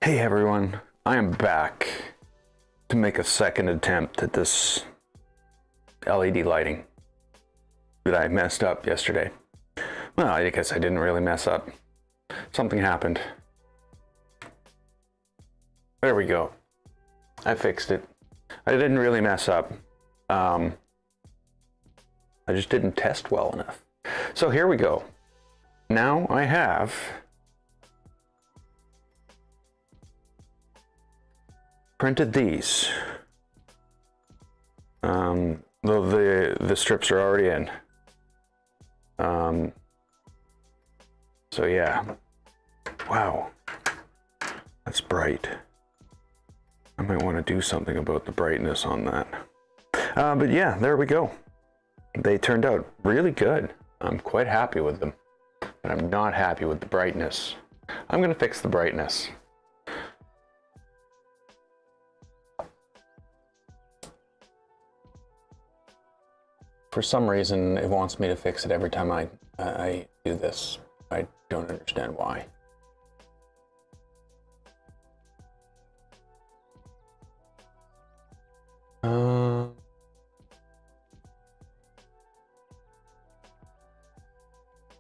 Hey everyone, I am back to make a second attempt at this LED lighting that I messed up yesterday. Well, I guess I didn't really mess up. Something happened. There we go. I fixed it. I didn't really mess up. I just didn't test well enough. So here we go. Now I have printed these. The strips are already in. So yeah. Wow. That's bright. I might want to do something about the brightness on that. But yeah, there we go. They turned out really good. I'm quite happy with them, but I'm not happy with the brightness. I'm gonna fix the brightness. For some reason, it wants me to fix it every time I do this. I don't understand why.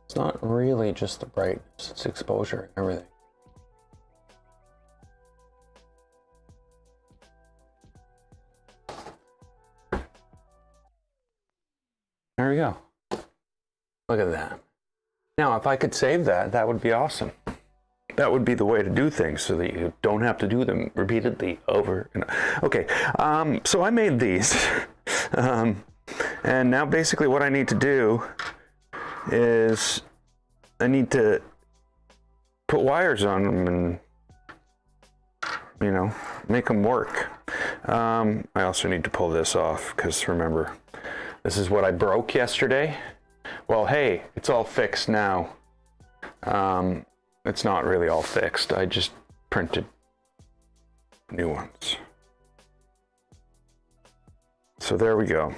It's not really just the brightness, it's exposure and everything. There we go. Look at that. Now, if I could save that, that would be awesome. That would be the way to do things so that you don't have to do them repeatedly over and okay. So I made these. And now basically what I need to do is I need to put wires on them and, you know, make them work. I also need to pull this off because remember, this is what I broke yesterday. Well, hey, it's all fixed now. It's not really all fixed. I just printed new ones. So there we go.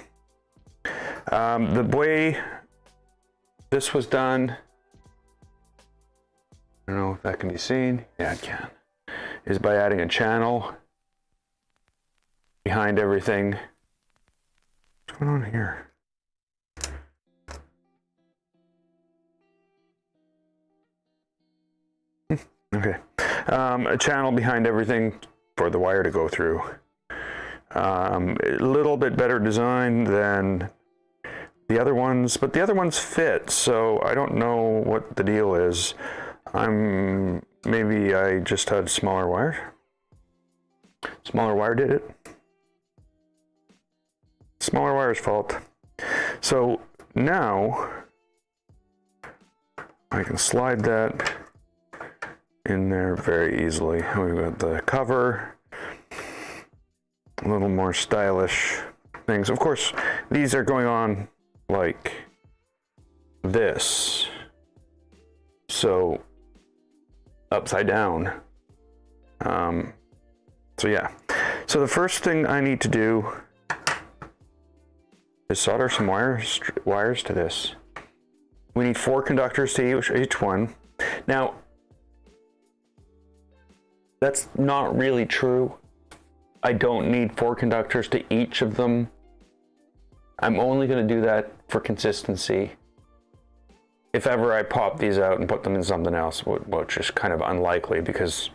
The way this was done, I don't know if that can be seen. Yeah, it can. Is by adding a channel behind everything. What's going on here? Okay. A channel behind everything for the wire to go through. A little bit better design than the other ones, but the other ones fit, so I don't know what the deal is. Maybe I just had smaller wire. Smaller wire did it. Smaller wire's fault. So now I can slide that in there very easily. We've got the cover, a little more stylish things. Of course, these are going on like this, so upside down. So yeah, so the first thing I need to do is solder some wires to this. We need 4 conductors to each one. Now, that's not really true. I don't need 4 conductors to each of them. I'm only going to do that for consistency. If ever I pop these out and put them in something else, which is kind of unlikely because,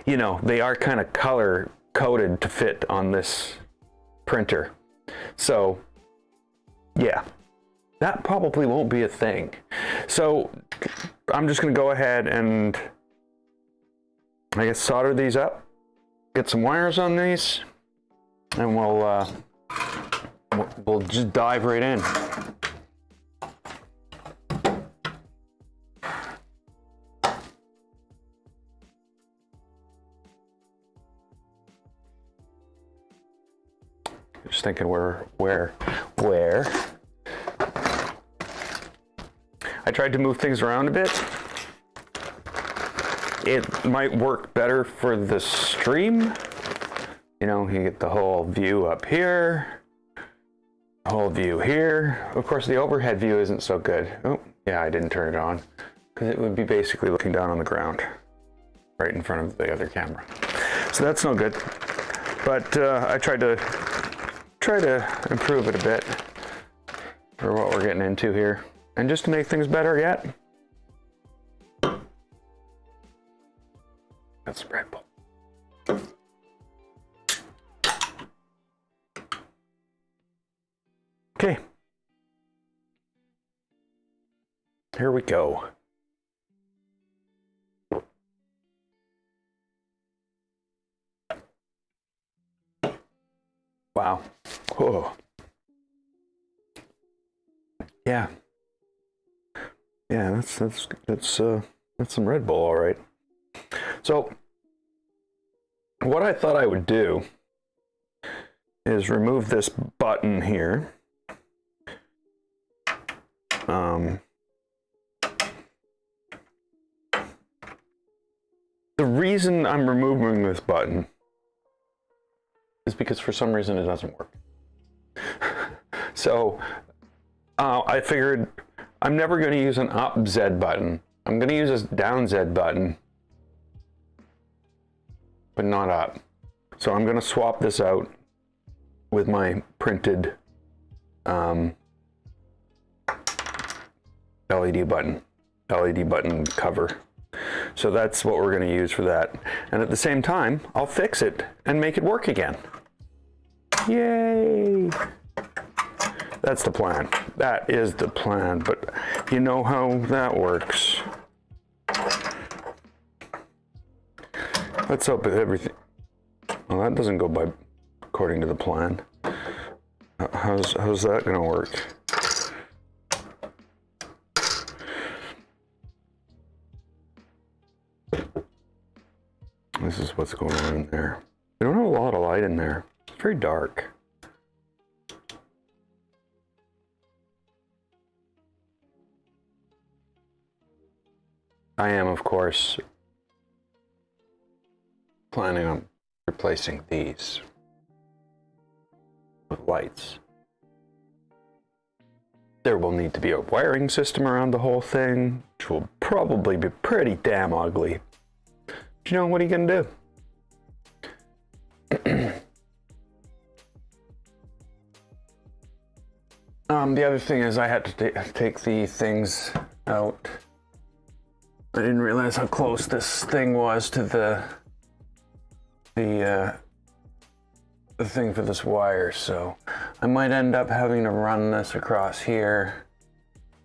you know, they are kind of color coded to fit on this printer. So, yeah, that probably won't be a thing. So I'm just going to go ahead and I guess solder these up, get some wires on these, and we'll just dive right in. Just thinking where. I tried to move things around a bit. It might work better for the stream. You know, you get the whole view up here, the whole view here. Of course, the overhead view isn't so good. Oh, yeah, I didn't turn it on because it would be basically looking down on the ground. right in front of the other camera. So that's no good. But I tried to improve it a bit for what we're getting into here. And just to make things better yet, that's Red Bull. Okay. Here we go. Wow. Whoa. Yeah. Yeah, that's some Red Bull, all right. So what I thought I would do is remove this button here. The reason I'm removing this button is because for some reason it doesn't work. So I figured I'm never going to use an up Z button. I'm going to use a down Z button, but not up. So I'm going to swap this out with my printed LED button cover. So that's what we're going to use for that. And at the same time, I'll fix it and make it work again. Yay! That's the plan. That is the plan, but you know how that works. Let's hope that everything... Well, that doesn't go by according to the plan. How's that going to work? This is what's going on in there. We don't have a lot of light in there. It's very dark. I am, of course, planning on replacing these with lights. There will need to be a wiring system around the whole thing, which will probably be pretty damn ugly. But you know, what are you gonna do? The other thing is I had to take the things out. I didn't realize how close this thing was to the thing for this wire, so I might end up having to run this across here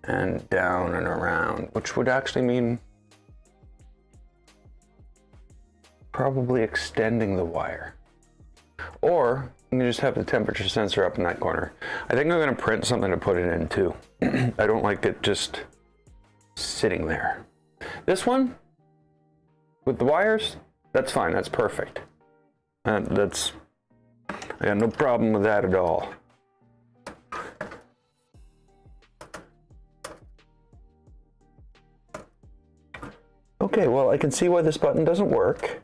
and down and around, which would actually mean probably extending the wire. Or you can just have the temperature sensor up in that corner. I think I'm going to print something to put it in too. I don't like it just sitting there. This one with the wires, that's fine, that's perfect. I got no problem with that at all. Okay, well, I can see why this button doesn't work.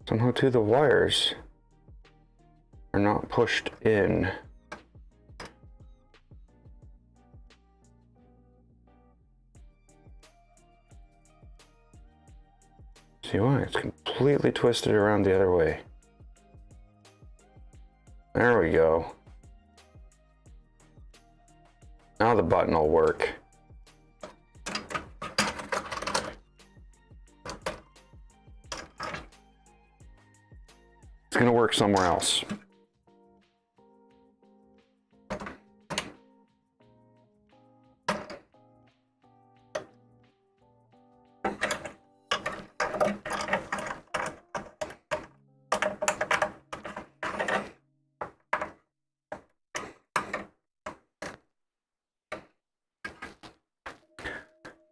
Somehow too, the wires are not pushed in. See why? It's completely twisted around the other way. There we go. Now the button will work. It's going to work somewhere else.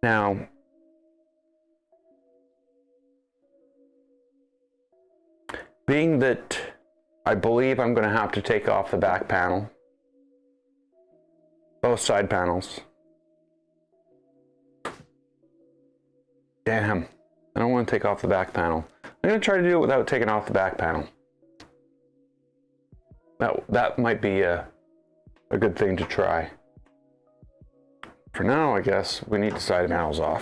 Now, being that I believe I'm going to have to take off the back panel, both side panels. Damn, I don't want to take off the back panel. I'm going to try to do it without taking off the back panel. That might be a good thing to try. For now, I guess we need the side panels off.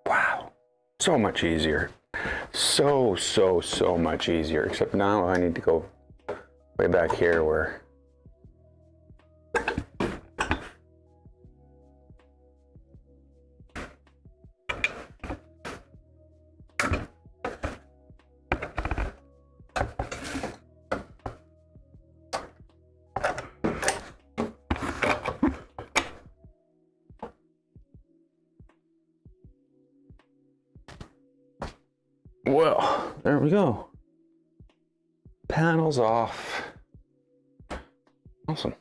Wow, so much easier. So much easier. Except now I need to go way back here where well, there we go. Panels off. Awesome.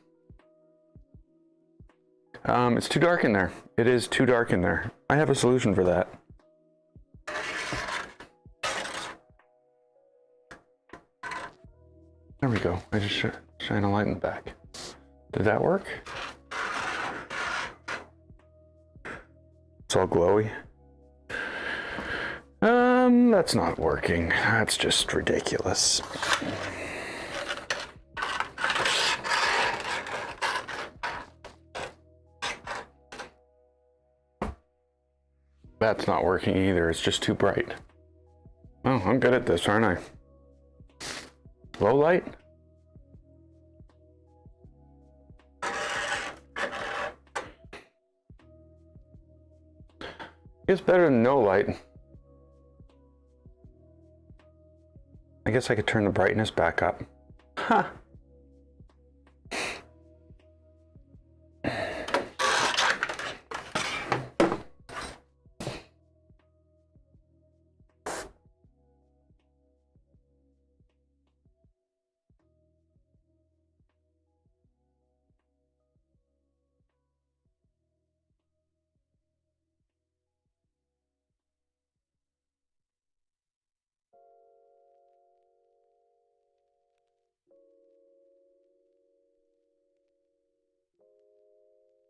It's too dark in there. It is too dark in there. I have a solution for that. There we go. I just shine a light in the back. Did that work? It's all glowy. That's not working. That's just ridiculous. That's not working either. It's just too bright. Oh, I'm good at this, aren't I? Low light? It's better than no light. I guess I could turn the brightness back up. Huh.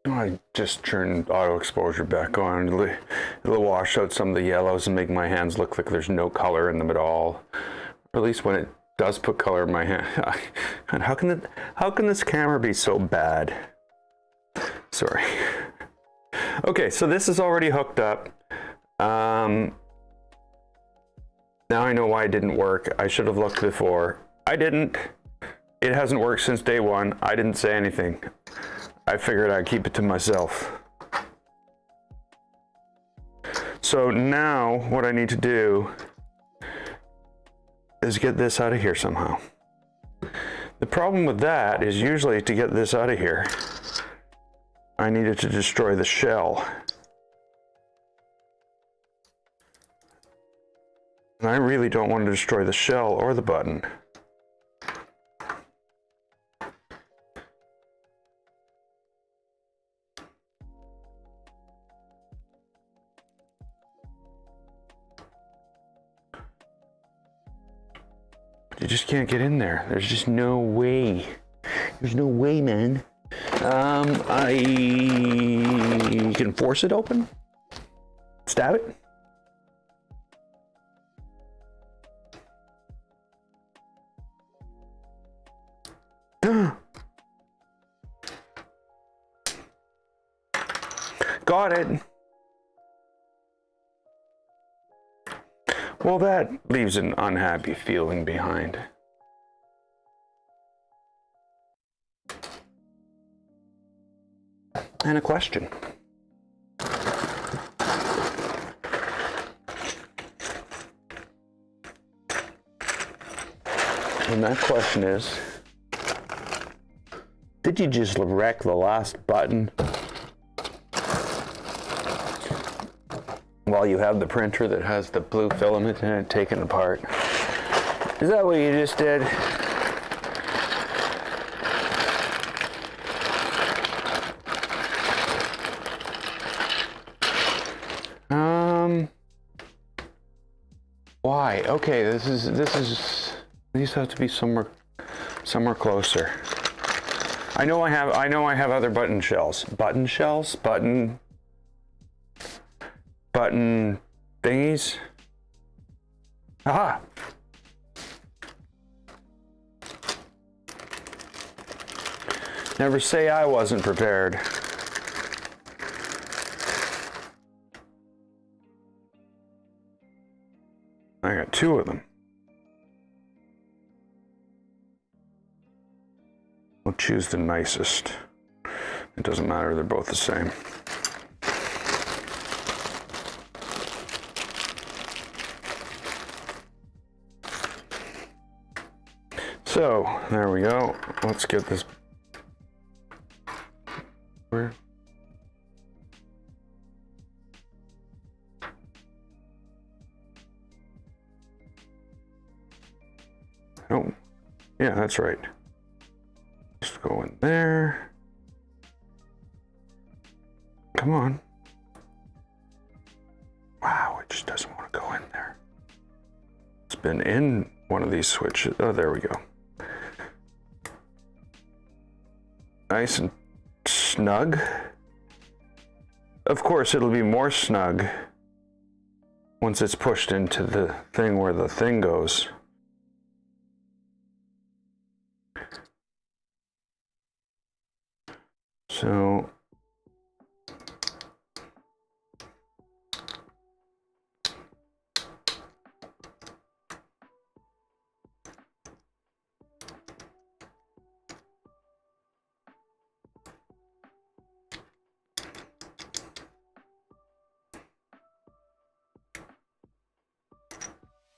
I just turned auto exposure back on. It'll wash out some of the yellows and make my hands look like there's no color in them at all. Or at least when it does put color in my hand. And how can this camera be so bad? Sorry. Okay, so this is already hooked up. Now I know why it didn't work. I should have looked before. I didn't. It hasn't worked since day one. I didn't say anything. I figured I'd keep it to myself. So now what I need to do is get this out of here somehow. The problem with that is usually to get this out of here, I needed to destroy the shell. And I really don't want to destroy the shell or the button. You just can't get in there. There's just no way. There's no way, man. I can force it open. Stab it. Got it. Well, that leaves an unhappy feeling behind. And a question. And that question is, did you just wreck the last button while you have the printer that has the blue filament in it taken apart? Is that what you just did? Why? Okay, these have to be somewhere closer. I know I have other button shells. Button shells? button thingies. Aha! Never say I wasn't prepared. I got 2 of them. We'll choose the nicest. It doesn't matter, they're both the same. So, there we go. Let's get this. Where? Oh, yeah, that's right. Just go in there. Come on. Wow, it just doesn't want to go in there. It's been in one of these switches. Oh, there we go. Nice and snug. Of course, it'll be more snug once it's pushed into the thing where the thing goes.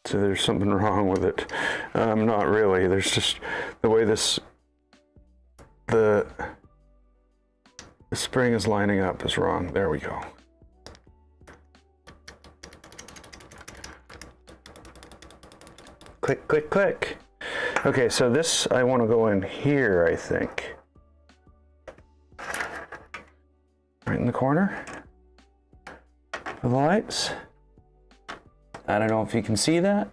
So there's something wrong with it. Not really. There's just the way the spring is lining up is wrong. There we go. Click, click, click. Okay, so this, I want to go in here, I think. Right in the corner for the lights. I don't know if you can see that.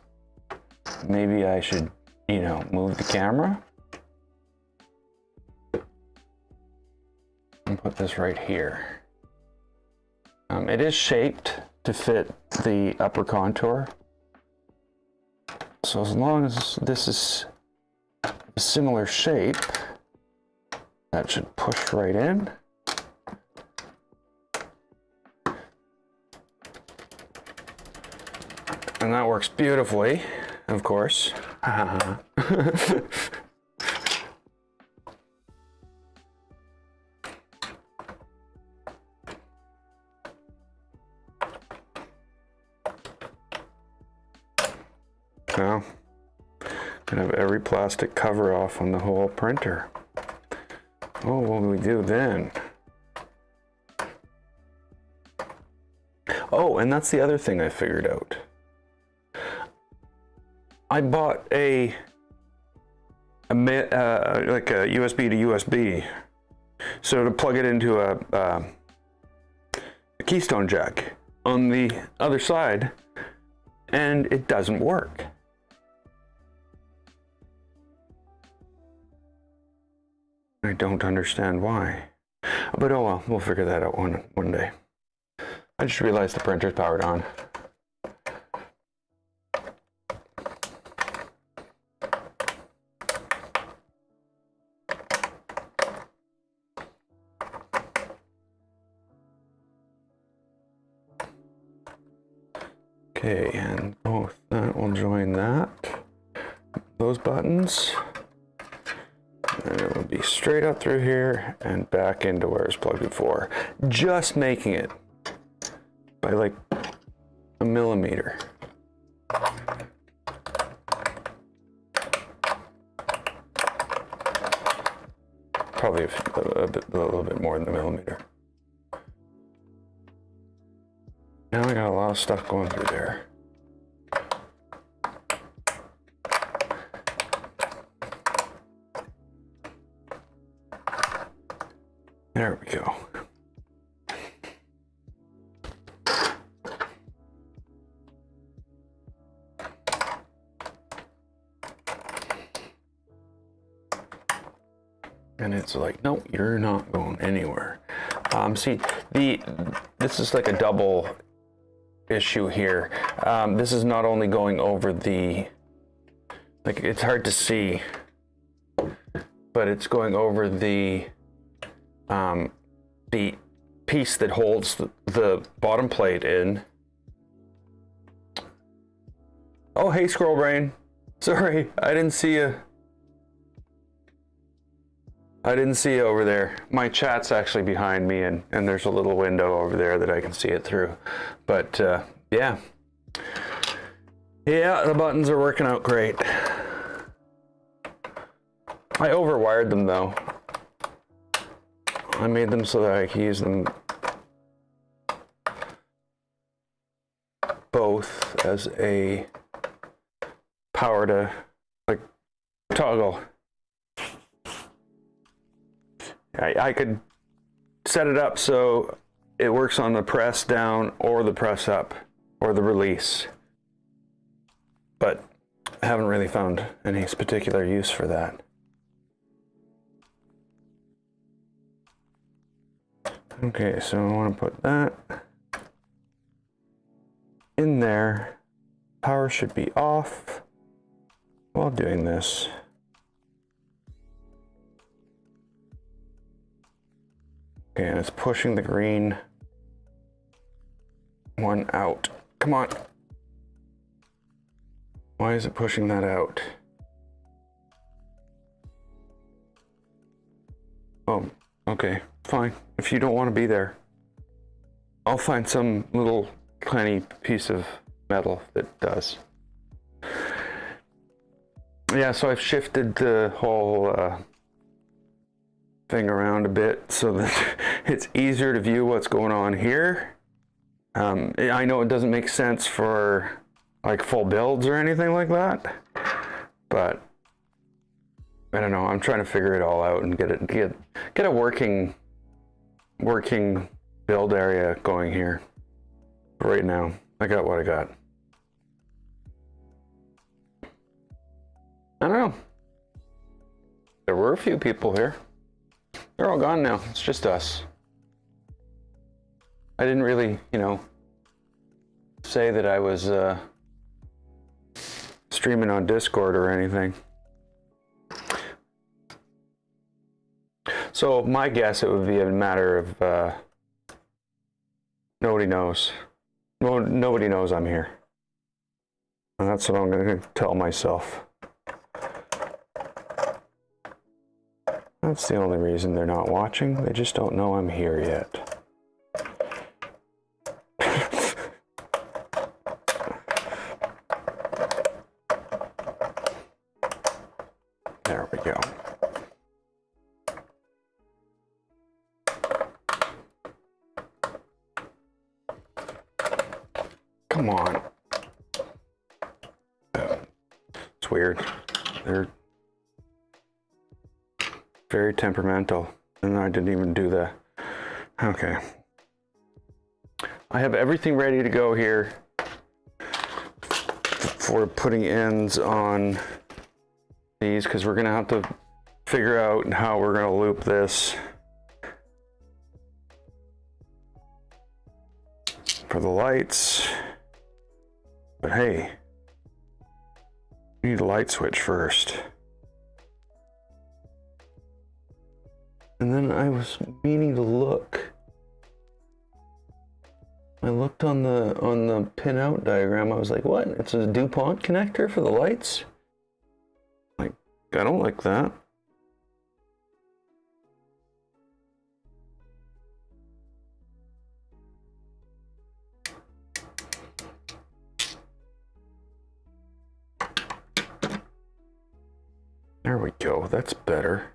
Maybe I should, you know, move the camera and put this right here. It is shaped to fit the upper contour. So as long as this is a similar shape, that should push right in. And that works beautifully, of course. Now, gonna have every plastic cover off on the whole printer. Oh, what do we do then? Oh, and that's the other thing I figured out. I bought like a USB to USB, so to plug it into a keystone jack on the other side, and it doesn't work. I don't understand why, but oh well, we'll figure that out one day. I just realized the printer's powered on. Okay, and both that will join that, those buttons, and it will be straight up through here and back into where it's plugged before. Just making it by like a millimeter. Probably a little bit more than a millimeter. Now I got a lot of stuff going through there. There we go. And it's like, no, you're not going anywhere. See, this is like a double issue here. This is not only going over the, like, it's hard to see, but it's going over the piece that holds the bottom plate in. Oh, hey, Squirrel Brain. Sorry, I didn't see you. I didn't see you over there. My chat's actually behind me, and there's a little window over there that I can see it through. But yeah. Yeah, the buttons are working out great. I overwired them though. I made them so that I can use them both as a power to, like, toggle. I could set it up so it works on the press down or the press up or the release, but I haven't really found any particular use for that. Okay, so I want to put that in there. Power should be off while doing this. Okay, and it's pushing the green one out. Come on. Why is it pushing that out? Oh, okay, fine. If you don't want to be there, I'll find some little tiny piece of metal that does. Yeah, so I've shifted the whole thing around a bit so that it's easier to view what's going on here. I know it doesn't make sense for like full builds or anything like that, but I don't know. I'm trying to figure it all out and get a working build area going here. Right now, I got what I got. I don't know. There were a few people here. They're all gone now. It's just us. I didn't really, say that I was streaming on Discord or anything. So my guess, it would be a matter of nobody knows. Nobody knows I'm here. And that's what I'm going to tell myself. That's the only reason they're not watching. They just don't know I'm here yet. There we go. Come on. It's weird. They're very temperamental, and I didn't even do the. Okay. I have everything ready to go here for putting ends on these, because we're gonna have to figure out how we're gonna loop this for the lights. But hey, we need a light switch first. And then I was meaning to look. I looked on the pin-out diagram. I was like, what? It's a DuPont connector for the lights? Like, I don't like that. There we go. That's better.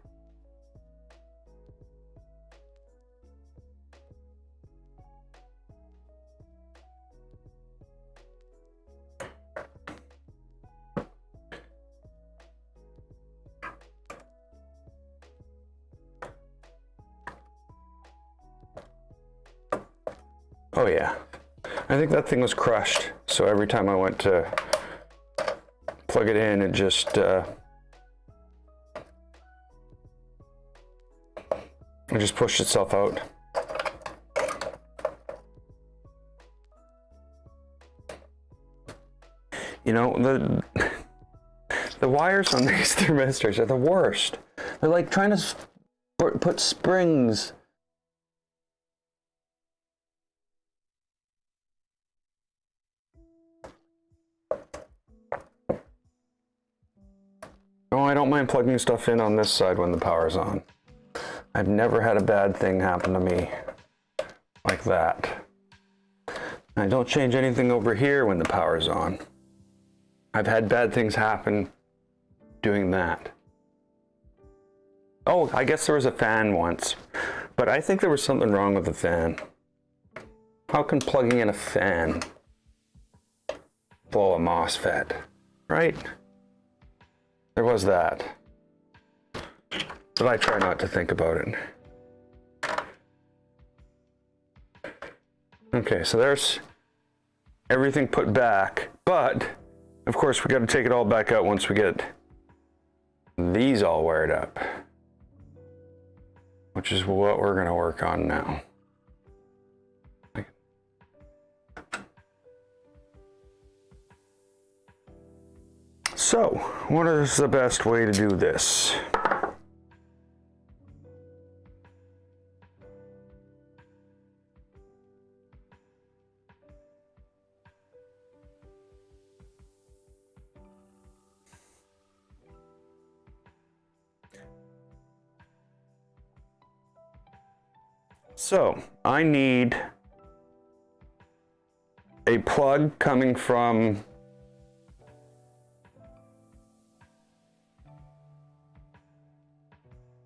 Oh yeah, I think that thing was crushed. So every time I went to plug it in, it just pushed itself out. You know, the wires on these thermistors are the worst. They're like trying to put springs. Oh, I don't mind plugging stuff in on this side when the power's on. I've never had a bad thing happen to me like that. I don't change anything over here when the power's on. I've had bad things happen doing that. Oh, I guess there was a fan once, but I think there was something wrong with the fan. How can plugging in a fan blow a MOSFET, right? There was that. But I try not to think about it. Okay, so there's everything put back, but of course we got to take it all back out once we get these all wired up, which is what we're going to work on now. So, what is the best way to do this? So, I need a plug coming from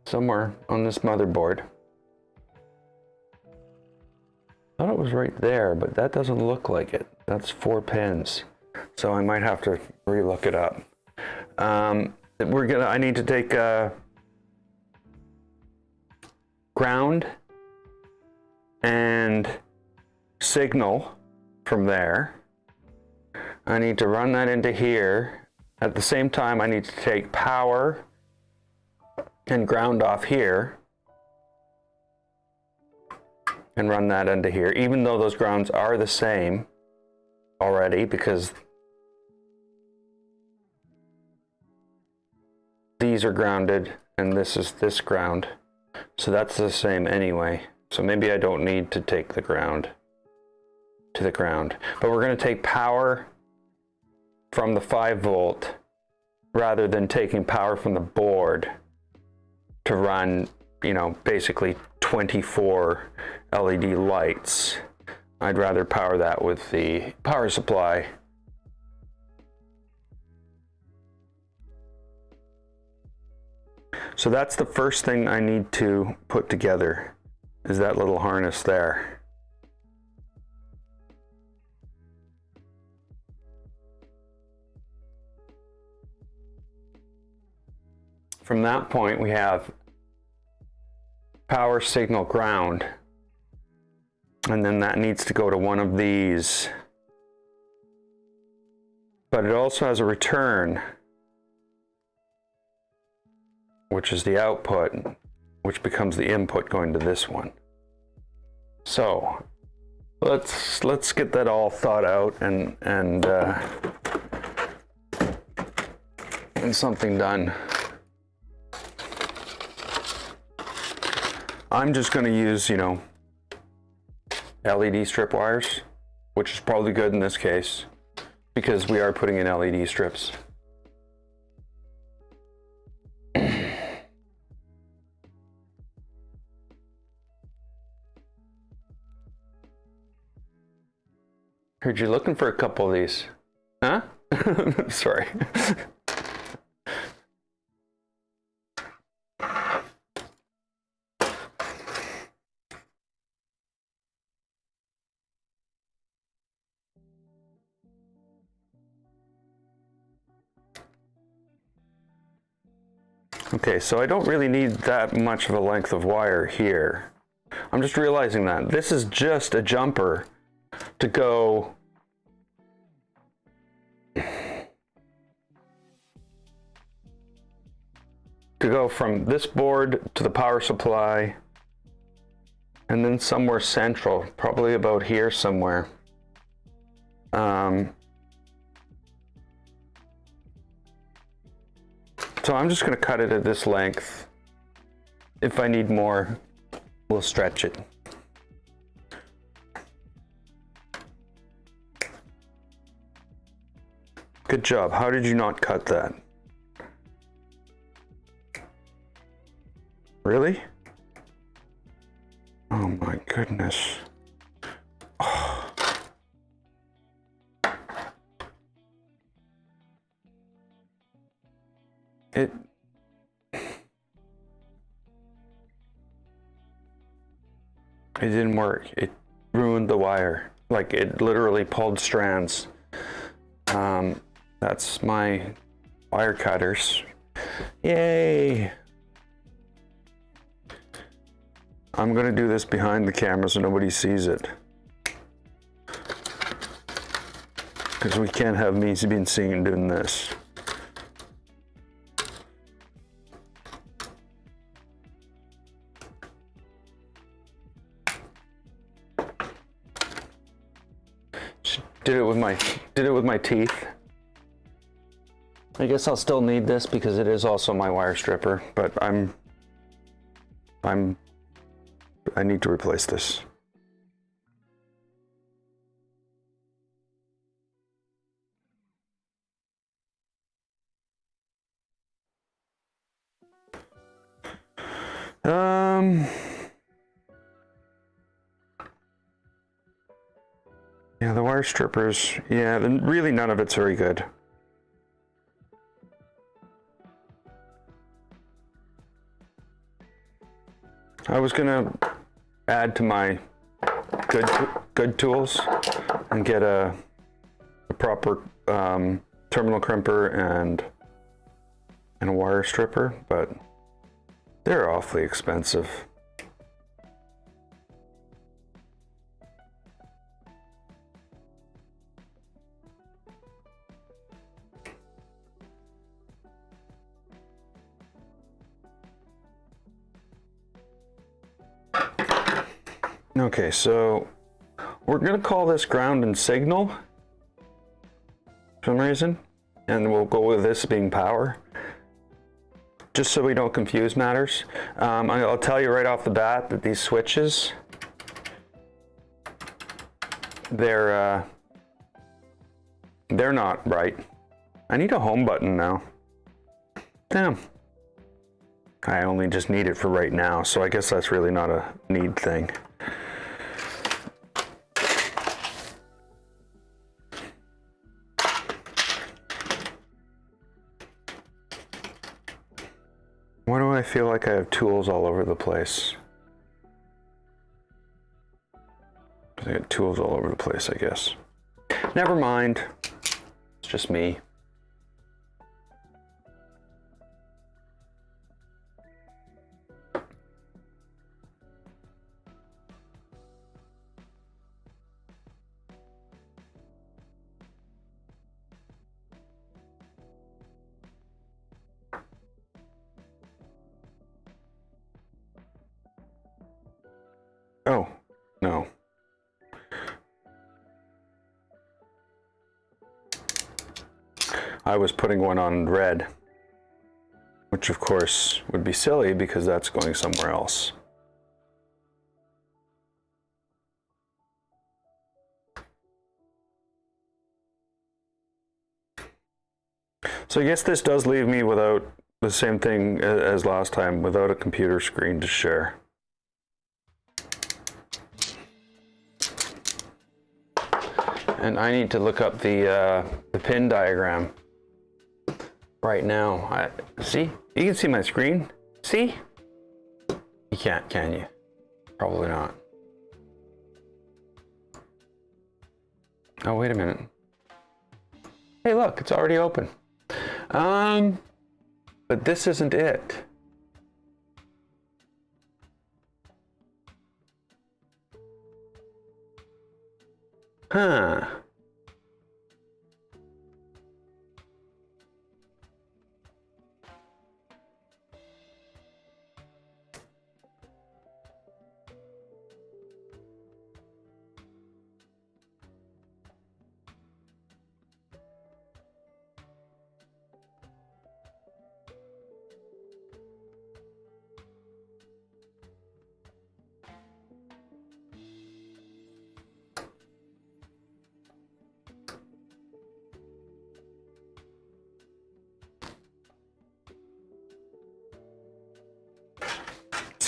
somewhere on this motherboard. I thought it was right there, but that doesn't look like it. That's 4 pins. So I might have to re-look it up. I need to take ground and signal from there. I need to run that into here. At the same time, I need to take power and ground off here and run that into here, even though those grounds are the same already, because these are grounded and this is this ground, so that's the same anyway. So maybe I don't need to take the ground to the ground, but we're going to take power from the 5-volt rather than taking power from the board to run, you know, basically 24 LED lights. I'd rather power that with the power supply. So that's the first thing I need to put together, is that little harness there. From that point, we have power, signal, ground, and then that needs to go to one of these. But it also has a return, which is the output, which becomes the input going to this one. So let's get that all thought out and something done. I'm just going to use, you know, LED strip wires, which is probably good in this case because we are putting in LED strips. Heard you looking for a couple of these. Huh? Sorry. Okay, so I don't really need that much of a length of wire here. I'm just realizing that this is just a jumper to go from this board to the power supply and then somewhere central, probably about here somewhere. So I'm just going to cut it at this length. If I need more, we'll stretch it. Good job. How did you not cut that? Really? Oh my goodness. Oh. It didn't work. It ruined the wire. Like, it literally pulled strands. That's my wire cutters. Yay! I'm gonna do this behind the camera so nobody sees it. Because we can't have me being seen doing this. Did it with my teeth. I guess I'll still need this because it is also my wire stripper, but I need to replace this. Yeah, the wire strippers, yeah, really none of it's very good. I was gonna add to my good tools and get a proper terminal crimper and a wire stripper, but they're awfully expensive. Okay, so we're gonna call this ground and signal for some reason, and we'll go with this being power, just so we don't confuse matters. I'll tell you right off the bat that these switches, they're not right. I need a home button now. Damn. I only just need it for right now, so I guess that's really not a need thing. Why do I feel like I have tools all over the place? I got tools all over the place, I guess. Never mind. It's just me. Oh, no. I was putting one on red, which of course would be silly because that's going somewhere else. So I guess this does leave me without the same thing as last time, without a computer screen to share. And I need to look up the pin diagram right now. See? You can see my screen. See? You can't, can you? Probably not. Oh, wait a minute. Hey, look, it's already open. But this isn't it. Huh.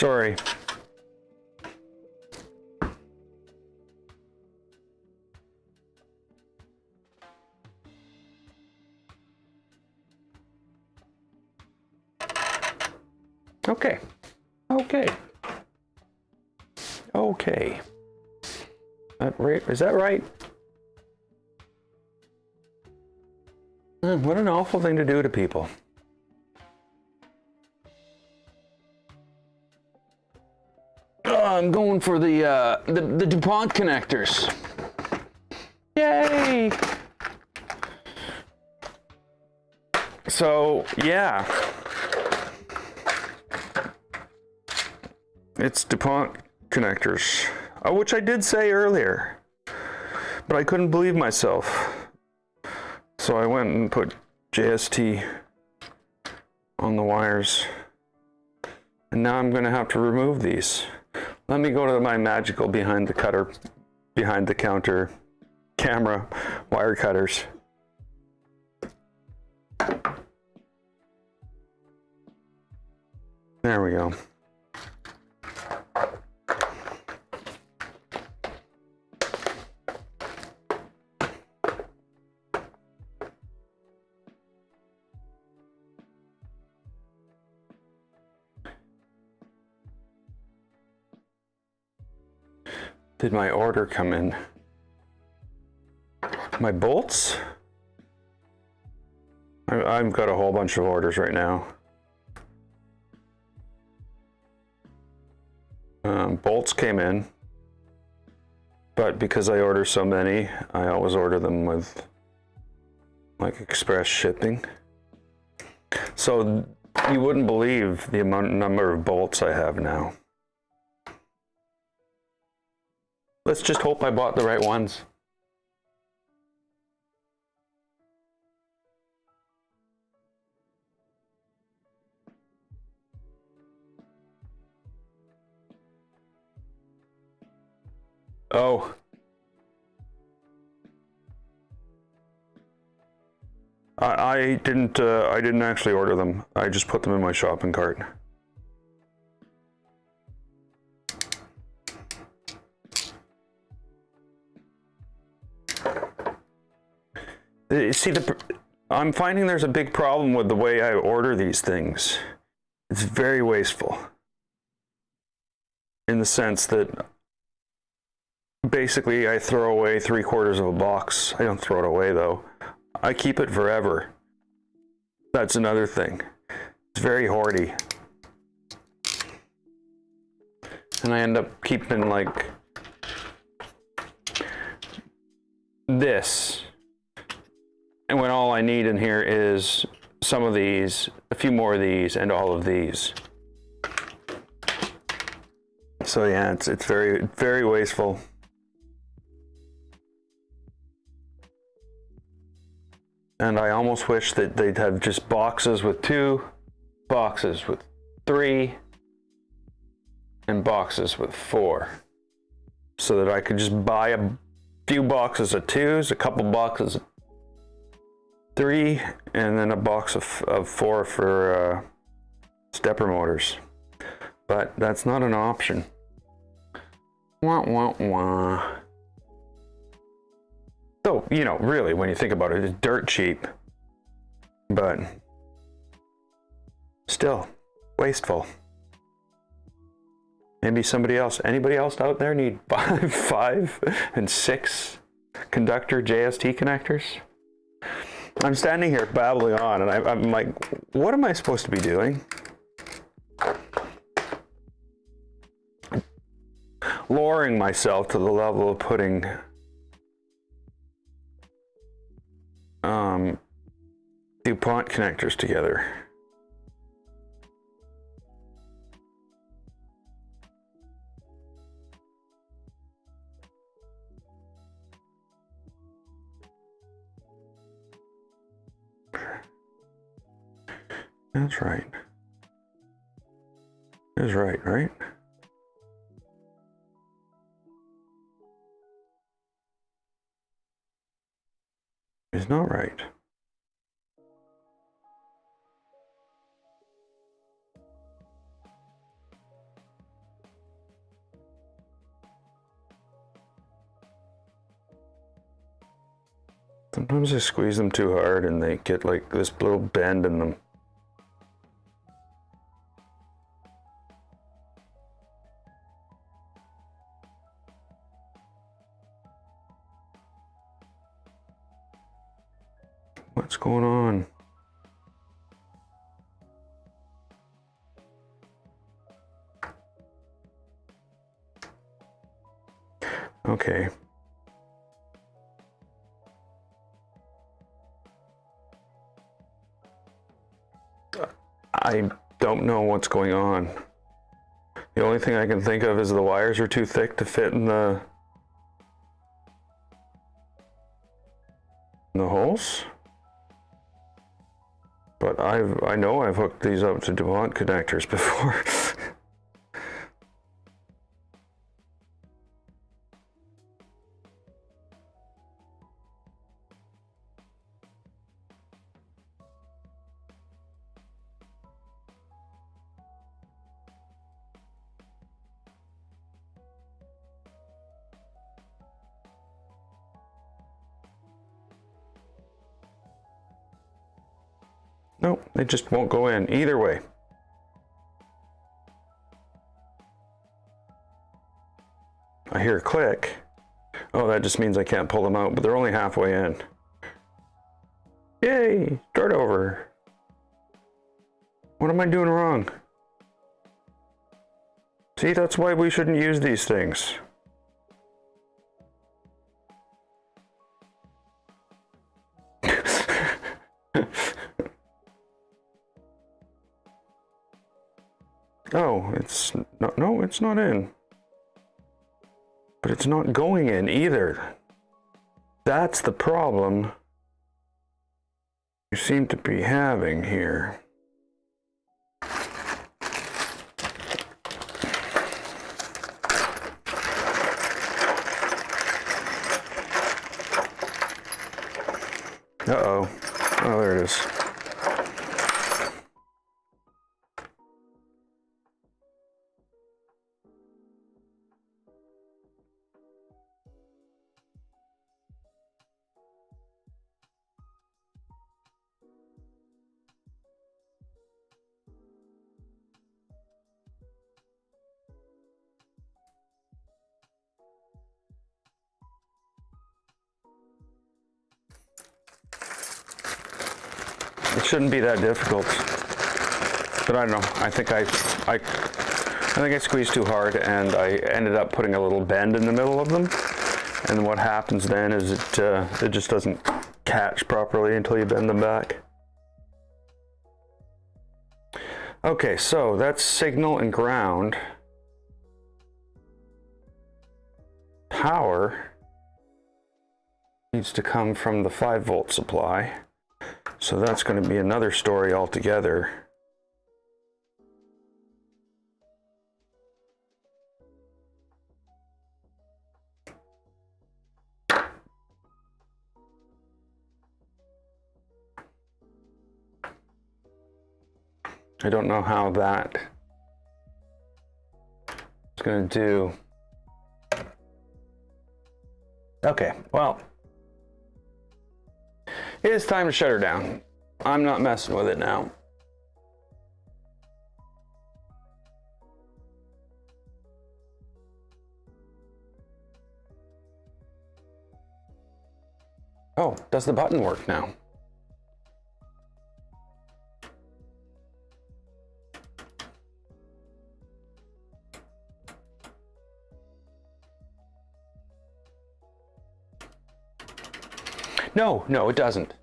Sorry. Okay. Okay. Okay. That right? Is that right? What an awful thing to do to people. I'm going for the DuPont connectors. Yay! So, yeah. It's DuPont connectors, which I did say earlier, but I couldn't believe myself. So I went and put JST on the wires, and now I'm going to have to remove these. Let me go to my magical behind the counter camera wire cutters. There we go. Did my order come in? My bolts? I've got a whole bunch of orders right now. Bolts came in, but because I order so many, I always order them with like express shipping. So you wouldn't believe the number of bolts I have now. Let's just hope I bought the right ones. Oh. I didn't actually order them. I just put them in my shopping cart. See, I'm finding there's a big problem with the way I order these things. It's very wasteful. In the sense that basically I throw away 3/4 of a box. I don't throw it away though. I keep it forever. That's another thing. It's very hoardy. And I end up keeping like this. And when all I need in here is some of these, a few more of these, and all of these. So yeah, it's very, very wasteful. And I almost wish that they'd have just boxes with 2, boxes with 3, and boxes with 4. So that I could just buy a few boxes of 2s, a couple boxes of 3, and then a box of 4 for stepper motors. But that's not an option. Wah, wah, wah. So, you know, really, when you think about it, it's dirt cheap. But still, wasteful. Maybe anybody else out there need 5 and 6 conductor JST connectors? I'm standing here babbling on, and I'm like, what am I supposed to be doing? Lowering myself to the level of putting DuPont connectors together. That's right. That's right, right? It's not right. Sometimes I squeeze them too hard and they get like this little bend in them. What's going on? Okay. I don't know what's going on. The only thing I can think of is the wires are too thick to fit in the holes. But I know I've hooked these up to DuPont connectors before. No, it just won't go in either way. I hear a click. Oh, that just means I can't pull them out, but they're only halfway in. Yay, start over. What am I doing wrong? See, that's why we shouldn't use these things. Oh, it's not, no, it's not in. But it's not going in either. That's the problem you seem to be having here. Uh-oh. Oh, there it is. It shouldn't be that difficult, but I don't know. I think I squeezed too hard, and I ended up putting a little bend in the middle of them. And what happens then is it just doesn't catch properly until you bend them back. Okay, so that's signal and ground. Power needs to come from the 5-volt supply. So that's going to be another story altogether. I don't know how that is going to do. Okay, well. It's time to shut her down. I'm not messing with it now. Oh, does the button work now? No, no, it doesn't.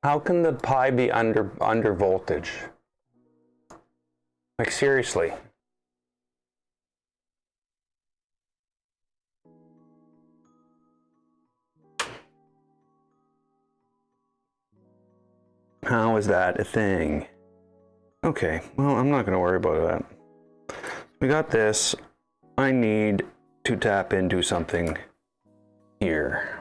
How can the Pi be under voltage? Like, seriously. How is that a thing? Okay, well, I'm not going to worry about that. We got this. I need to tap into something here.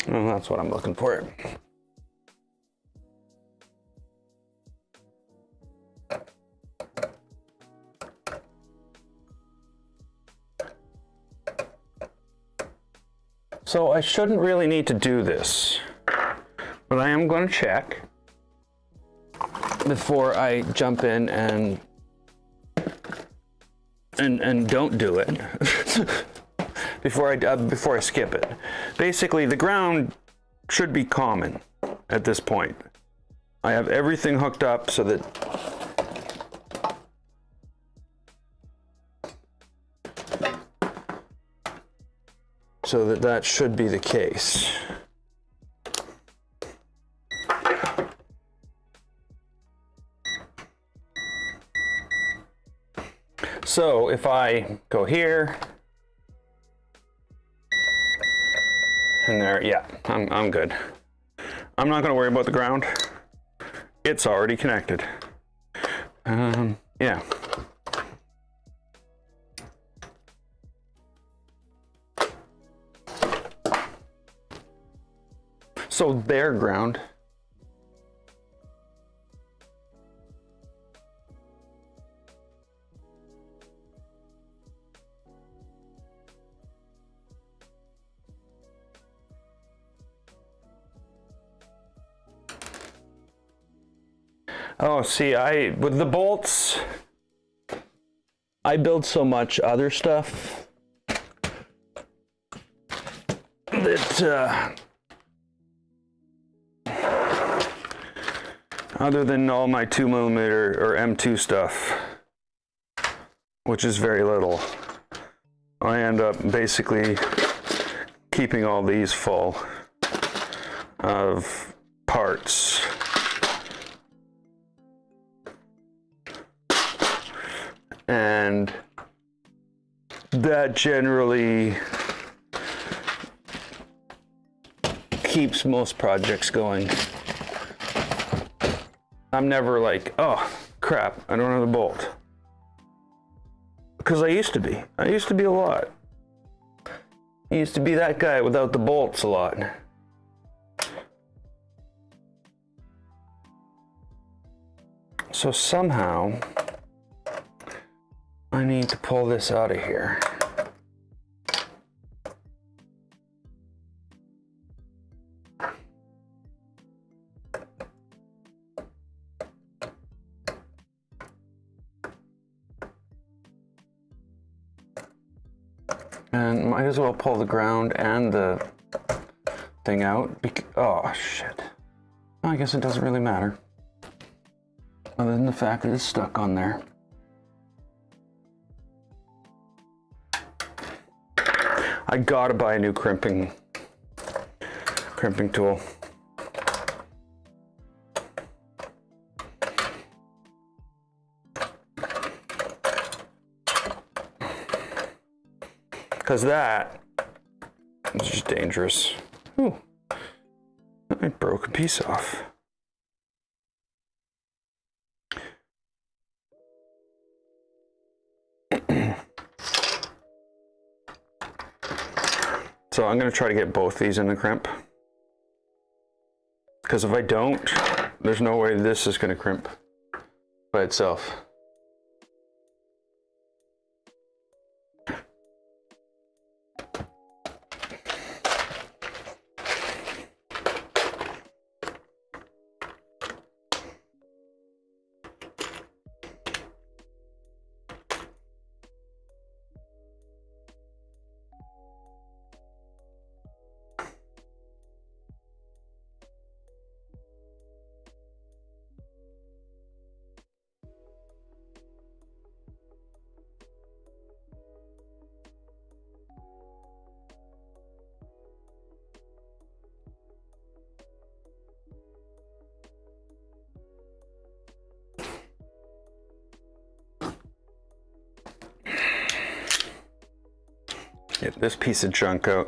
Well, that's what I'm looking for. So I shouldn't really need to do this, but I am going to check before I jump in and don't do it. before I skip it. Basically, the ground should be common at this point. I have everything hooked up so that that should be the case. So if I go here and there, yeah, I'm good. I'm not going to worry about the ground. It's already connected. Yeah. So their ground. Oh, see, with the bolts, I build so much other stuff that other than all my 2mm or M2 stuff, which is very little, I end up basically keeping all these full of parts. And that generally keeps most projects going. I'm never like, oh crap, I don't have a bolt. Because I used to be. I used to be a lot. I used to be that guy without the bolts a lot. So somehow I need to pull this out of here. And might as well pull the ground and the thing out. Oh, shit. I guess it doesn't really matter. Other than the fact that it's stuck on there. I gotta buy a new crimping tool. Because that is just dangerous. Ooh, I broke a piece off. So I'm going to try to get both these in the crimp. Because if I don't, there's no way this is going to crimp by itself. Get this piece of junk out.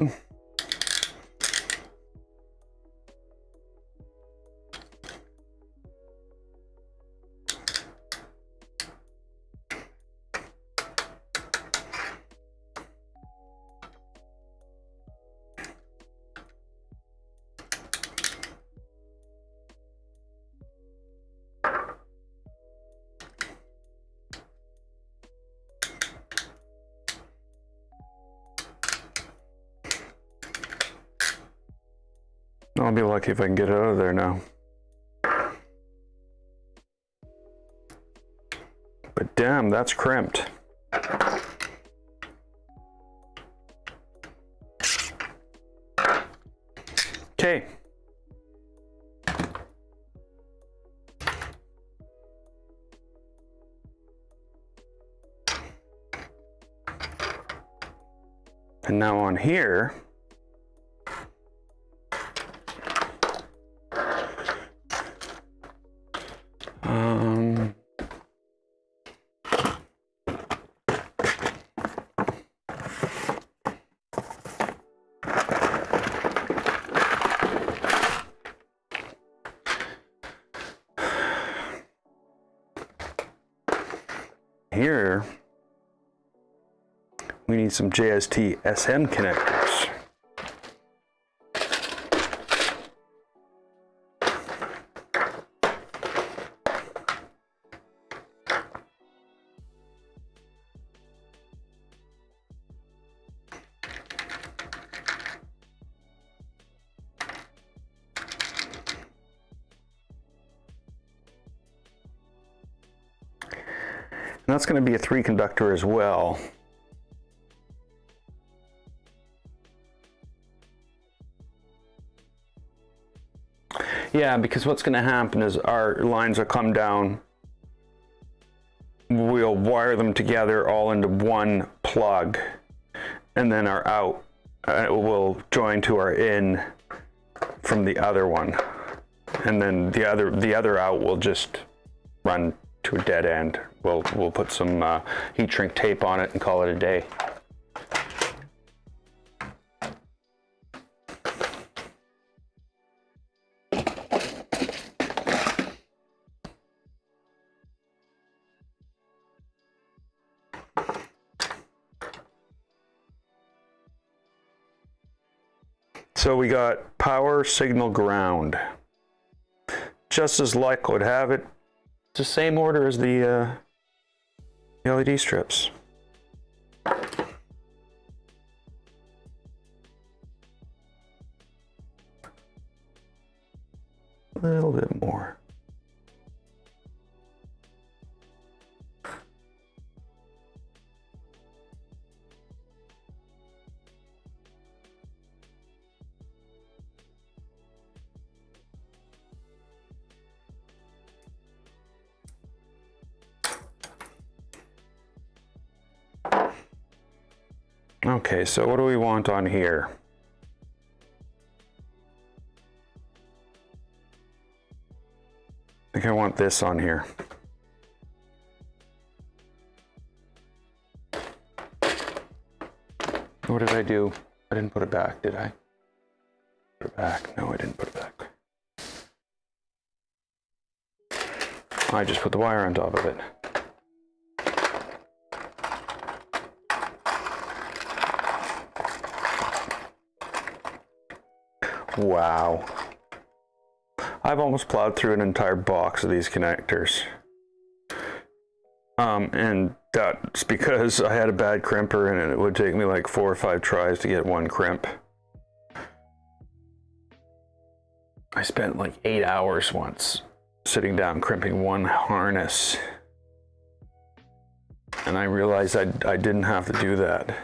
I'll be lucky if I can get it out of there now. But damn, that's crimped. Okay. And now on here, here we need some JST SM connectors. And that's going to be a 3 conductor as well. Yeah, because what's going to happen is our lines will come down, we'll wire them together all into one plug, and then our out will join to our in from the other one, and then the other out will just run to a dead end. We'll put some heat shrink tape on it and call it a day. So we got power, signal, ground. Just as luck would have it, it's the same order as the LED strips. A little bit more. Okay, so what do we want on here? I think I want this on here. What did I do? I didn't put it back, did I? Put it back. No, I didn't put it back. I just put the wire on top of it. Wow. I've almost plowed through an entire box of these connectors. And that's because I had a bad crimper and it would take me like 4 or 5 tries to get one crimp. I spent like 8 hours once sitting down crimping one harness. And I realized I didn't have to do that.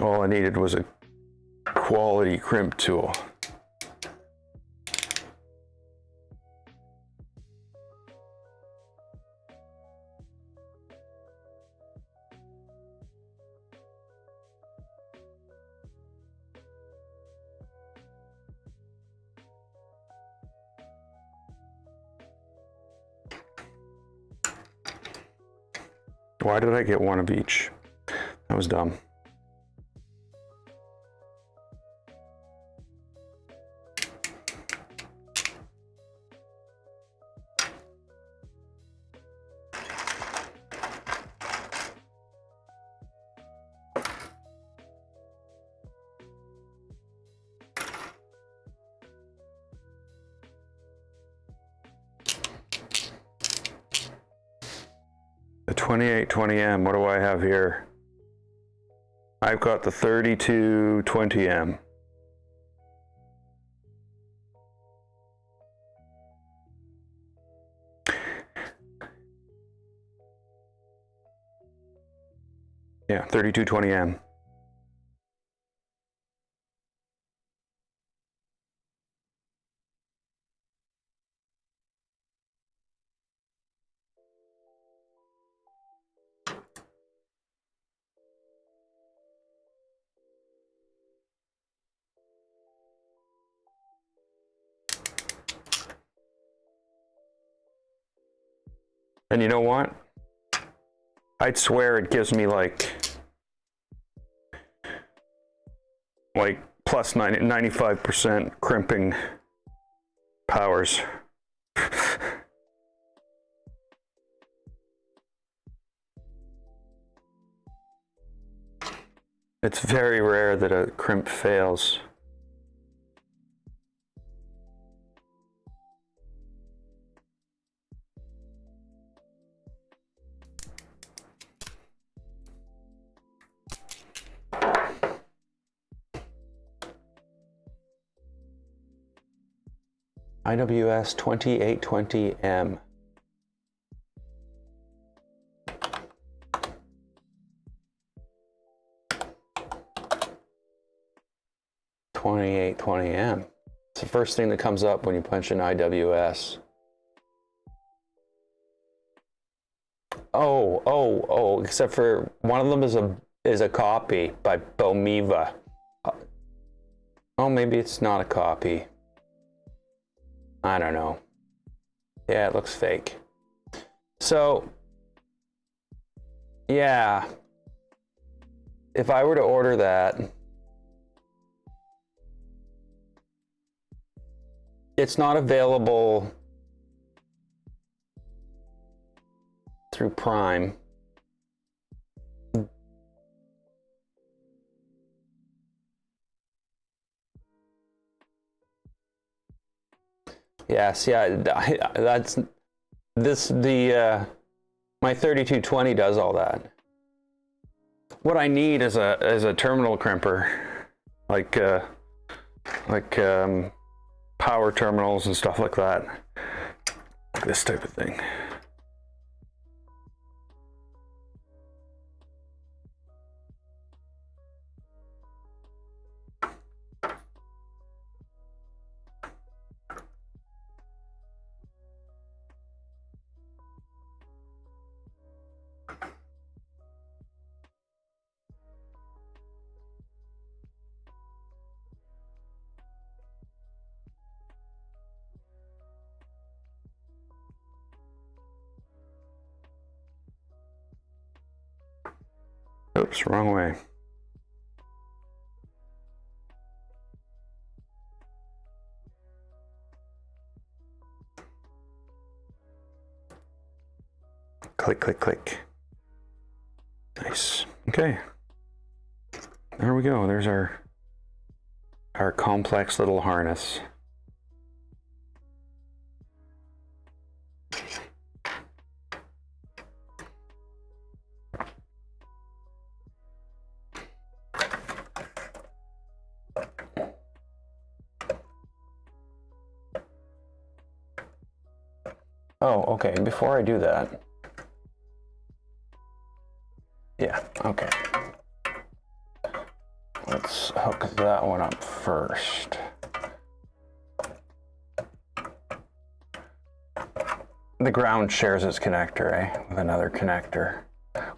All I needed was a quality crimp tool. Why did I get one of each? That was dumb. The 2820M, what do I have here? I've got the 3220M. Yeah, 3220M. And you know what? I'd swear it gives me like plus 95% crimping powers. It's very rare that a crimp fails. IWS 2820M. $2820M. It's the first thing that comes up when you punch in IWS. Oh, except for one of them is a copy by Bomiva. Oh, maybe it's not a copy. I don't know. Yeah, it looks fake. So, yeah. If I were to order that, it's not available through Prime. Yeah, see, that's my 3220 does all that. What I need is a terminal crimper, like power terminals and stuff like that, like this type of thing. Oops, wrong way. Click, click, click. Nice. Okay. There we go. There's our complex little harness. Oh, okay, before I do that. Yeah, okay. Let's hook that one up first. The ground shares its connector, with another connector,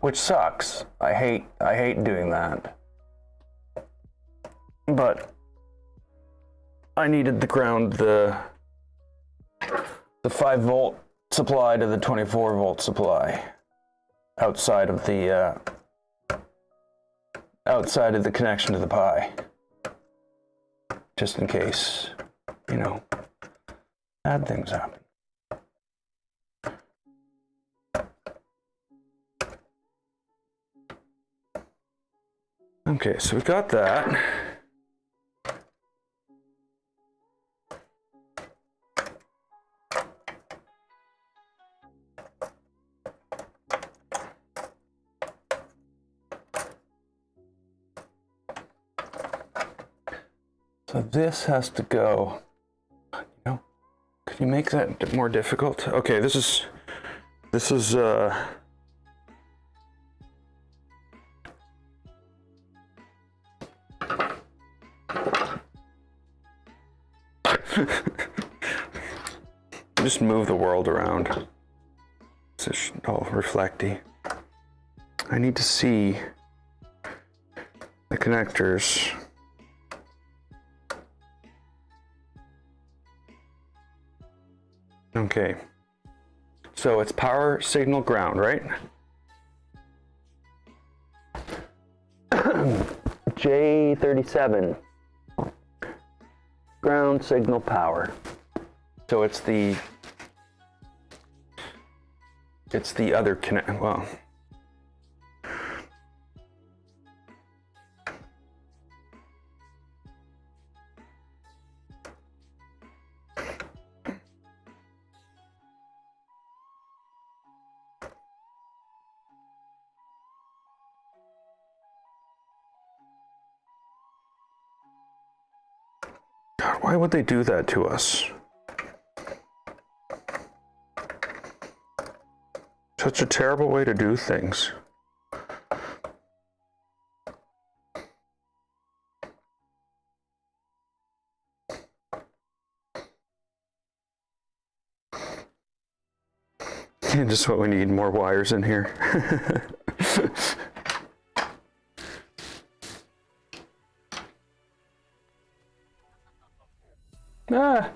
which sucks. I hate doing that. But I needed to ground the 5-volt supply to the 24-volt supply outside of the connection to the Pi, just in case, you know, bad things happen. Okay, so we've got that. So this has to go, you know, could you make that more difficult? Okay, this is Just move the world around. It's just all reflecty. I need to see the connectors. Okay. So it's power, signal, ground, right? J37. Ground, signal, power. So it's the other connect, well. God, why would they do that to us? Such a terrible way to do things. Just what we need, more wires in here. Ah.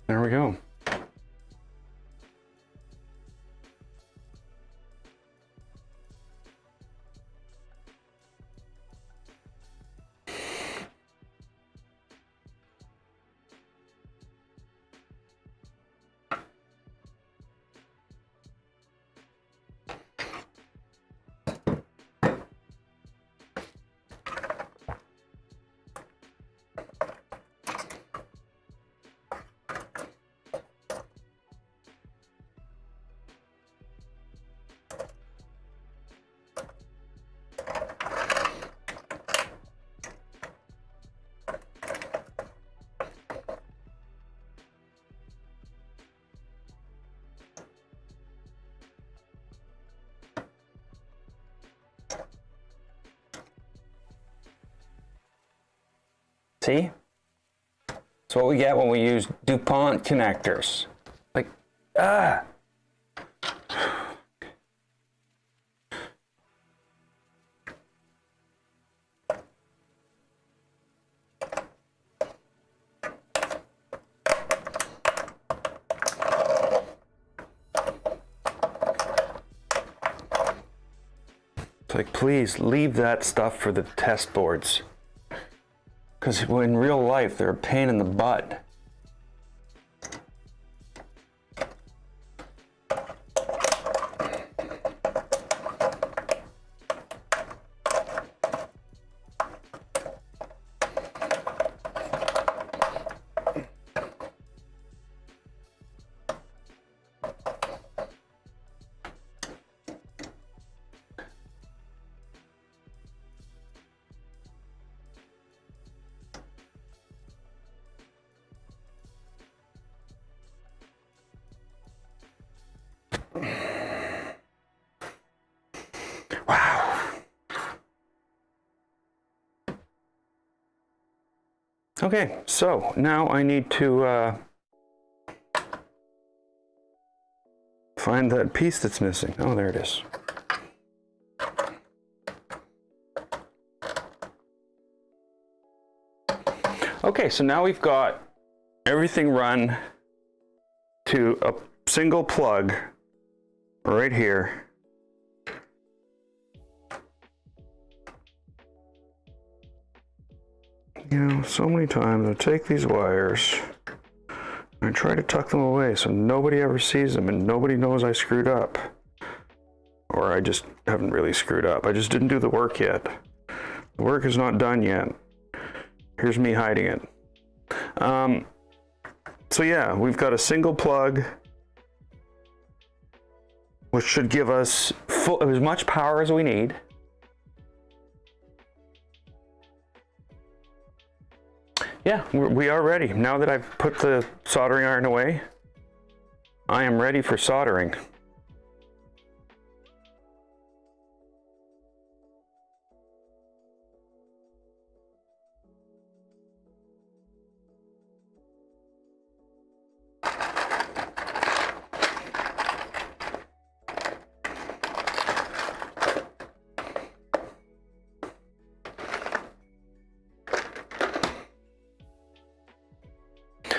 There we go. See? That's what we get when we use DuPont connectors. Like, ah! It's like, please leave that stuff for the test boards. Because in real life, they're a pain in the butt. Okay, so now I need to find that piece that's missing. Oh, there it is. Okay, so now we've got everything run to a single plug right here. You know, so many times I take these wires and I try to tuck them away so nobody ever sees them and nobody knows I screwed up. Or I just haven't really screwed up. I just didn't do the work yet. The work is not done yet. Here's me hiding it. So yeah, we've got a single plug, which should give us as much power as we need. Yeah, we are ready. Now that I've put the soldering iron away, I am ready for soldering.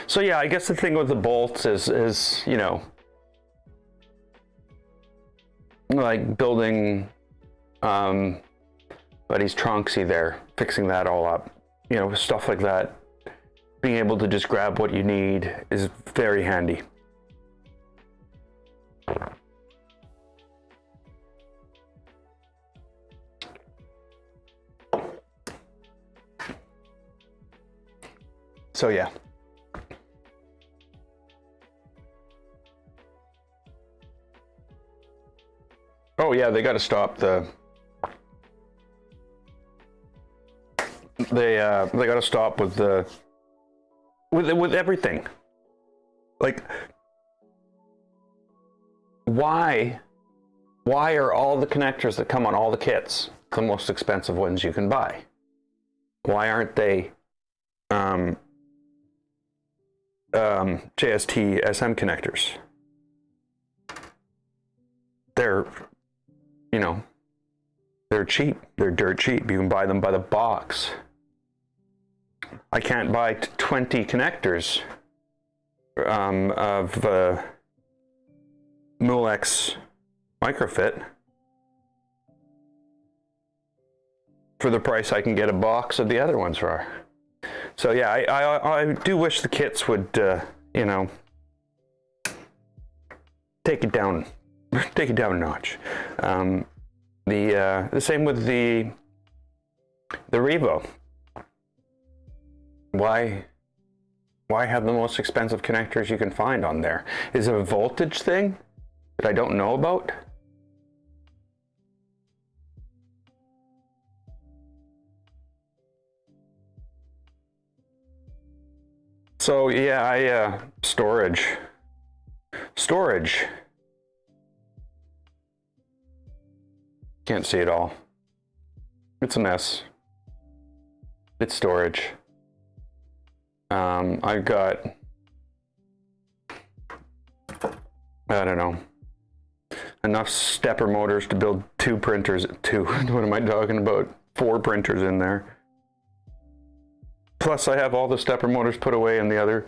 So yeah, I guess the thing with the bolts is you know, like building Buddy's Trunksy there, fixing that all up, you know, stuff like that. Being able to just grab what you need is very handy. So yeah. Oh yeah, they got to stop the. They got to stop with the. With everything. Like, why are all the connectors that come on all the kits the most expensive ones you can buy? Why aren't they JST SM connectors? They're, you know, they're cheap. They're dirt cheap. You can buy them by the box. I can't buy 20 connectors of Mulex Microfit for the price I can get a box of the other ones for. So yeah, I do wish the kits would, you know, take it down a notch. The same with the Revo. Why have the most expensive connectors you can find on there? Is it a voltage thing that I don't know about? So yeah, storage. Can't see it all. It's a mess. It's storage. I've got, I don't know, enough stepper motors to build 2 printers. What am I talking about? 4 printers in there. Plus I have all the stepper motors put away in the other.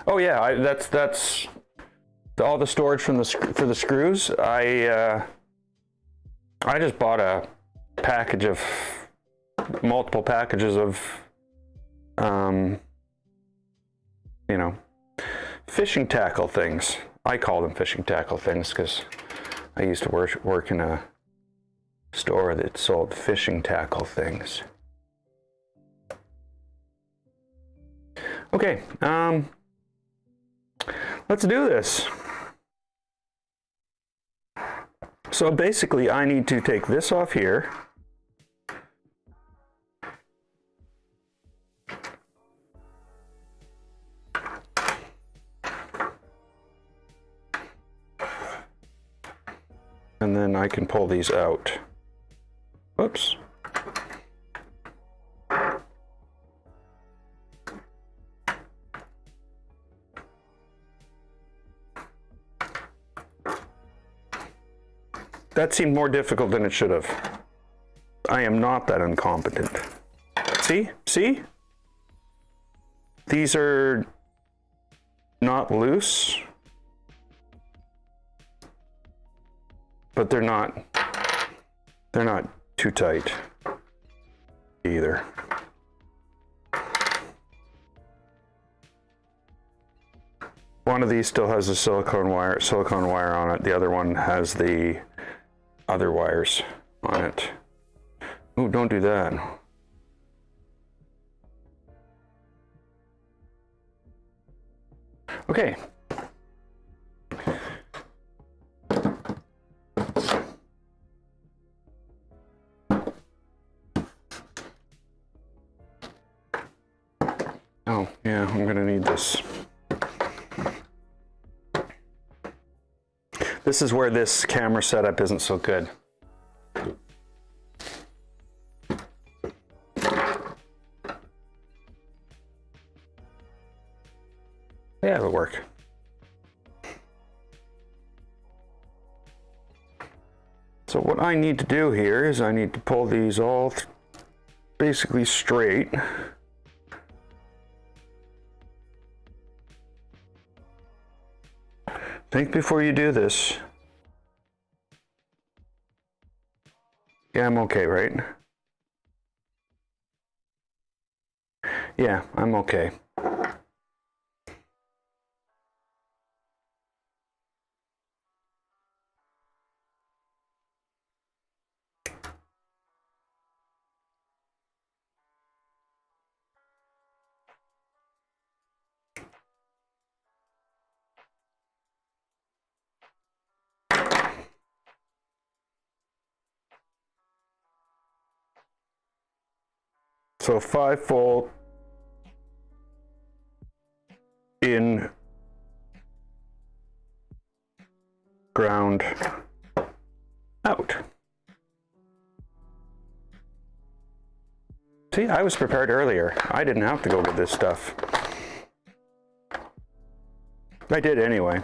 Oh yeah, that's all the storage from for the screws. I just bought a package of multiple packages of you know, fishing tackle things. I call them fishing tackle things because I used to work in a store that sold fishing tackle things. Okay, let's do this. So basically I need to take this off here. And then I can pull these out. Whoops. That seemed more difficult than it should have. I am not that incompetent. See? See? These are not loose, but they're not too tight either. One of these still has a silicone wire on it. The other one has the other wires on it. Oh, don't do that. Okay. Oh, yeah, I'm gonna need this. This is where this camera setup isn't so good. Yeah, it'll work. So what I need to do here is I need to pull these all basically straight. Think before you do this. Yeah, I'm okay, right? Yeah, I'm okay. So 5-volt in, ground out. See, I was prepared earlier. I didn't have to go get this stuff. I did anyway.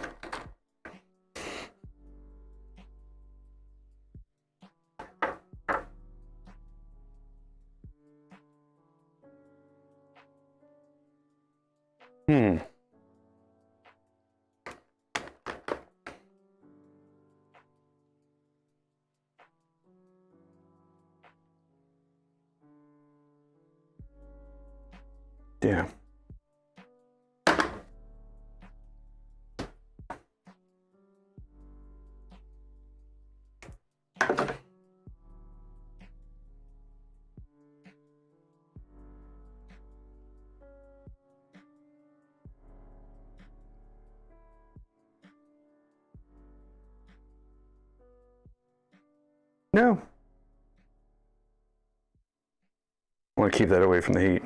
Yeah. No. I want to keep that away from the heat.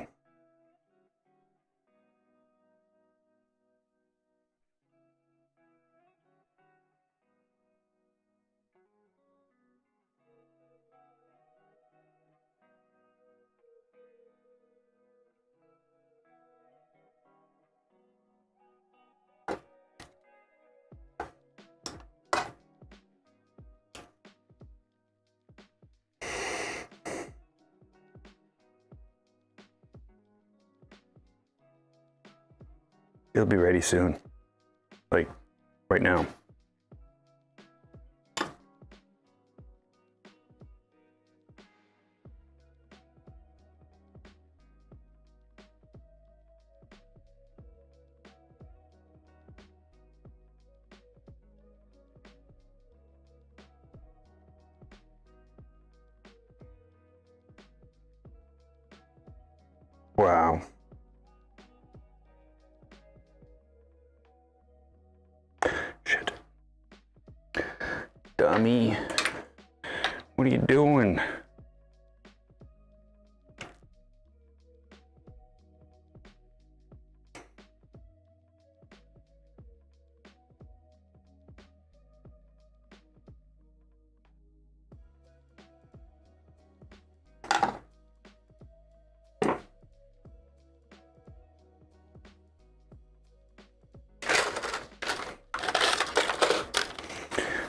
It'll be ready soon. Like, right now. Wow. Shit. Dummy. What are you doing?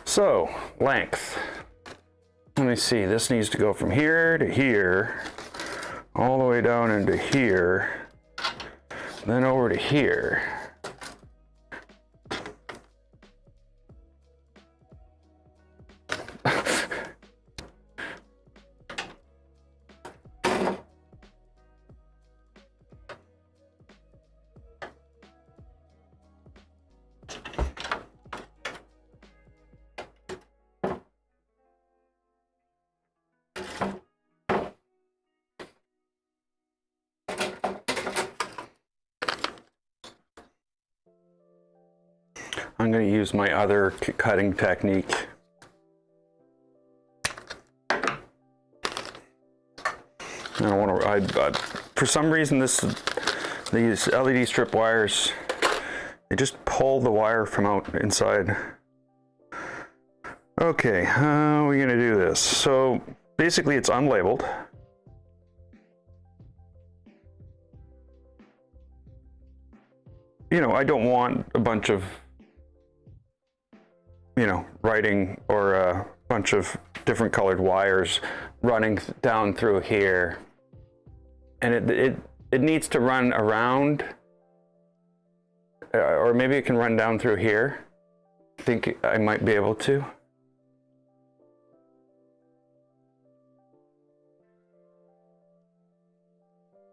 So, length. Let me see, this needs to go from here to here, all the way down into here, then over to here. I'm going to use my other cutting technique. I don't want to. For some reason, these LED strip wires, they just pull the wire from out inside. Okay, how are we going to do this? So basically, it's unlabeled. You know, I don't want a bunch of, you know, writing or a bunch of different colored wires running down through here. And it needs to run around, or maybe it can run down through here. I think I might be able to.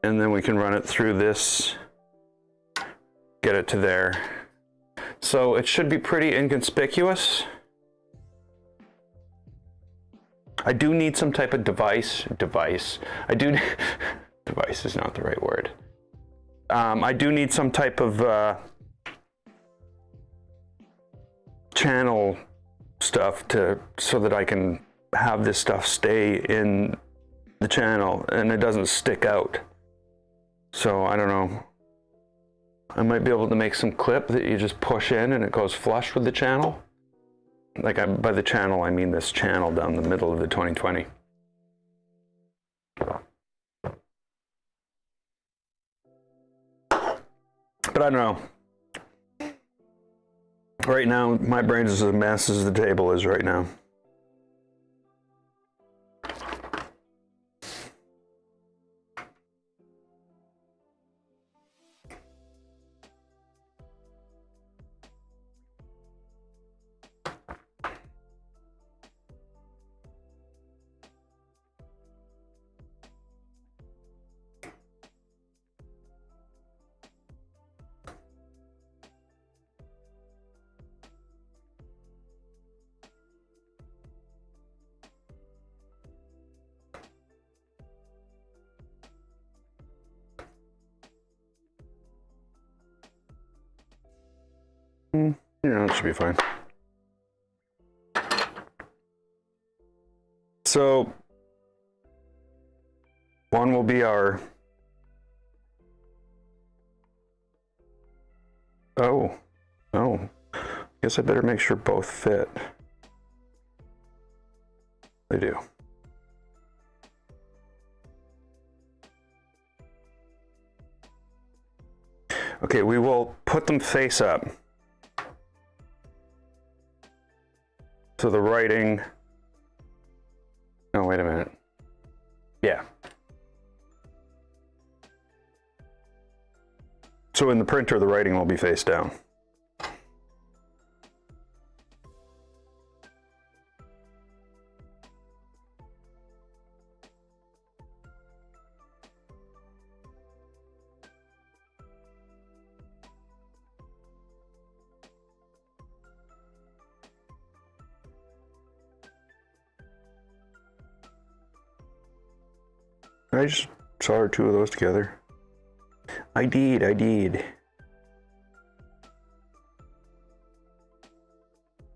And then we can run it through this, get it to there. So it should be pretty inconspicuous. I do need some type of device. Device is not the right word. I do need some type of channel stuff so that I can have this stuff stay in the channel and it doesn't stick out. So I don't know. I might be able to make some clip that you just push in and it goes flush with the channel. Like by the channel, I mean this channel down the middle of the 2020. But I don't know. Right now, my brain is as a mess as the table is right now. You know, it should be fine. So, one will be our... Oh, guess I better make sure both fit. They do. Okay, we will put them face up. So the writing, oh, wait a minute. Yeah. So in the printer, the writing will be face down. I just soldered two of those together. I did. I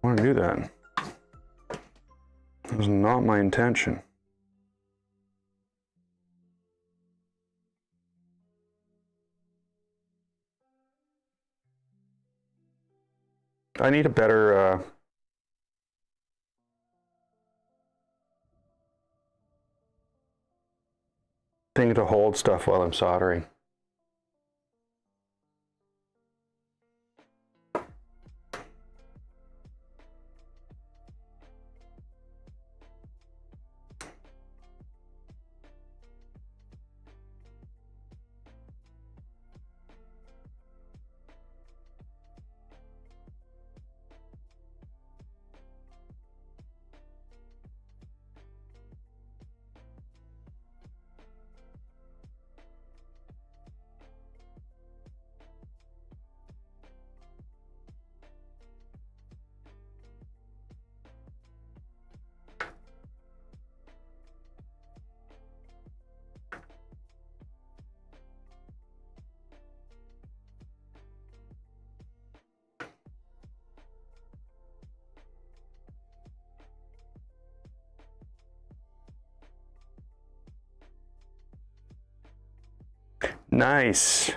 want to do that. That was not my intention. I need a better thing to hold stuff while I'm soldering. Nice.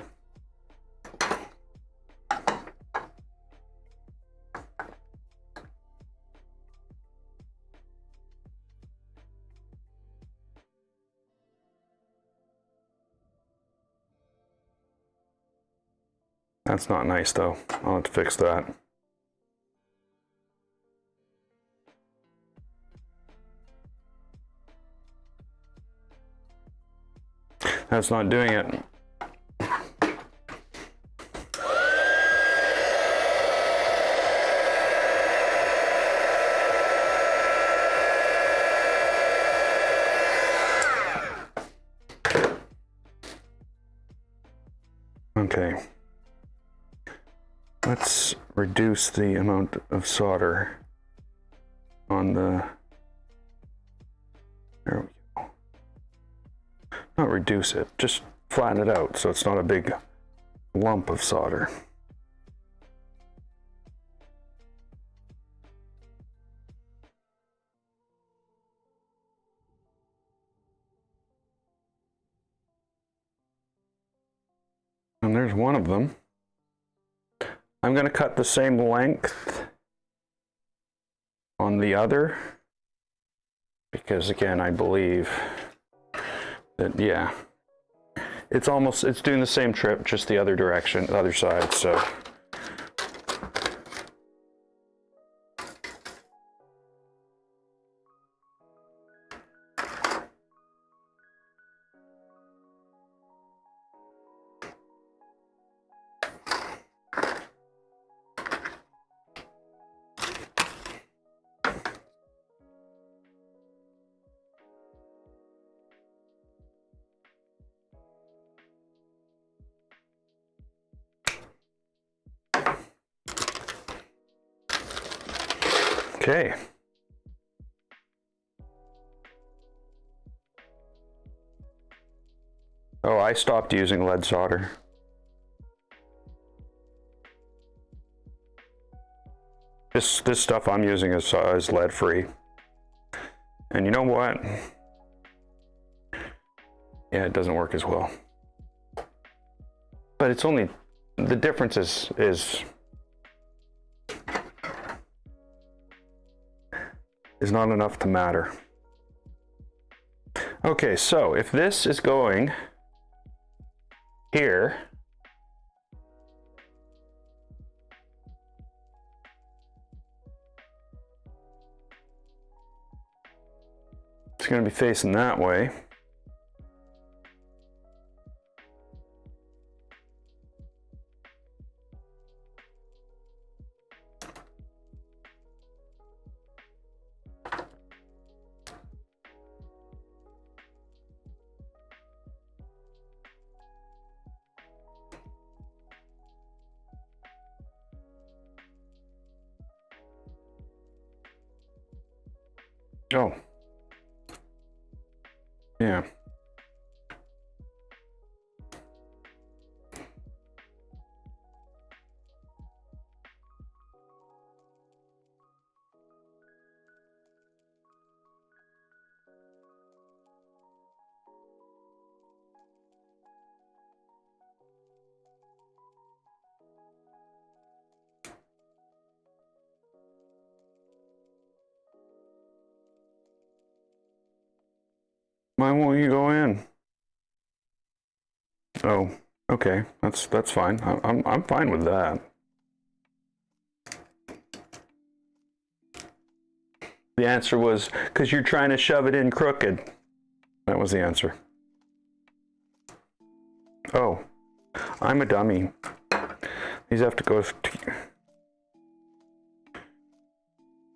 That's not nice though. I'll have to fix that. That's not doing it. Okay. Let's reduce the amount of solder on the, there we go. Not reduce it, just flatten it out so it's not a big lump of solder. And there's one of them. I'm going to cut the same length on the other, because again, I believe that, yeah, it's doing the same trip, just the other direction, the other side, so. Okay. Oh, I stopped using lead solder. This stuff I'm using is lead free. And you know what? Yeah, it doesn't work as well. But it's only, the difference is not enough to matter. Okay, so if this is going here, it's going to be facing that way. Oh, yeah. Why won't you go in? Oh, okay, that's fine. I'm fine with that. The answer was because you're trying to shove it in crooked. That was the answer. Oh, I'm a dummy. These have to go.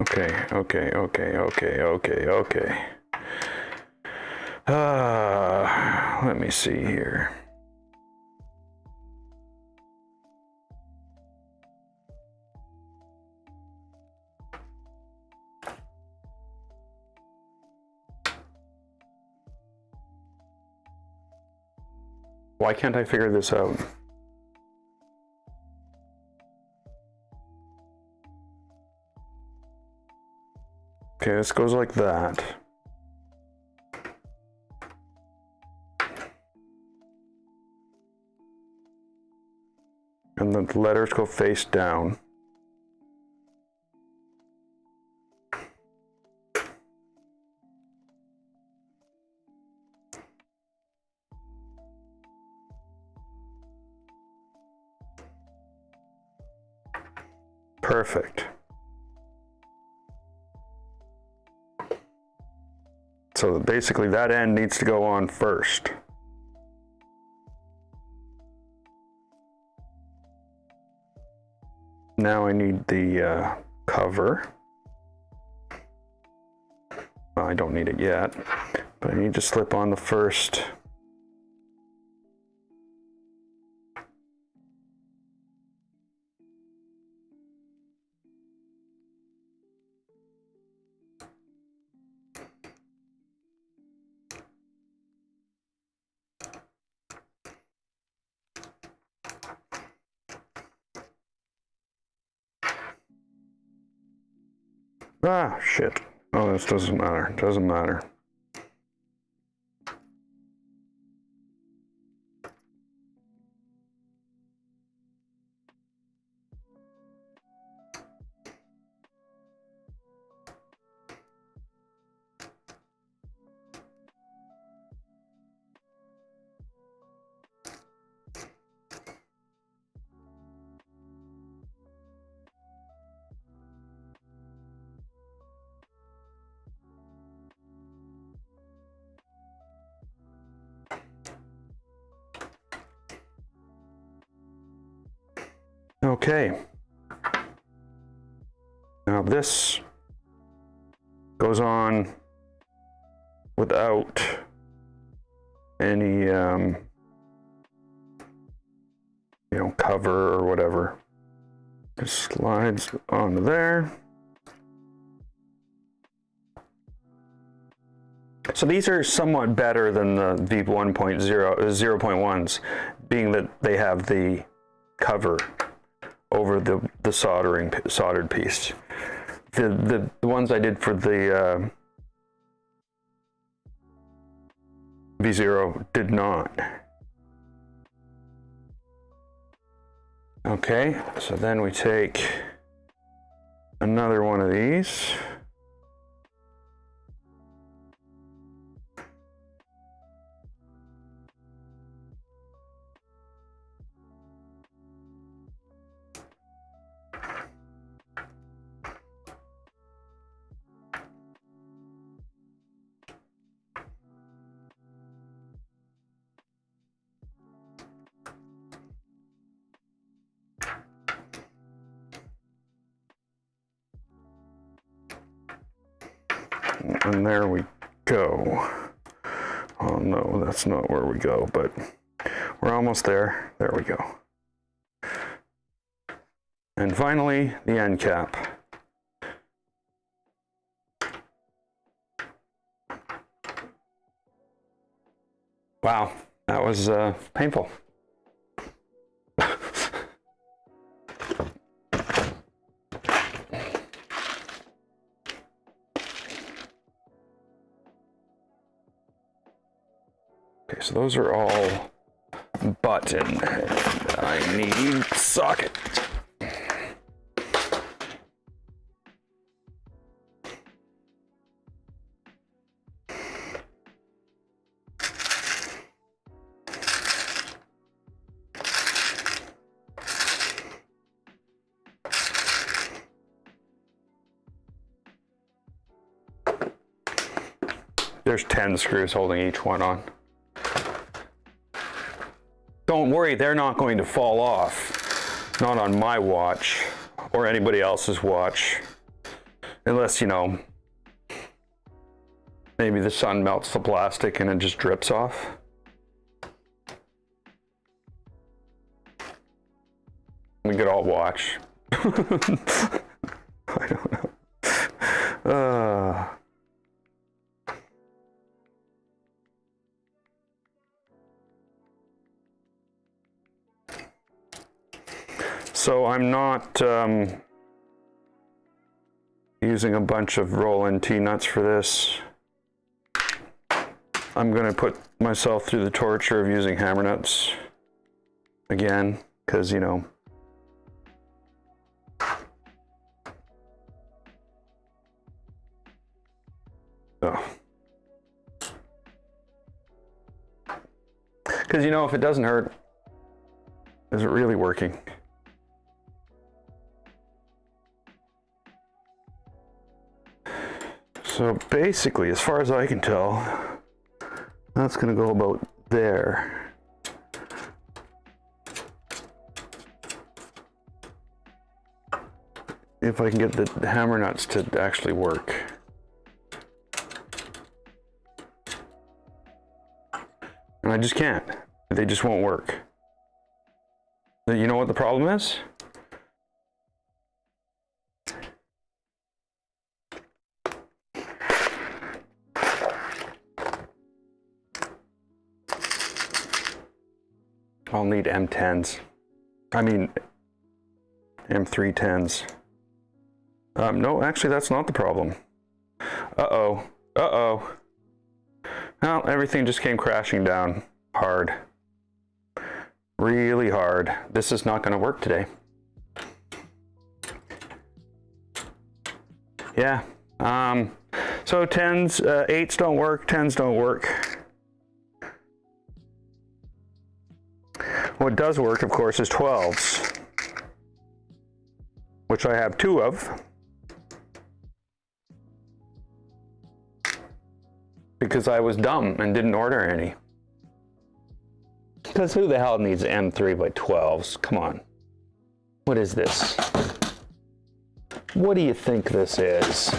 Okay. Let me see here. Why can't I figure this out? Okay, this goes like that. want the letters go face down. Perfect. So basically that end needs to go on first. Now I need the cover. Well, I don't need it yet, but I need to slip on the first. Ah, shit. Oh, this doesn't matter. Doesn't matter. Okay. Now this goes on without any, cover or whatever. Just slides onto there. So these are somewhat better than the V1.0s, being that they have the cover over the soldered piece. The ones I did for the V0 did not. Okay, so then we take another one of these. And there we go. Oh no, that's not where we go, but we're almost there. There we go. And finally, the end cap. Wow, that was painful. Okay, so those are all button. I need socket. There's 10 screws holding each one on. Don't worry, they're not going to fall off. Not on my watch or anybody else's watch. Unless, maybe the sun melts the plastic and it just drips off. We could all watch. I don't know. So I'm not using a bunch of roll-in T-nuts for this. I'm going to put myself through the torture of using hammer nuts again, because, So. Because, you know, if it doesn't hurt, is it really working? So basically, as far as I can tell, that's going to go about there. If I can get the hammer nuts to actually work. And I just can't. They just won't work. You know what the problem is? I'll need M10s. I mean, M310s. No, actually, that's not the problem. Uh-oh. Uh-oh. Well, everything just came crashing down hard. Really hard. This is not going to work today. Yeah. So 10s, 8s don't work, 10s don't work. What does work, of course, is 12s, which I have 2 of. Because I was dumb and didn't order any. Because who the hell needs M3 by 12s? Come on. What is this? What do you think this is?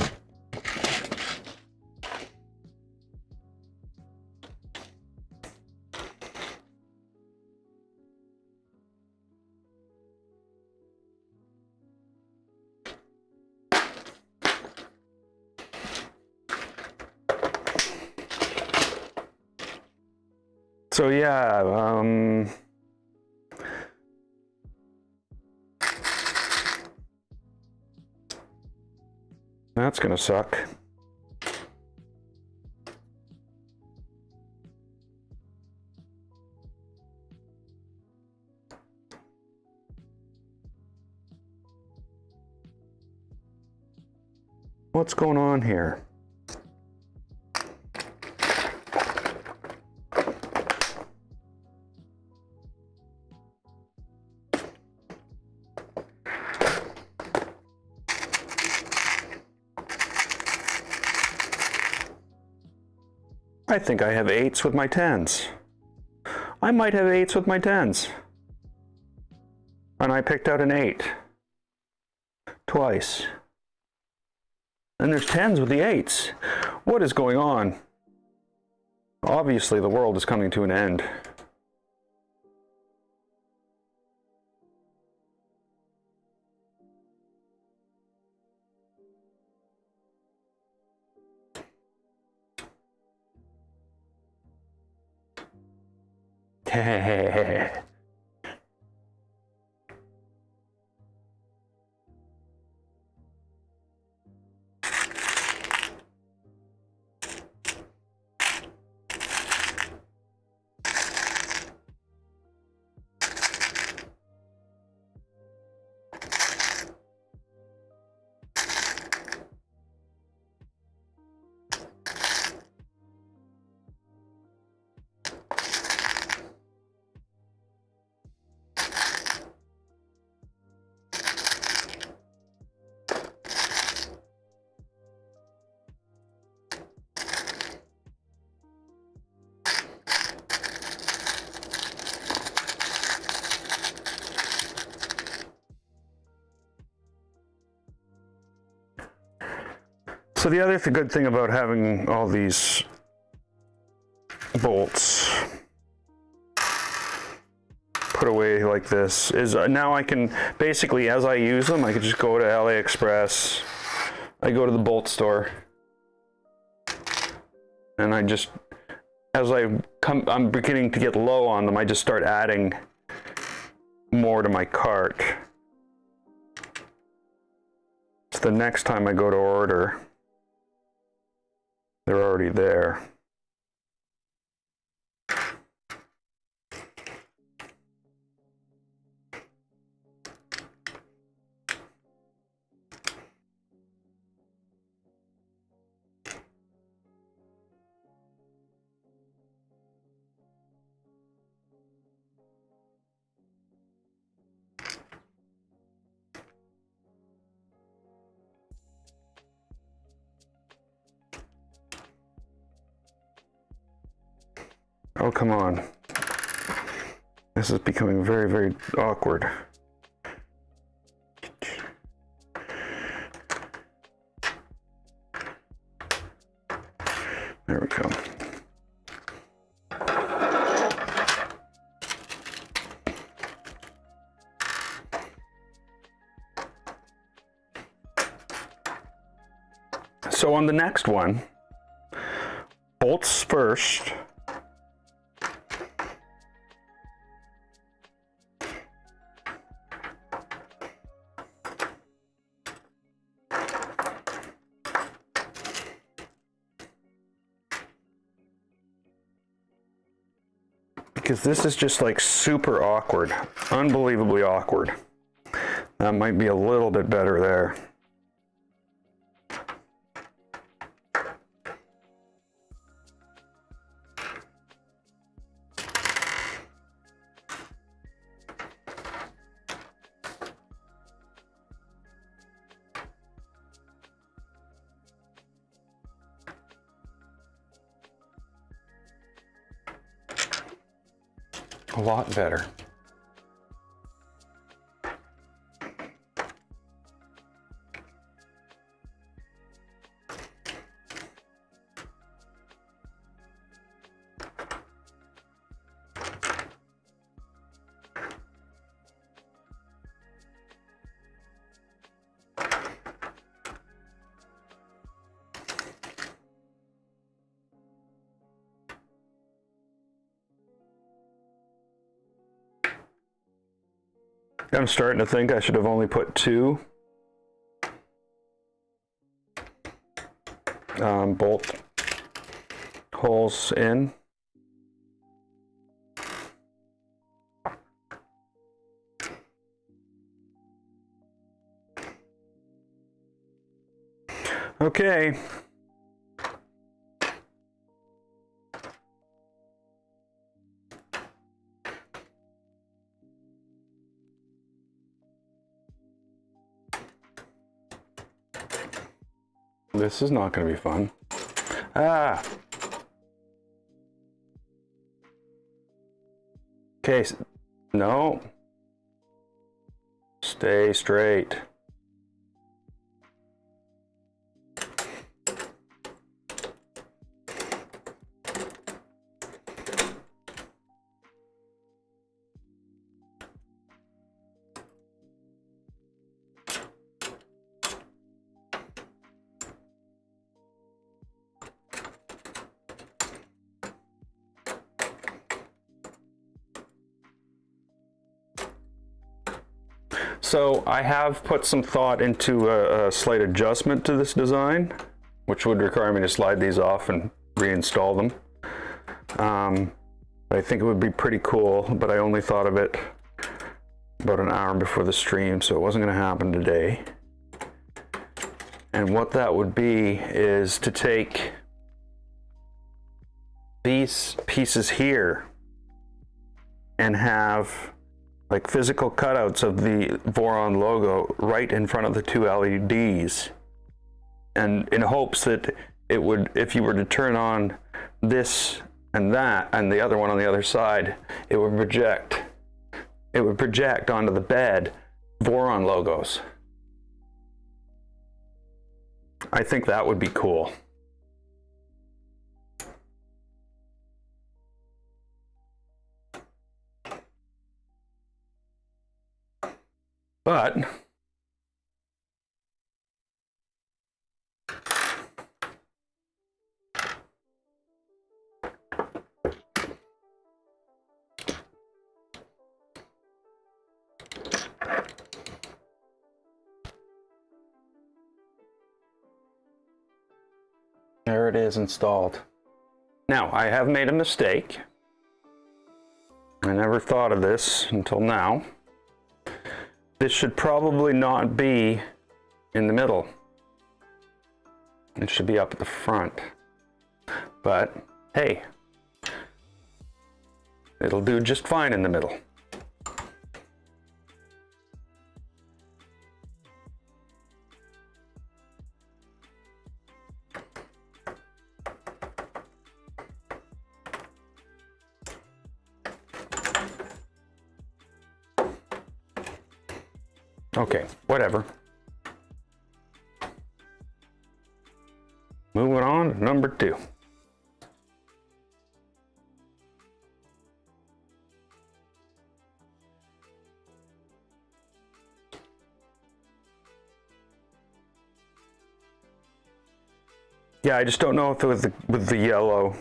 So yeah, that's gonna suck. What's going on here? I think I have 8s with my 10s. I might have 8s with my 10s. And I picked out an 8. Twice. And there's 10s with the 8s. What is going on? Obviously, the world is coming to an end. So the other good thing about having all these bolts put away like this is now I can basically, as I use them, I can just go to AliExpress. I go to the bolt store, and I just, as I'm beginning to get low on them, I just start adding more to my cart. So the next time I go to order, they're already there. Oh, come on. This is becoming very, very awkward. There we go. So on the next one, bolts first. Because this is just like super awkward, unbelievably awkward. That might be a little bit better there. A lot better. I'm starting to think I should have only put 2 bolt holes in. Okay. This is not going to be fun. Ah. Okay. No. Stay straight. So I have put some thought into a slight adjustment to this design, which would require me to slide these off and reinstall them. I think it would be pretty cool, but I only thought of it about an hour before the stream, so it wasn't going to happen today. And what that would be is to take these pieces here and have like physical cutouts of the Voron logo right in front of the 2 LEDs, and in hopes that it would, if you were to turn on this and that and the other one on the other side, it would project onto the bed Voron logos. I think that would be cool. But there it is installed. Now, I have made a mistake. I never thought of this until now. This should probably not be in the middle. It should be up at the front. But hey, it'll do just fine in the middle. Okay, whatever. Moving on to number 2. Yeah, I just don't know if it was with the yellow,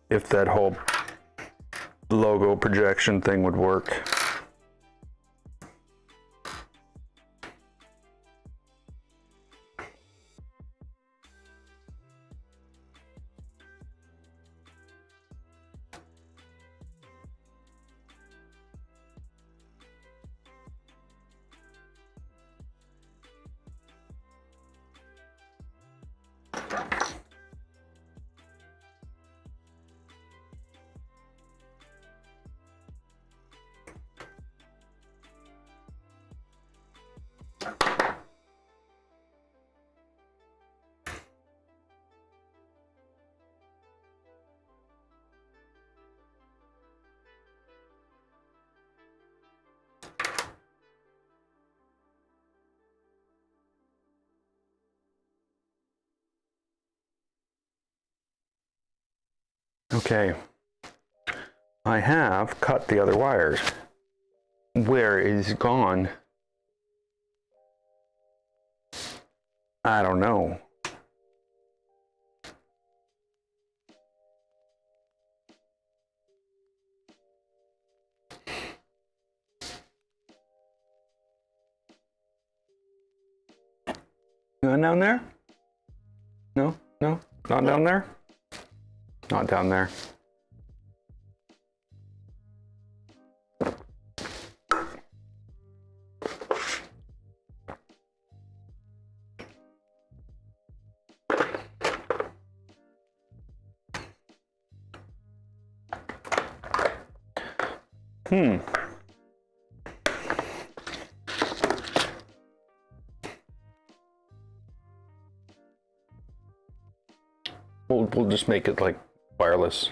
if that whole logo projection thing would work. Okay, I have cut the other wires. Where is it gone? I don't know. Not down there? No, no, not down there? Not down there. We'll just make it like wireless.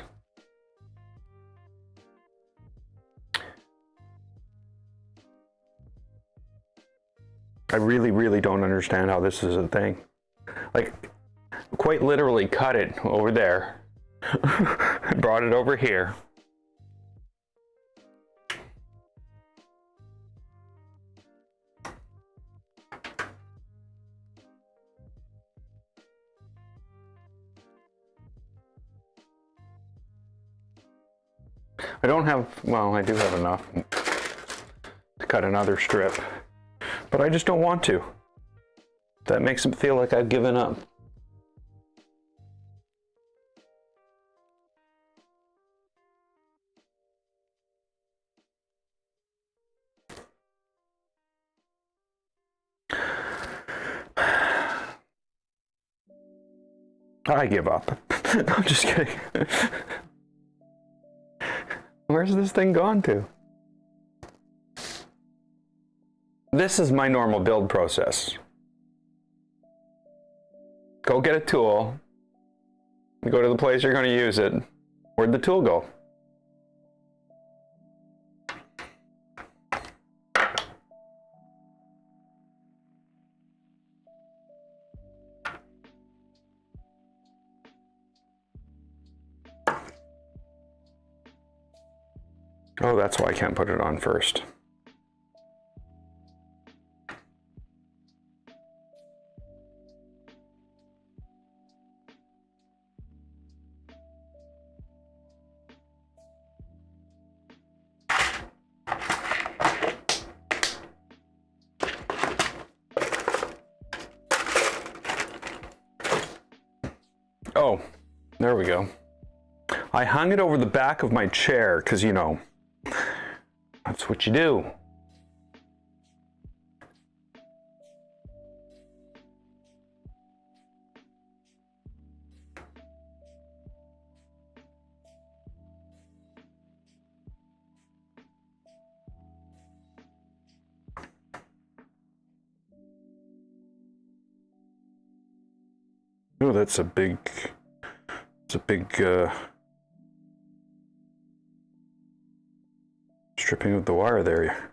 I really don't understand how this is a thing. Like, quite literally cut it over there, brought it over here. I don't have, well, I do have enough to cut another strip, but I just don't want to. That makes it feel like I've given up. I give up. I'm just kidding. Where's this thing gone to? This is my normal build process. Go get a tool. Go to the place you're going to use it. Where'd the tool go? Oh, that's why I can't put it on first. Oh, there we go. I hung it over the back of my chair because, you know, that's what you do. Oh, that's a big, stripping of the wire there.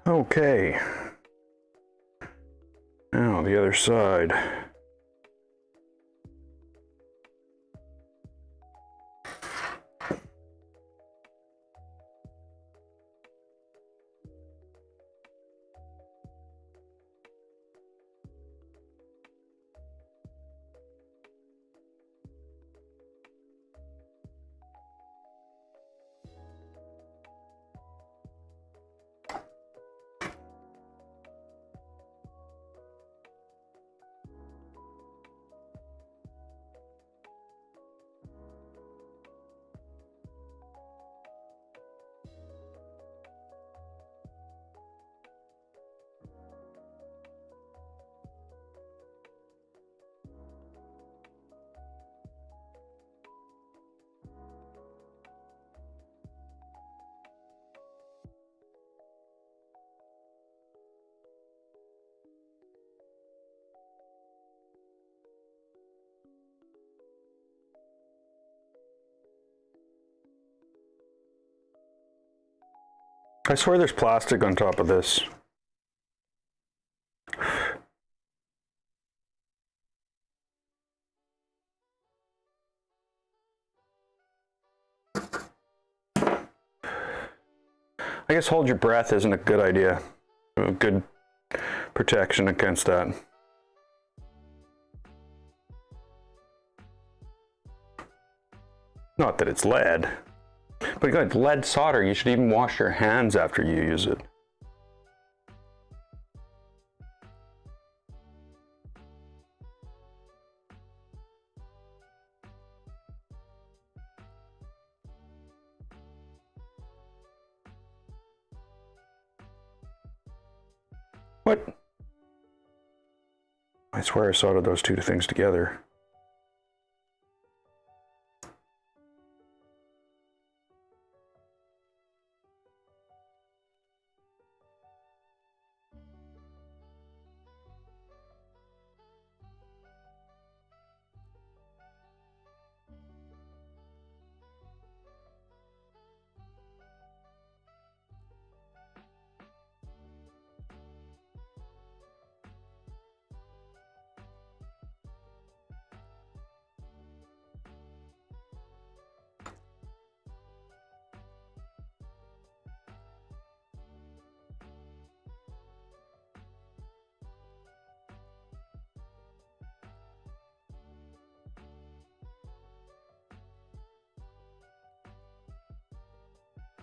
Okay. Now the other side. I swear there's plastic on top of this. I guess hold your breath isn't a good idea. A good protection against that. Not that it's lead. But good, lead solder, you should even wash your hands after you use it. What? I swear I soldered those two things together.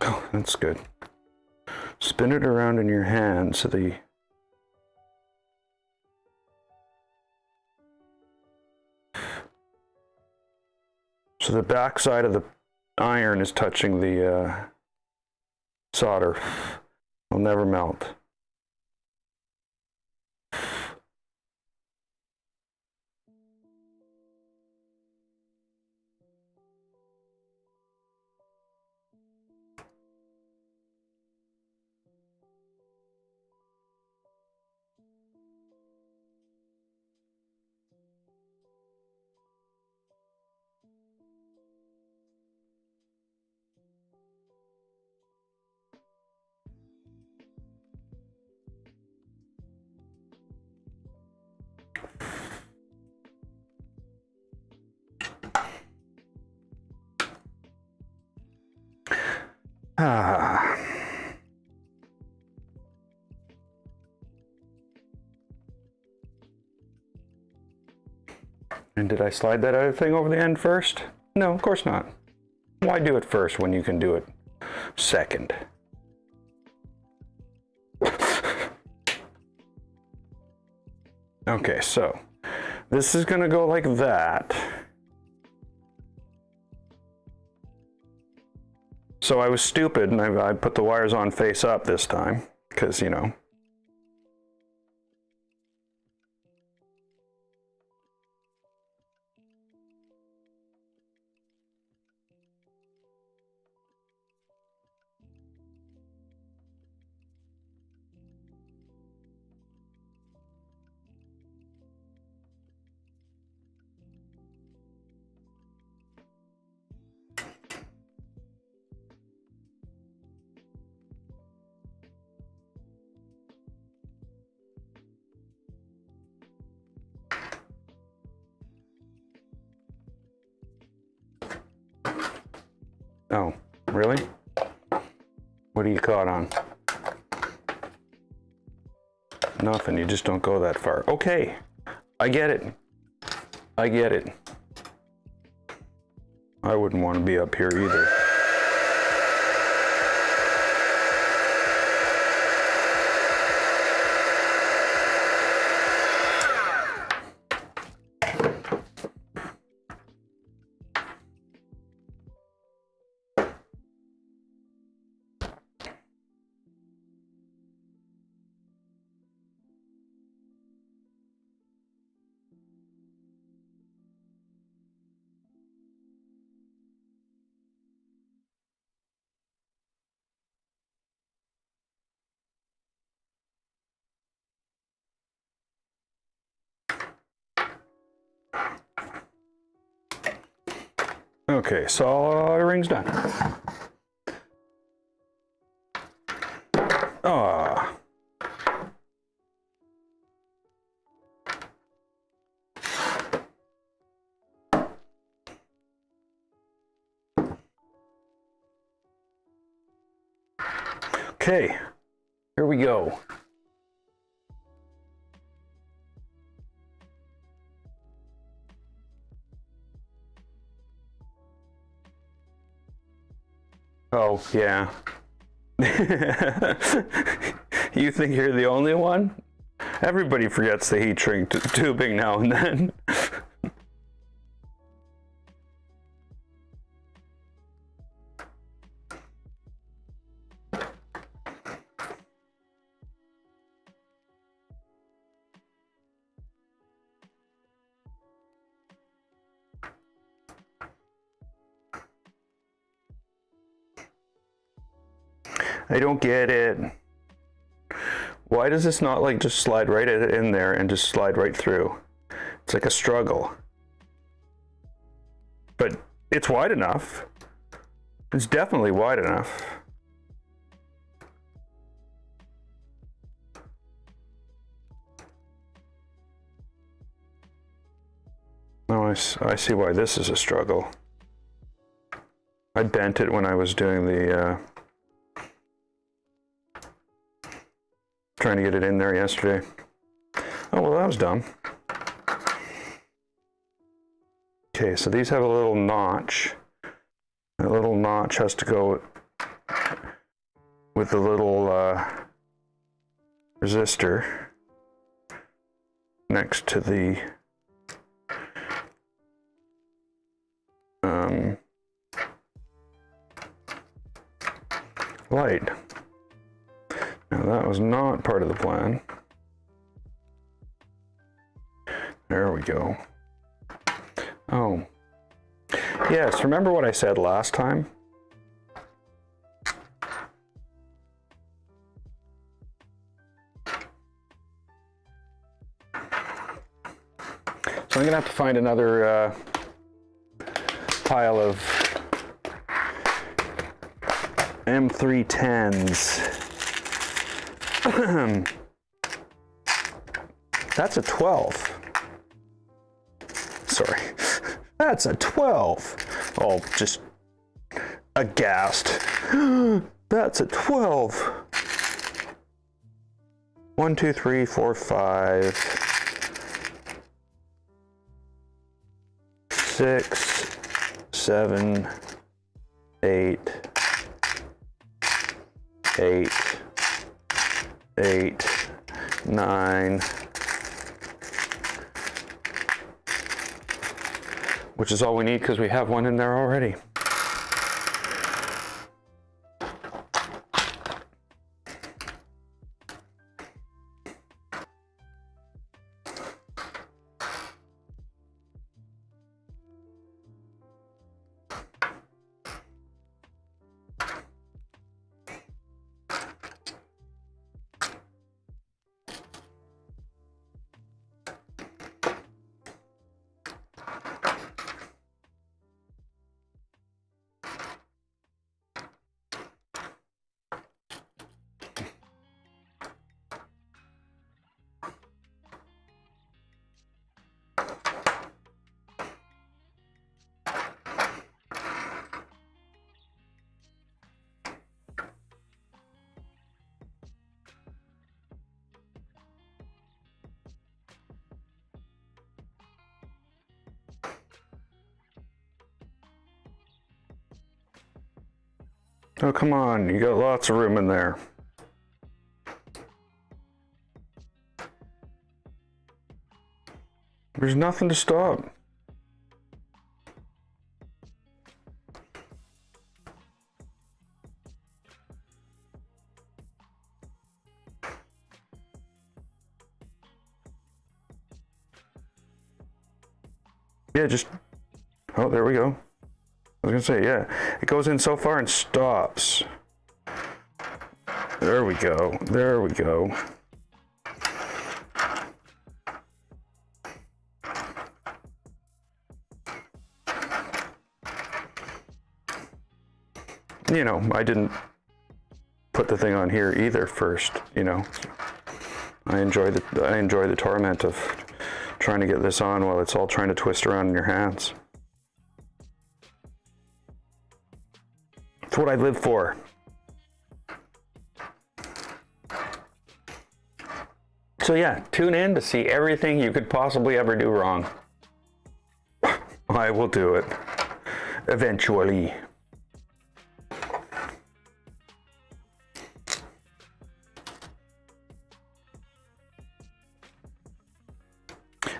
Oh, that's good. Spin it around in your hand so the back side of the iron is touching the solder. It'll never melt. Ah. And did I slide that other thing over the end first? No, of course not. Why do it first when you can do it second? Okay, so this is gonna go like that. So I was stupid and I put the wires on face up this time, because, you know. Oh, really? What are you caught on? Nothing, you just don't go that far. Okay, I get it. I get it. I wouldn't want to be up here either. Okay, so all the ring's done. Ah. Okay, here we go. Oh, yeah. You think you're the only one? Everybody forgets the heat shrink tubing now and then. I don't get it. Why does this not like just slide right in there and just slide right through? It's like a struggle. But it's wide enough. It's definitely wide enough. Oh, I see why this is a struggle. I bent it when I was doing the trying to get it in there yesterday. Oh, well, that was dumb. Okay, so these have a little notch. That little notch has to go with the little resistor next to the light. Now that was not part of the plan. There we go. Oh. Yes, remember what I said last time? So I'm gonna have to find another pile of M310s. That's a 12. Sorry. That's a 12. Oh, just aghast. That's a 12. 1, 2, 3, 4, 5, 6, 7, 8, 8, 8, 9, which is all we need because we have one in there already. Oh, come on, you got lots of room in there. There's nothing to stop. Yeah, just, oh, there we go. I was gonna say, yeah, it goes in so far and stops. There we go, there we go. You know, I didn't put the thing on here either first, you know. I enjoy the torment of trying to get this on while it's all trying to twist around in your hands. It's what I live for. So yeah, tune in to see everything you could possibly ever do wrong. I will do it. Eventually.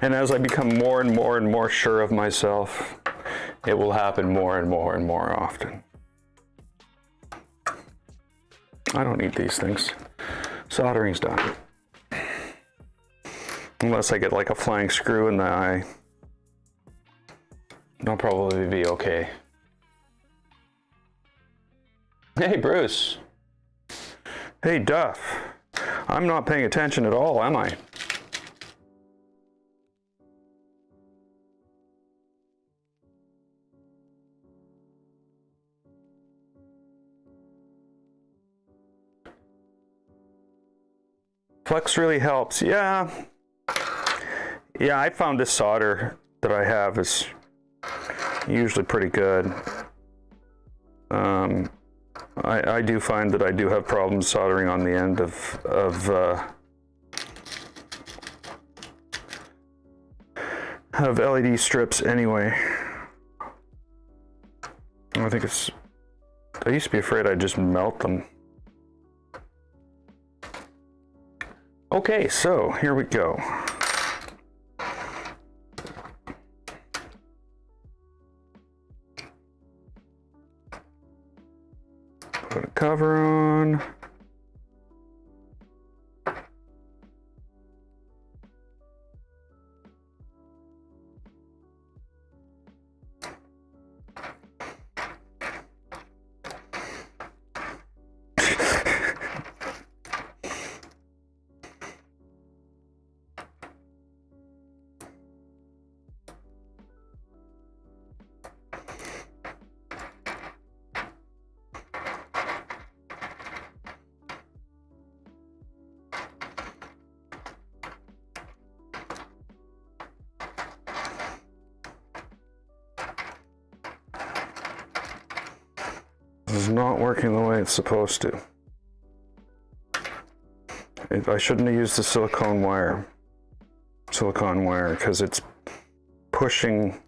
And as I become more and more and more sure of myself, it will happen more and more and more often. I don't need these things. Soldering's done. Unless I get like a flying screw in the eye, I'll probably be okay. Hey, Bruce. Hey, Duff. I'm not paying attention at all, am I? Flux really helps. Yeah, I found this solder that I have is usually pretty good. I do find that I do have problems soldering on the end of LED strips anyway. I think it's, I used to be afraid I'd just melt them. Okay, so here we go. Put a cover on. This is not working the way it's supposed to. I shouldn't have used the silicone wire because it's pushing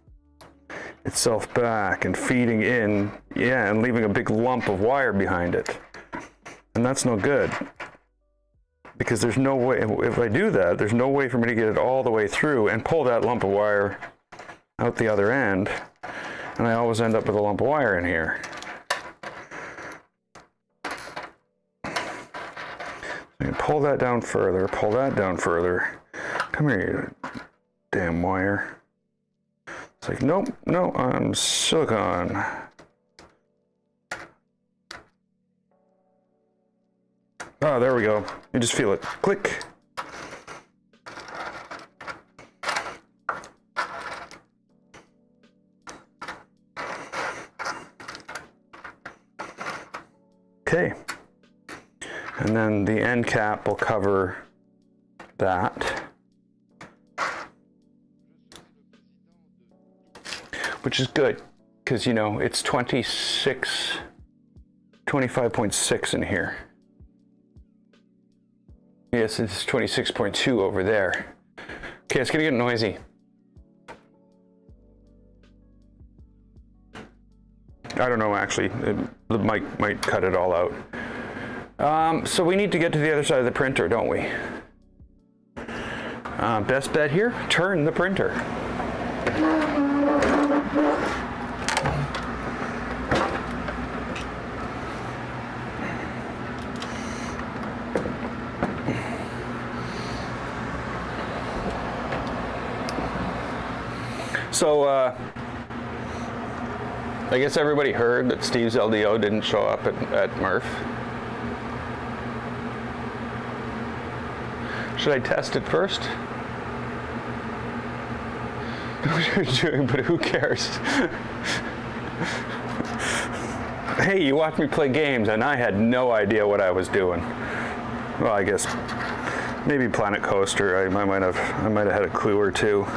itself back and feeding in, yeah, and leaving a big lump of wire behind it. And that's no good. Because there's no way, if I do that, there's no way for me to get it all the way through and pull that lump of wire out the other end. And I always end up with a lump of wire in here. I can pull that down further, pull that down further. Come here, you damn wire. It's like, nope, no, I'm silicone. Oh, there we go. You just feel it. Click. Okay. And then the end cap will cover that. Which is good, because, you know, it's 25.6 in here. Yes, it's 26.2 over there. Okay, it's gonna get noisy. I don't know, actually. The mic might cut it all out. So we need to get to the other side of the printer, don't we? Best bet here, turn the printer. So, I guess everybody heard that Steve's LDO didn't show up at Murph. Should I test it first? But who cares? Hey, you watched me play games and I had no idea what I was doing. Well, I guess maybe Planet Coaster. I might have had a clue or two.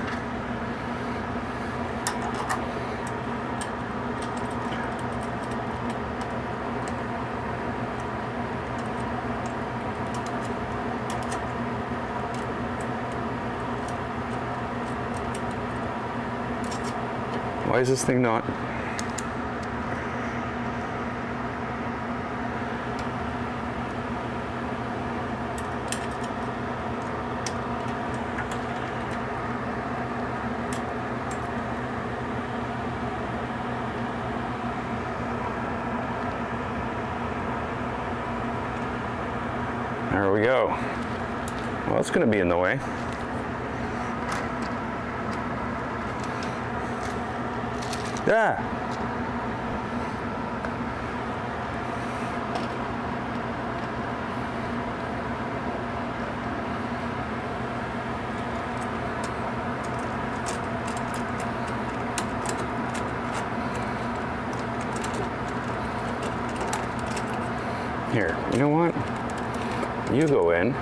Why is this thing not? There we go. Well, it's going to be in the way. Yeah. Here, you know what? You go in.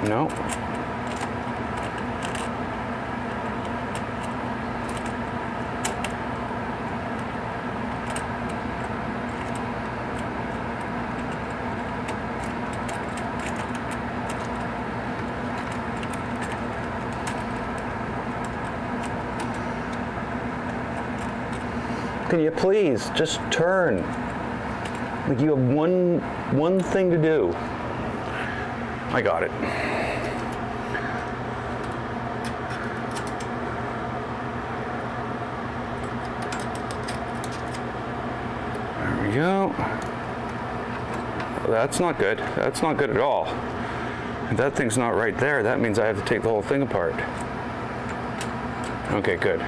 No. Can you please just turn? Like you have one thing to do. I got it. There we go. That's not good. That's not good at all. If that thing's not right there, that means I have to take the whole thing apart. Okay, good.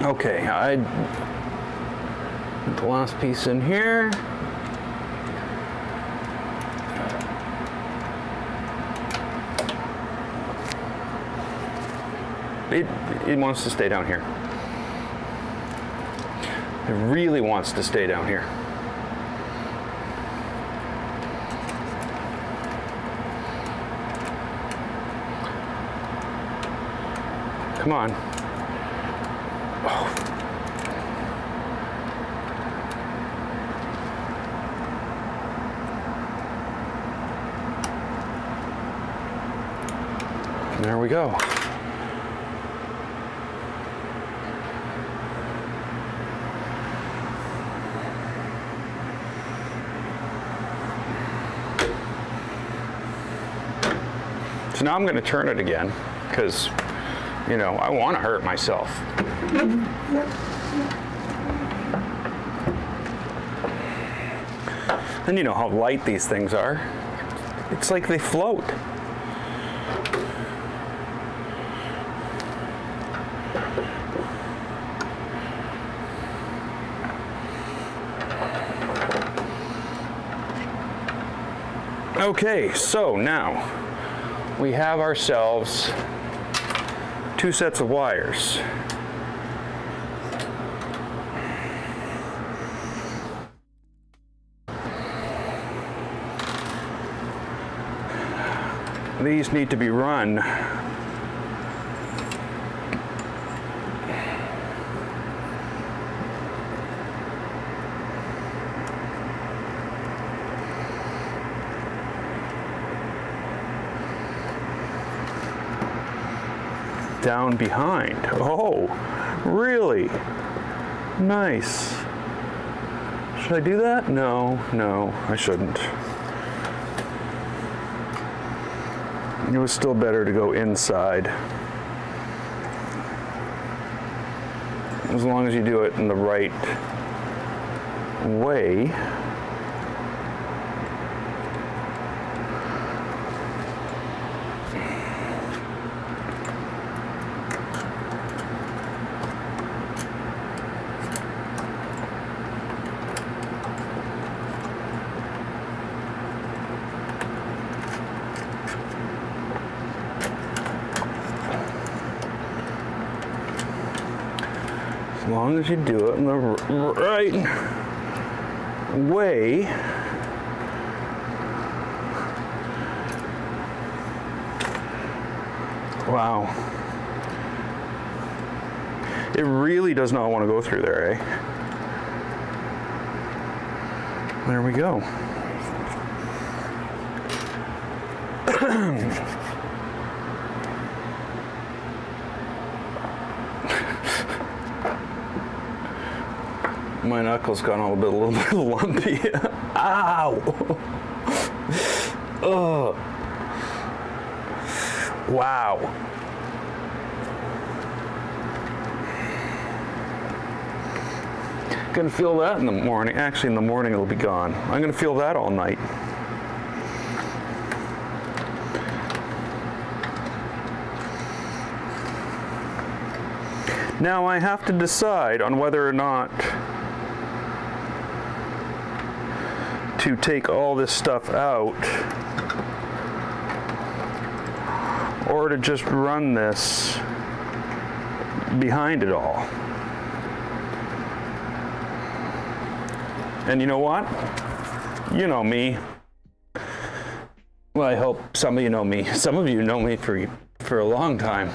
Okay, I put the last piece in here. It wants to stay down here. It really wants to stay down here. Come on. Oh. There we go. So now I'm going to turn it again because, you know, I want to hurt myself. And you know how light these things are. It's like they float. Okay, so now we have ourselves two sets of wires. these need to be run. Down behind. Oh, really? Nice. Should I do that? No, I shouldn't. It was still better to go inside. As long as you do it in the right way. As long as you do it in the right way. Wow. It really does not want to go through there, eh? There we go. My knuckles got a little bit lumpy. Ow! Oh! Wow! Gonna feel that in the morning. Actually, in the morning it'll be gone. I'm gonna feel that all night. Now I have to decide on whether or not to take all this stuff out or to just run this behind it all. And you know what? You know me. Well, I hope some of you know me. Some of you know me for a long time.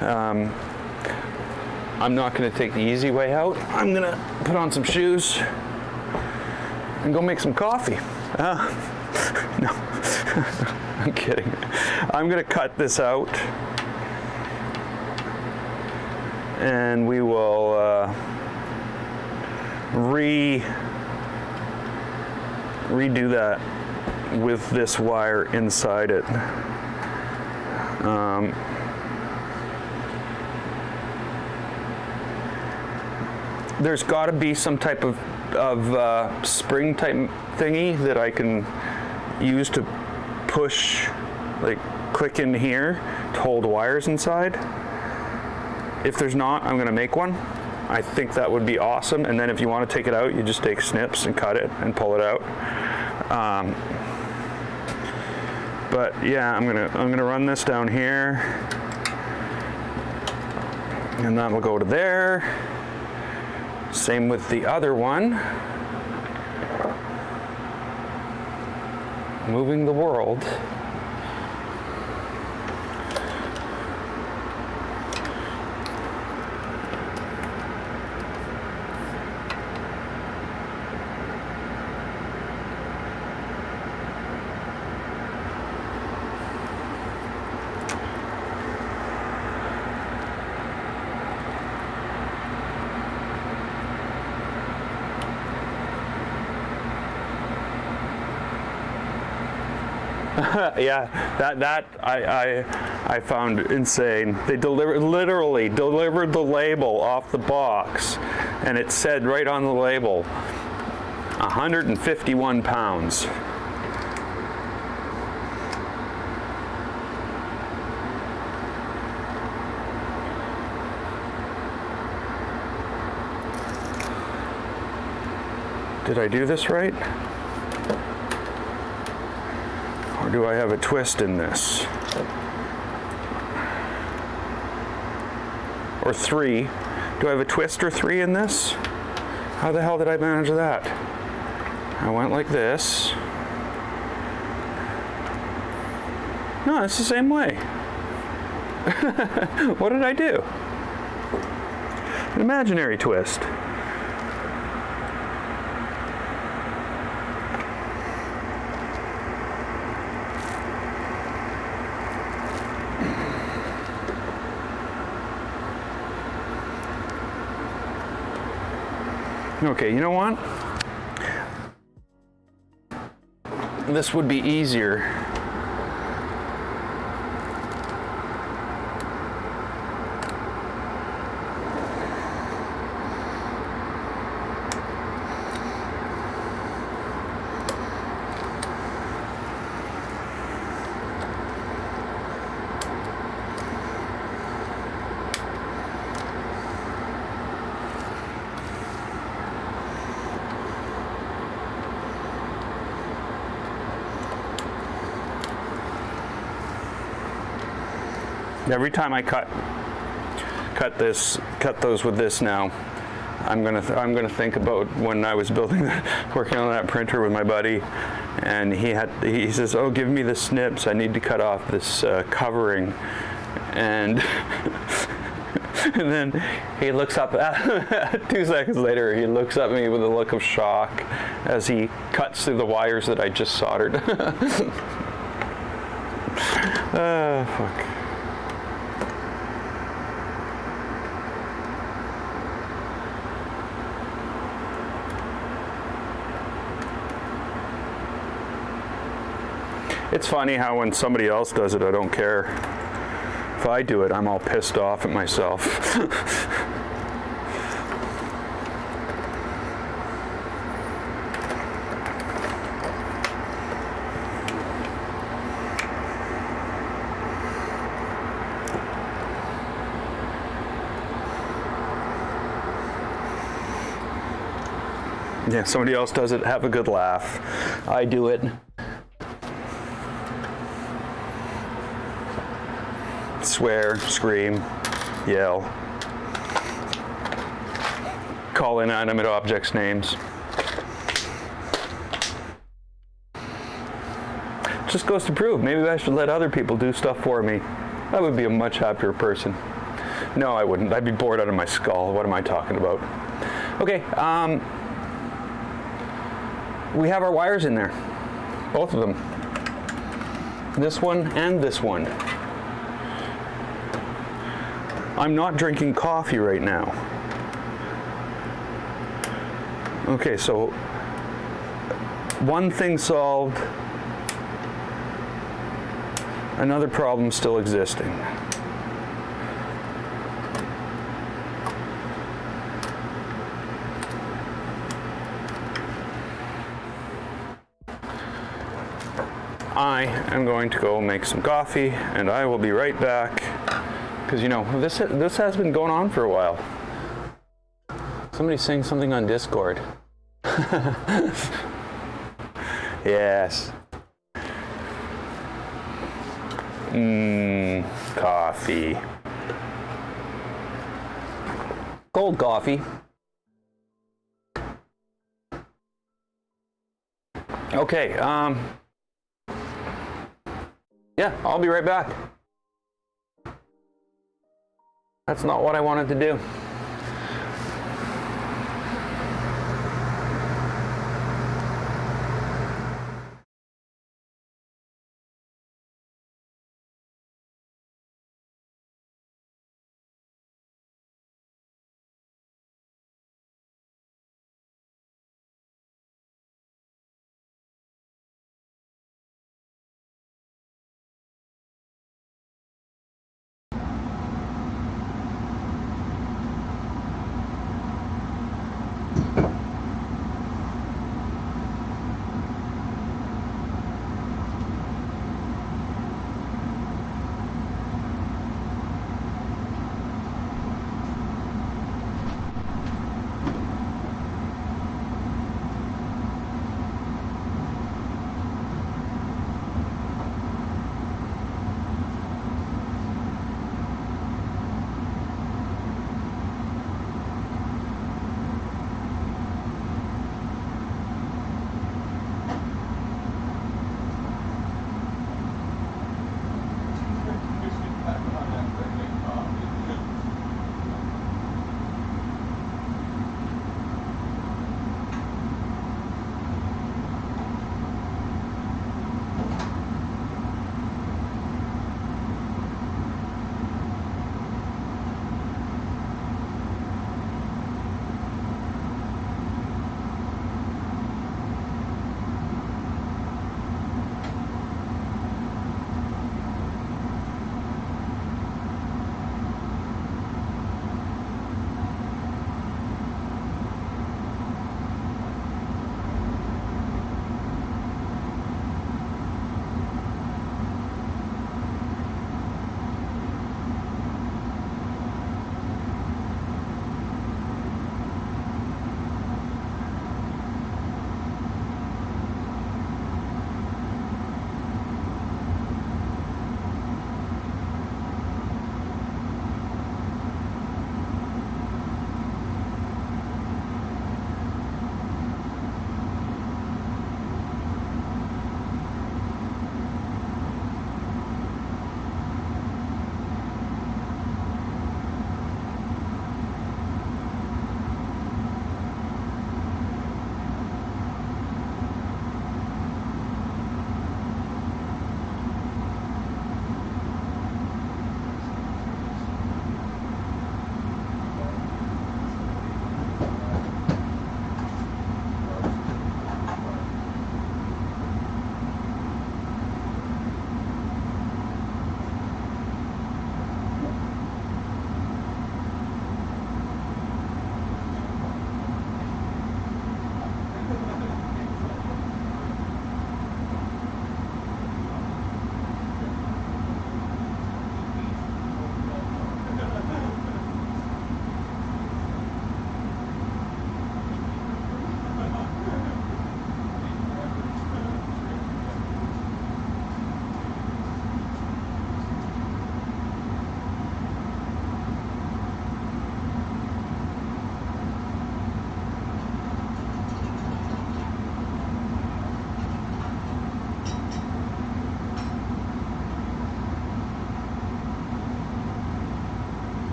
I'm not going to take the easy way out. I'm going to put on some shoes and go make some coffee. No, I'm kidding. I'm going to cut this out and we will redo that with this wire inside it. There's got to be some type of spring type thingy that I can use to push, like click in here to hold wires inside. If there's not, I'm gonna make one. I think that would be awesome. And then if you want to take it out, you just take snips and cut it and pull it out. But yeah, I'm gonna run this down here, and that'll go to there. Same with the other one. Moving the world. Yeah, that I found insane. They literally delivered the label off the box, and it said right on the label, 151 pounds. Did I do this right? Or do I have a twist in this? Or three? Do I have a twist or three in this? How the hell did I manage that? I went like this. No, it's the same way. What did I do? An imaginary twist. Okay, you know what? This would be easier. Every time I cut those with this now, I'm gonna think about when I was working on that printer with my buddy, and he says, "Oh, give me the snips. I need to cut off this covering," and and then he looks up. 2 seconds later, he looks at me with a look of shock as he cuts through the wires that I just soldered. Fuck. It's funny how when somebody else does it, I don't care. If I do it, I'm all pissed off at myself. Yeah, somebody else does it, have a good laugh. I do it. Swear, scream, yell, call inanimate objects names. Just goes to prove, maybe I should let other people do stuff for me. I would be a much happier person. No, I wouldn't. I'd be bored out of my skull. What am I talking about? Okay, we have our wires in there. Both of them. This one and this one. I'm not drinking coffee right now. Okay, so one thing solved, another problem still existing. I am going to go make some coffee, and I will be right back. Because, you know, this has been going on for a while. Somebody's saying something on Discord. Yes. Coffee. Cold coffee. Okay, yeah, I'll be right back. That's not what I wanted to do.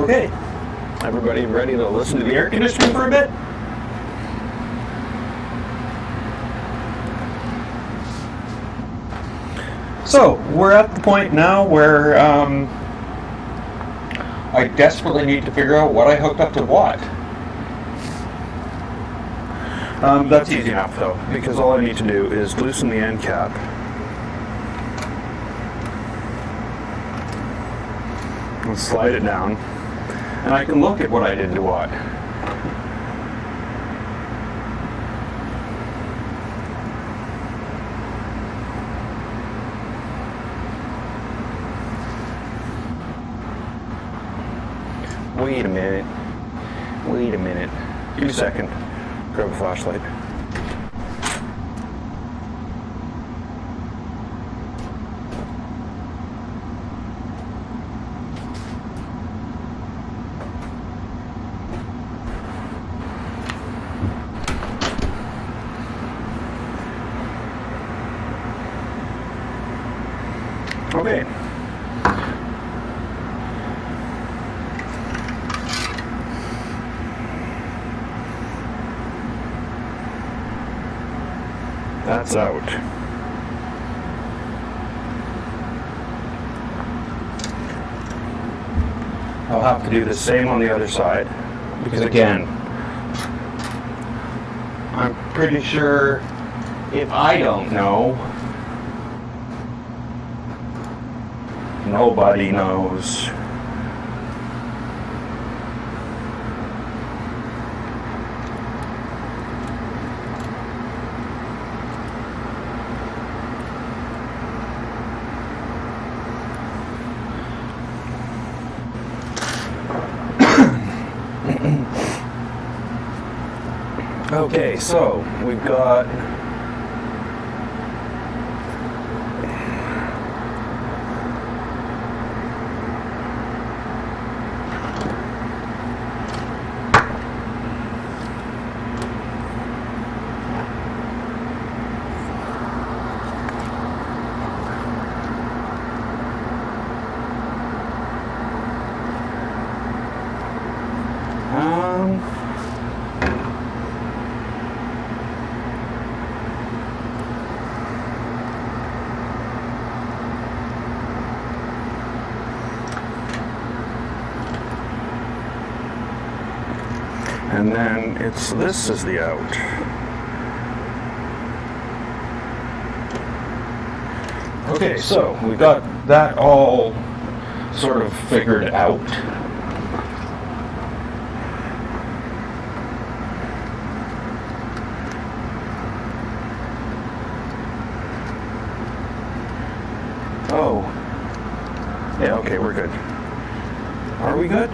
Okay, everybody ready to listen to the air conditioning for a bit? So, we're at the point now where I desperately need to figure out what I hooked up to what. That's easy enough though, because all I need to do is loosen the end cap. And slide it down, and I can look at what I did to what. Wait a minute. Wait a minute. Give me a second. Grab a flashlight. Okay. That's out. I'll have to do the same on the other side, because again, I'm pretty sure if I don't know, nobody knows. Okay, so we've got and then this is the out. Okay, so we got that all sort of figured out. Oh. Yeah, okay, we're good. Are we good?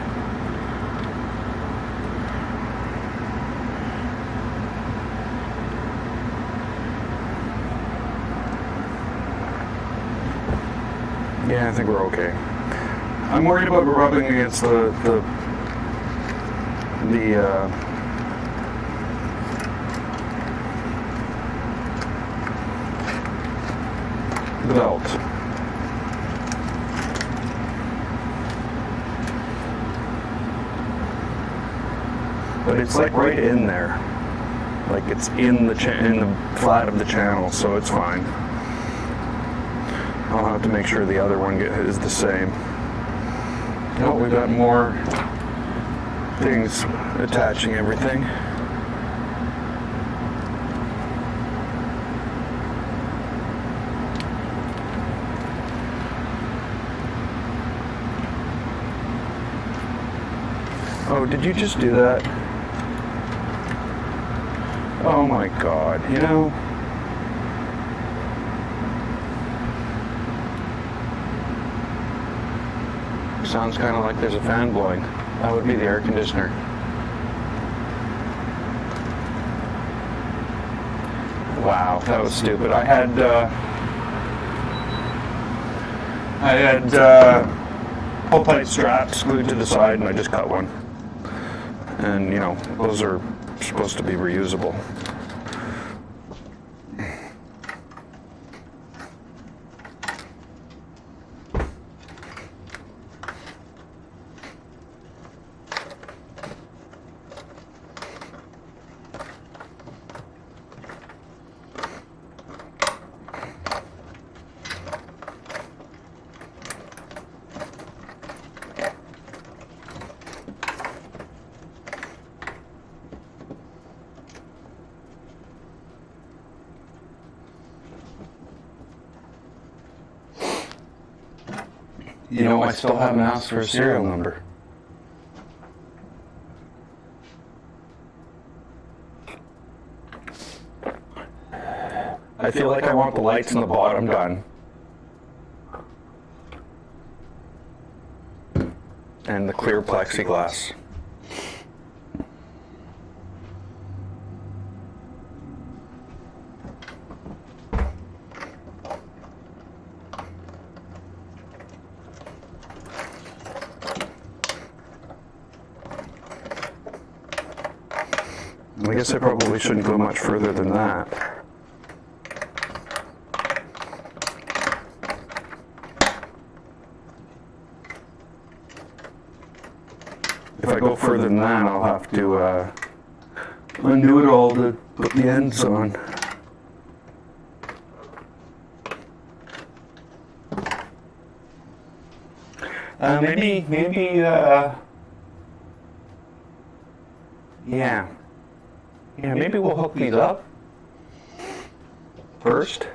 Yeah, I think we're okay. I'm worried about rubbing against the belt. But it's like right in there. Like it's in the flat of the channel, so it's fine. I'll have to make sure the other one is the same. Oh, we've got more things attaching everything. Oh, did you just do that? Oh my God, you know? Sounds kind of like there's a fan blowing. That would be the air conditioner. Wow, that was stupid. I had pull-tight straps glued to the side, and I just cut one. And, you know, those are supposed to be reusable. You know, I still haven't asked for a serial number. I feel like I want the lights in the bottom done. And the clear plexiglass. I guess I probably shouldn't go much further than that. If I go further than that, I'll have to undo it all to put the ends on. Yeah, maybe we'll hook these up first.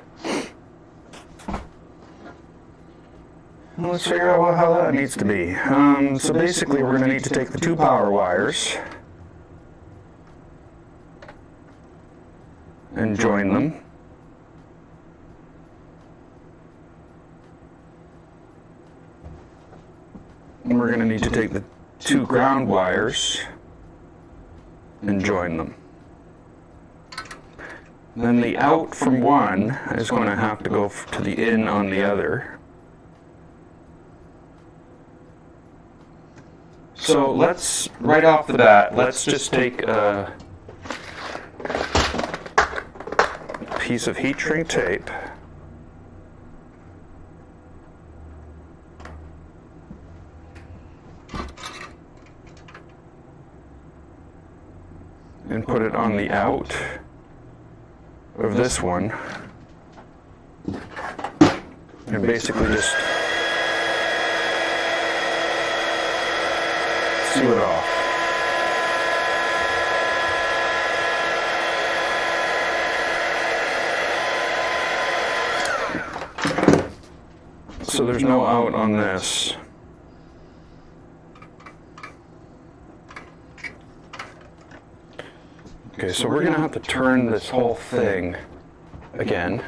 Let's figure out how that needs to be. So basically we're going to need to take the two power wires and join them. And we're going to need to take the two ground wires and join them. Then the out from one is going to have to go to the in on the other. So let's, right off the bat, let's just take a piece of heat shrink tape and put it on the out of this one, and basically just seal it off. So there's no out on this. Okay, so we're going to have to turn this whole thing again.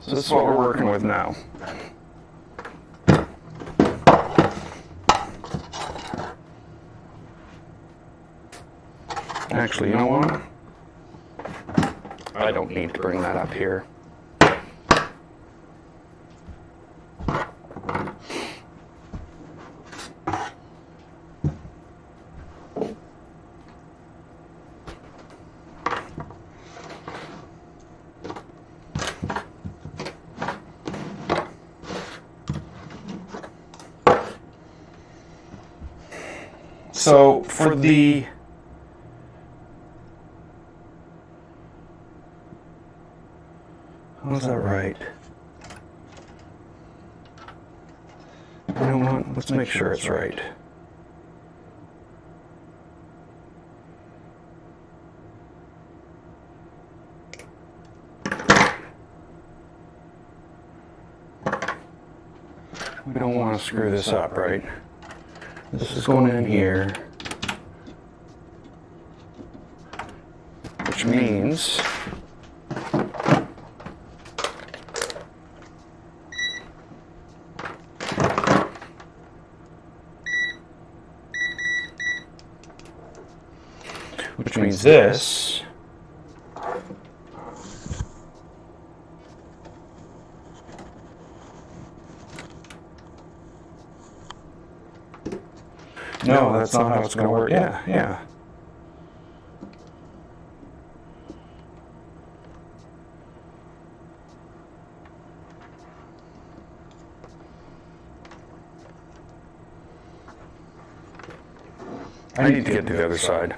So this is what we're working with now. Actually, you know what? I don't need to bring that up here. So for the how's that right? You know what? Let's make sure it's right. We don't want to screw this up, right? This is going in here, which means this no, that's not how it's going to work. Yeah. I need to get to the other side.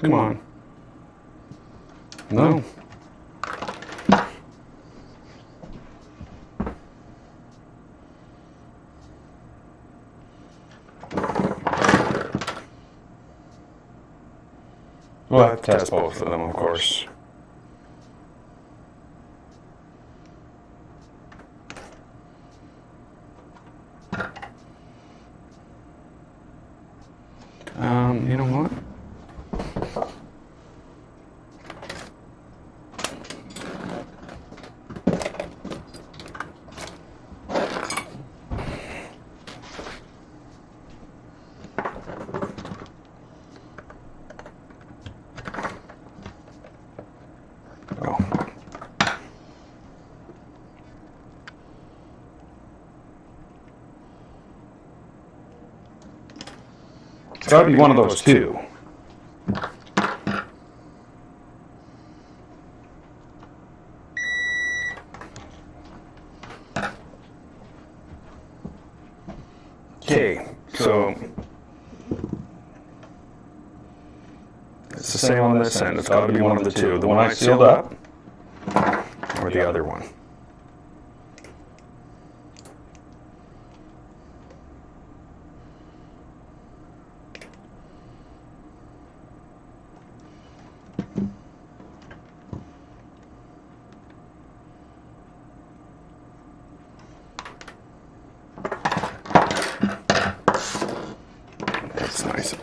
Come on. No. We'll have to test both of them, of course. You know what? It's got to be one of those two. Okay, so it's the same on this end. It's got to be one of the two. The one I sealed up or the other one. That's nice.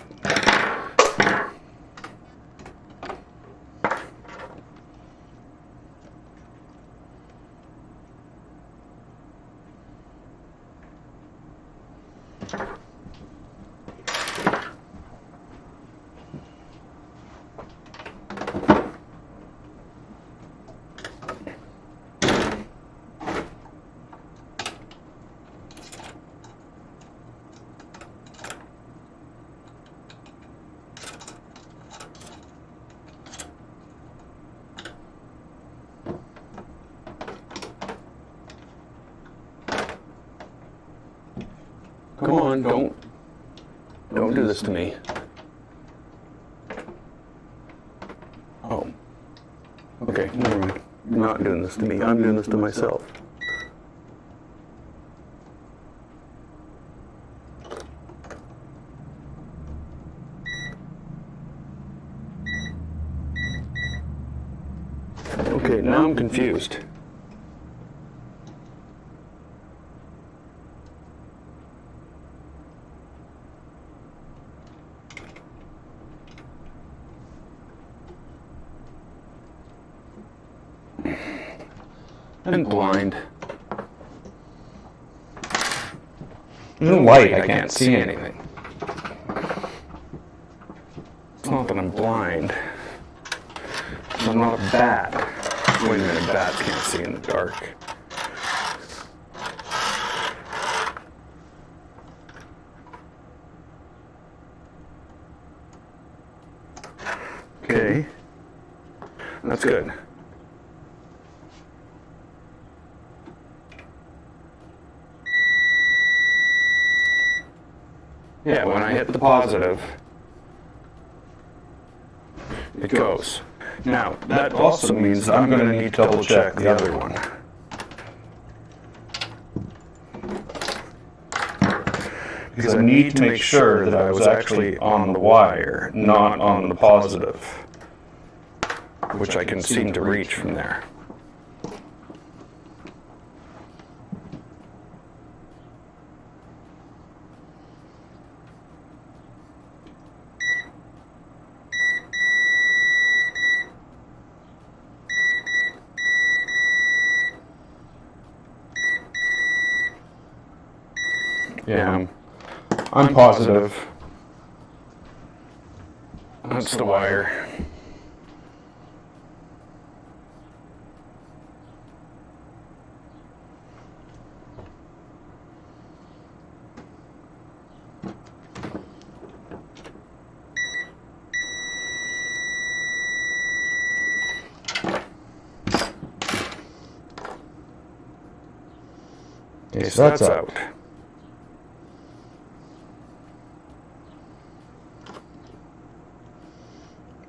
Come on, don't do this to me. Oh. Okay, never mind. You're not doing this to me. I'm doing this to myself. Okay, now I'm confused. And blind. In the light, I can't see anything. It's not that I'm blind. I'm not a bat. Wait a minute, bats can't see in the dark. Okay. That's good. Yeah, when I hit the positive, it goes. Now, that also means that I'm going to need to double check the other one. Because I need to make sure that I was actually on the wire, not on the positive, which I can seem to reach from there. Yeah, I'm positive. That's the wire. Okay, so that's out.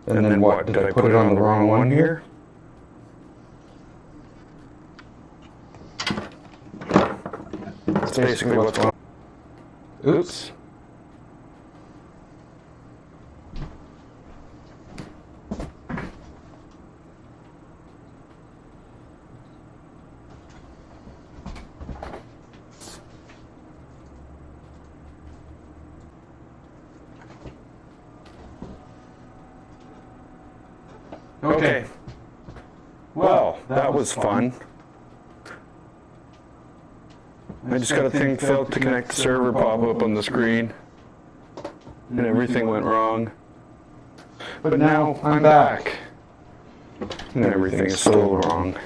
And then what? Did I put it on the wrong one here? That's basically what's going on. Oops. Okay. Well, that was fun. I just got a thing failed to connect the server pop up on the screen. And everything went wrong. But now I'm back. And everything is still wrong.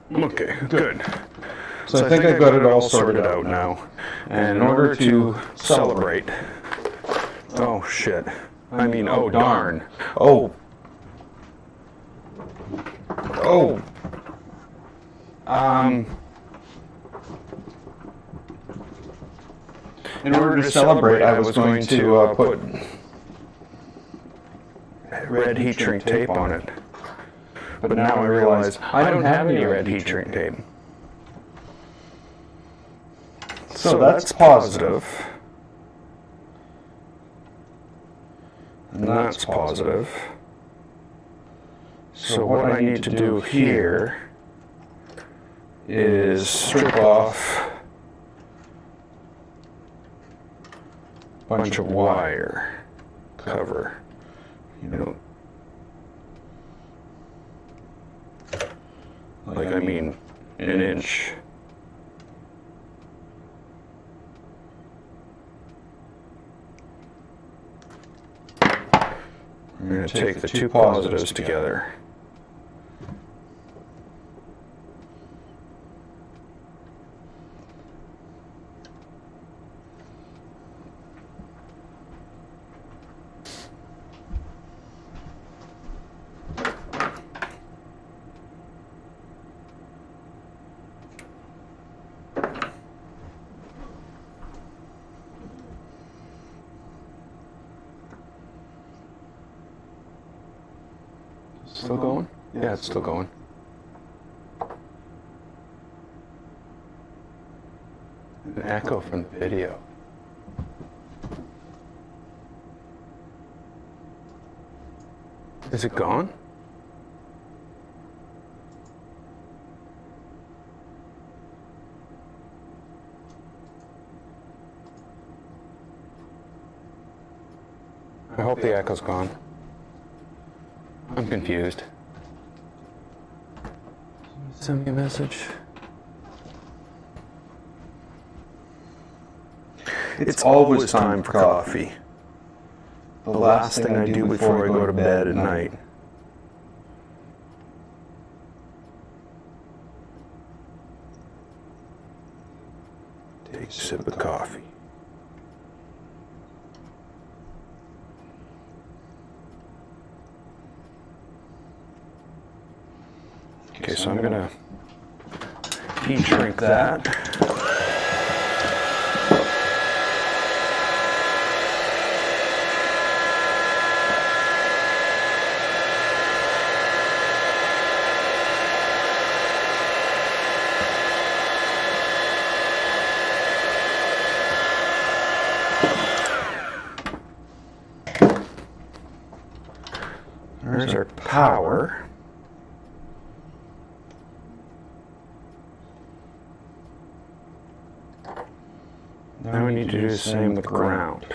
Okay, good. So I think I've got it all sorted out now. And in order to celebrate... Oh, shit. I mean, oh, darn. Oh. Oh. In order to celebrate, I was going to put red heat shrink tape on it. But now I realize I don't have any red heat shrink tape. So that's positive. And that's positive. So what I need to do here is strip off a bunch of wire cover. You know, like I mean an inch. I'm going to take the two positives together. Still going? Yeah, it's still going. An echo from the video. Is it gone? I hope the echo's gone. I'm confused. Send me a message. It's always time for coffee. The last thing I do before I go to bed at night. Take a sip of coffee. Okay, so I'm gonna heat shrink that. There's our power. Now we need to do the same with ground.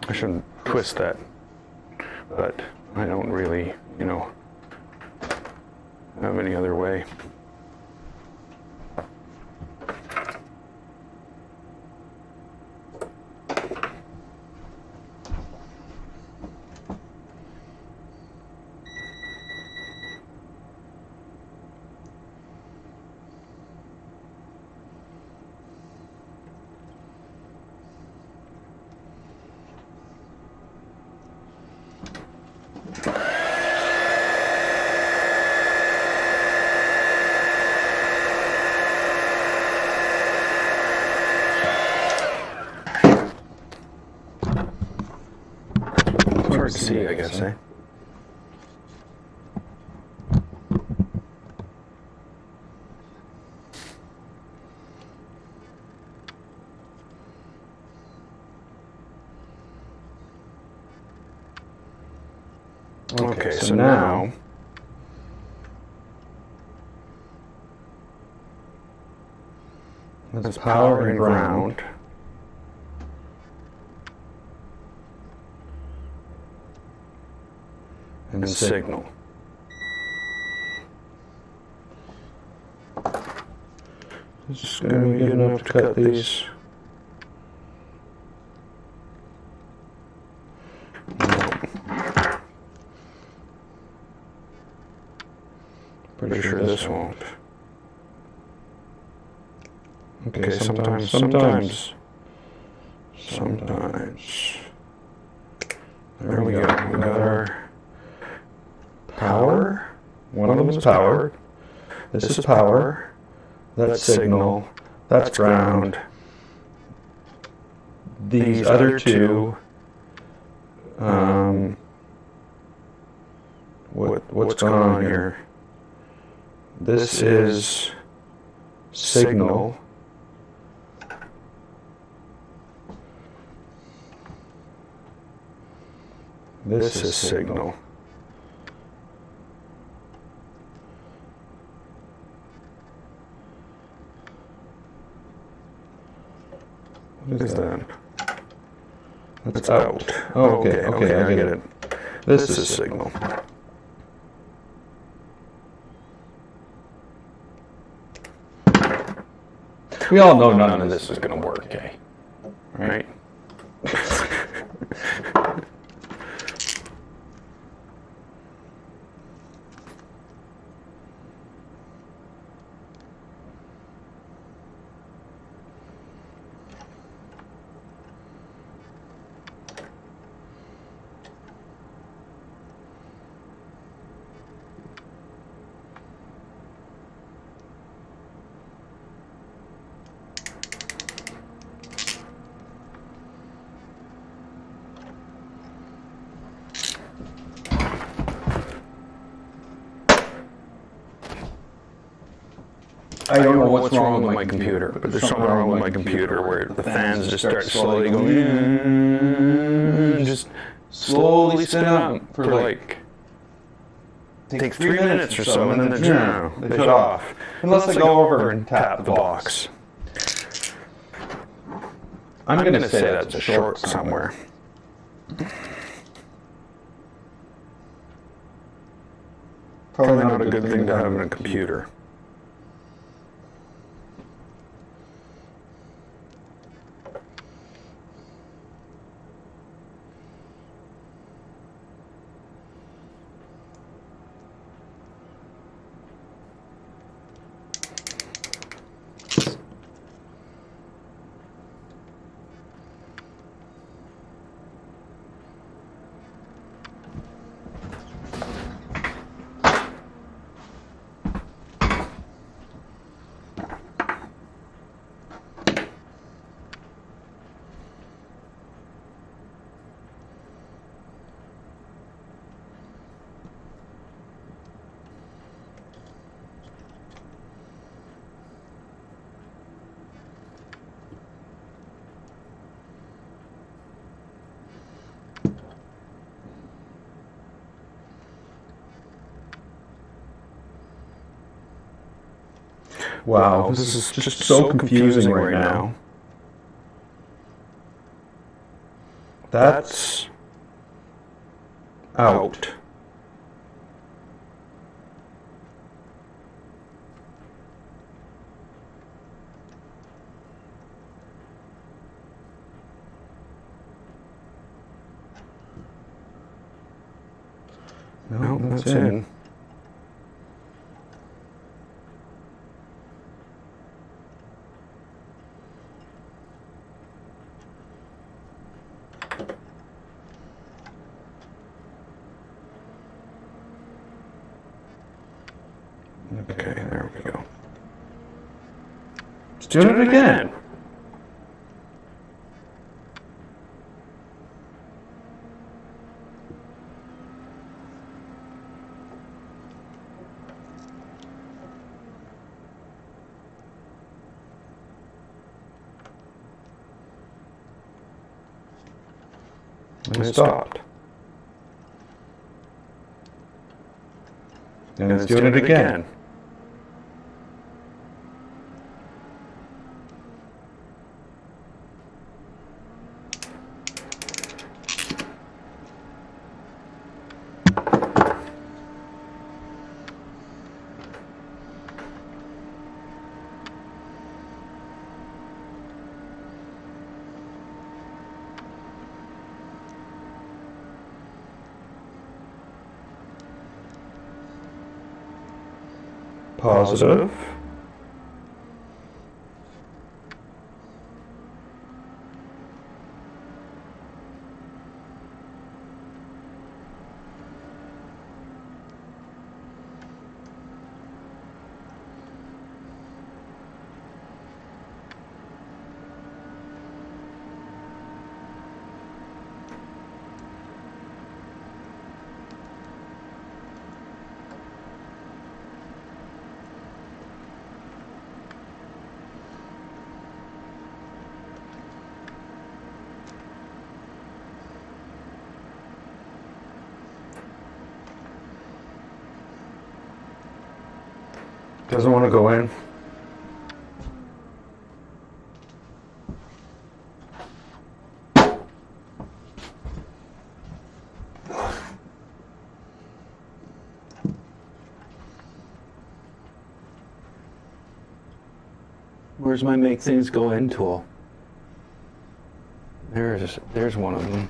I shouldn't twist that, but I don't really, have any other way. Hard to see, I guess, eh? Okay, so now that's power and ground. And signal. This is going to be good enough to cut these. Pretty sure this won't. Okay, sometimes. There we go. We got our power. One of them is power. This is power. That's signal. That's ground. These other two. What's going on here? This is signal. This is signal. What is that? That's out. Oh, okay, I get it. This is signal. We all know none of this is going to work, eh? Right? I don't know what's wrong with my computer, but there's something wrong with my computer where the fans just start slowly going, just slowly spin up for like, takes 3 minutes or so, and then they shut off. Unless I go over and tap the box. I'm going to say that's a short somewhere. Probably not a good thing to have in a computer. Wow, this is just so confusing right now. That's out. No, that's in. Okay, there we go. Let's do it again. And it stopped. And it's doing it again. Positive. Doesn't want to go in. Where's my make things go in tool? There's one of them.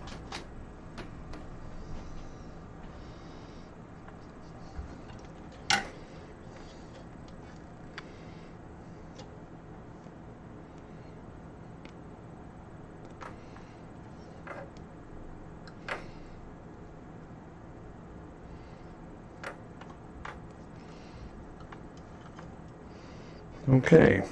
Okay.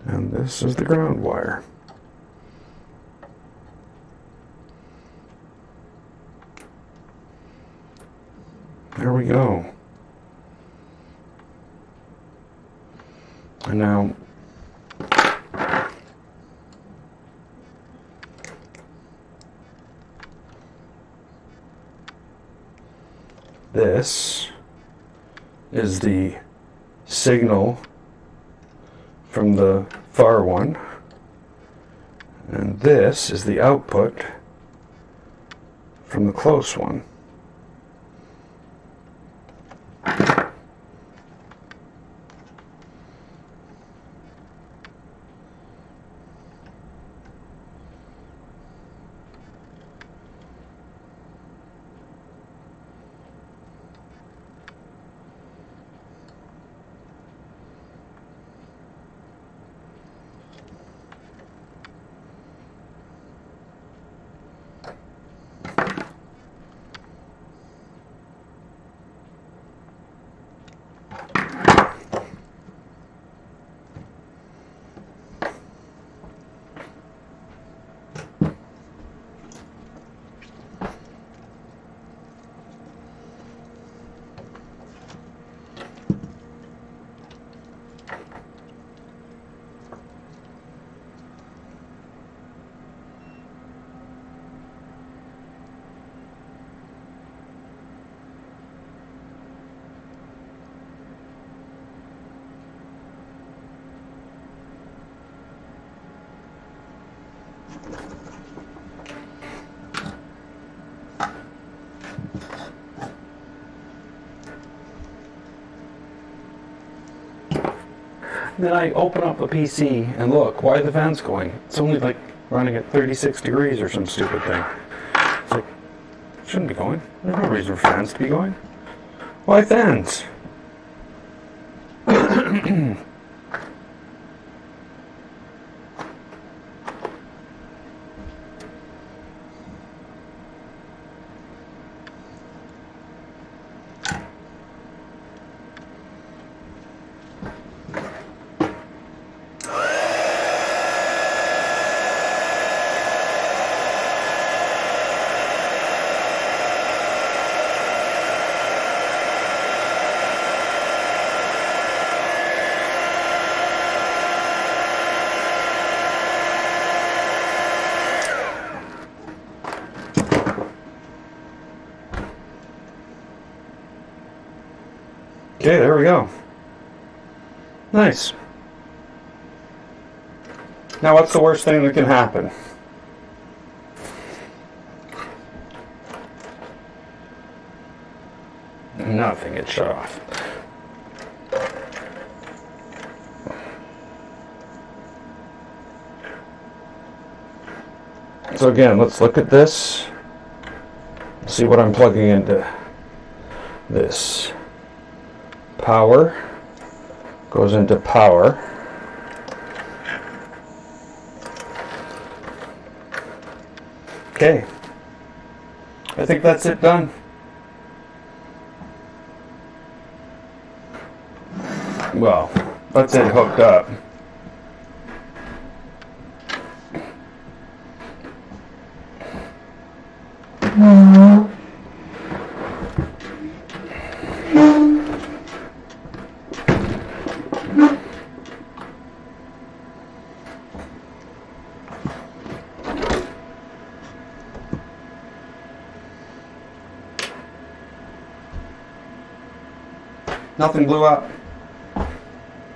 And this is the ground wire. There we go. And now this is the signal from the far one, and this is the output from the close one. Then I open up the PC and look, why are the fans going? It's only like running at 36 degrees or some stupid thing. It's like, it shouldn't be going. There's no reason for fans to be going. Why fans? Okay, there we go. Nice. Now what's the worst thing that can happen? Nothing, it shut off. So again, let's look at this. See what I'm plugging into. This. Power goes into power. Okay. I think that's it done. Well, that's it hooked up. Nothing blew up.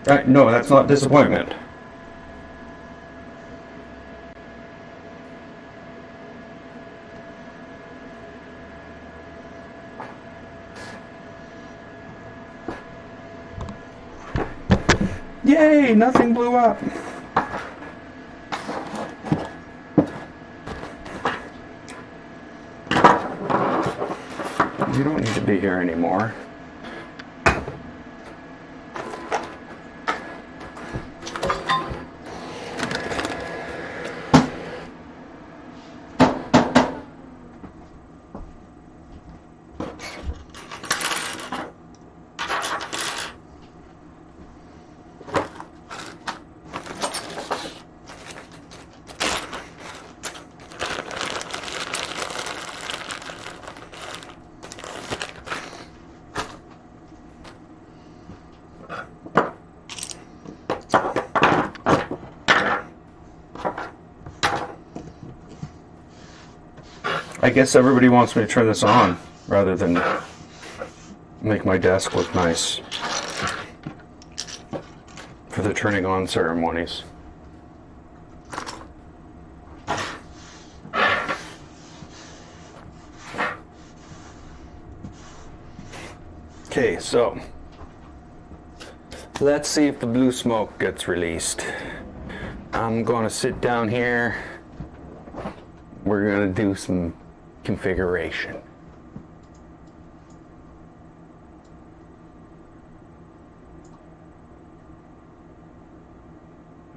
Right? No, that's not disappointment. Yay, nothing blew up. You don't need to be here anymore. I guess everybody wants me to turn this on rather than make my desk look nice. for the turning on ceremonies. Okay, so let's see if the blue smoke gets released. I'm gonna sit down here. We're gonna do some configuration.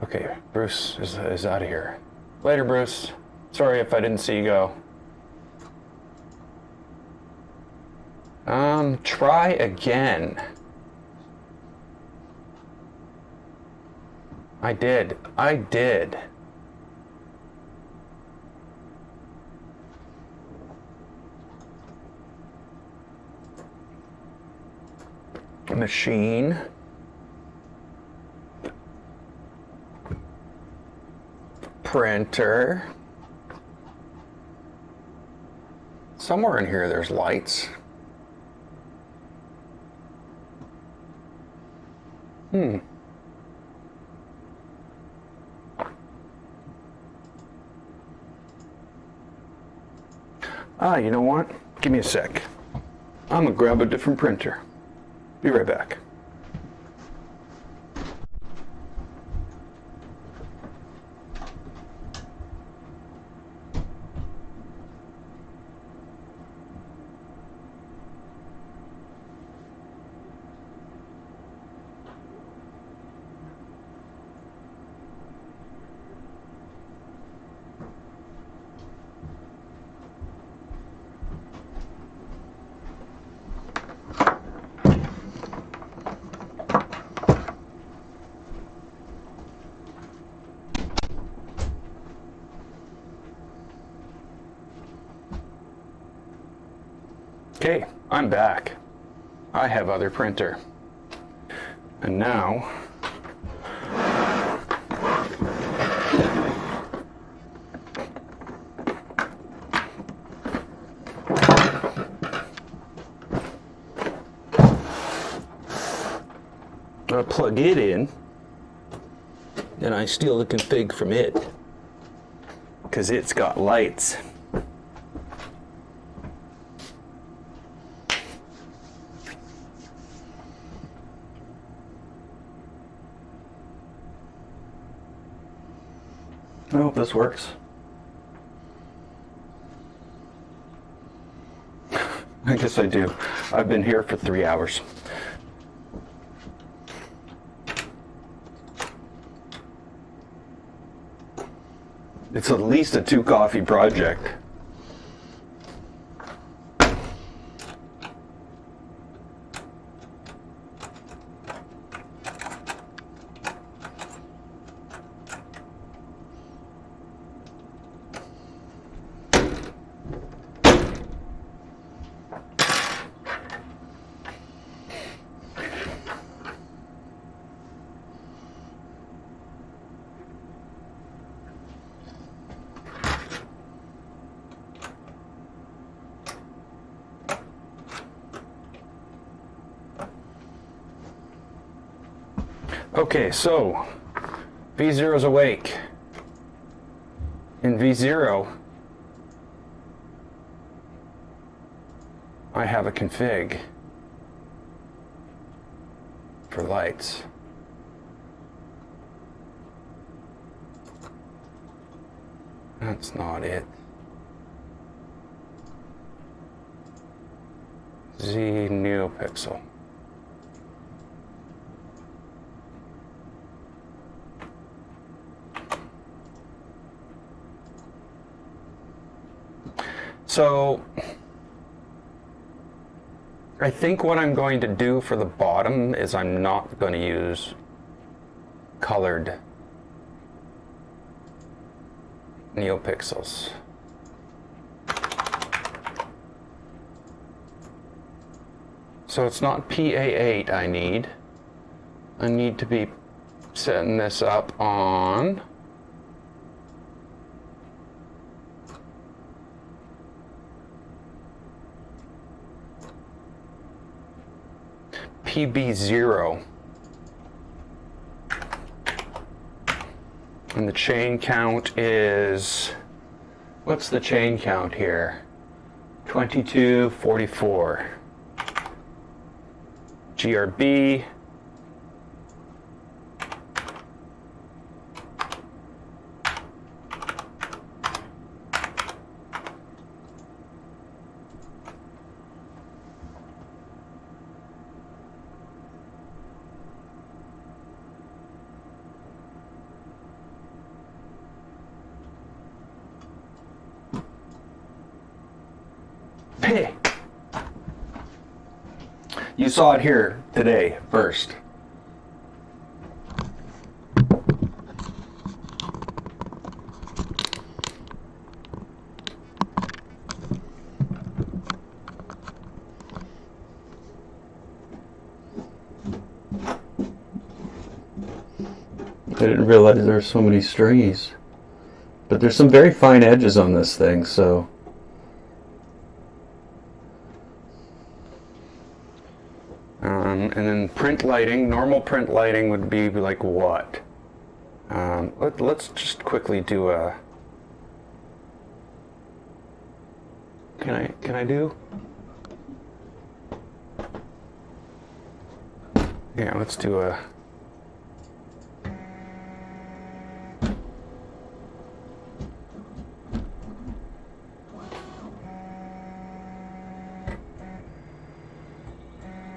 Okay, Bruce is out of here. Later, Bruce. Sorry if I didn't see you go. Try again. I did. Machine. Printer. Somewhere in here there's lights. You know what? Give me a sec. I'm gonna grab a different printer. Be right back. Okay, I'm back. I have other printer. And now, I plug it in, and I steal the config from it, because it's got lights. I hope this works. I guess I do. I've been here for 3 hours. It's at least a 2-coffee project. Okay, so V0 is awake. In V0, I have a config for lights. That's not it. Z NeoPixel. So I think what I'm going to do for the bottom is I'm not going to use colored NeoPixels. So it's not PA8 I need. I need to be setting this up on PB0. And the chain count is, what's the chain count here? 2244. GRB. Hey. You saw it here today first. I didn't realize there were so many strings. But there's some very fine edges on this thing, so... and then print lighting, normal print lighting would be like what? Let's just quickly do a... Can I do? Yeah, let's do a...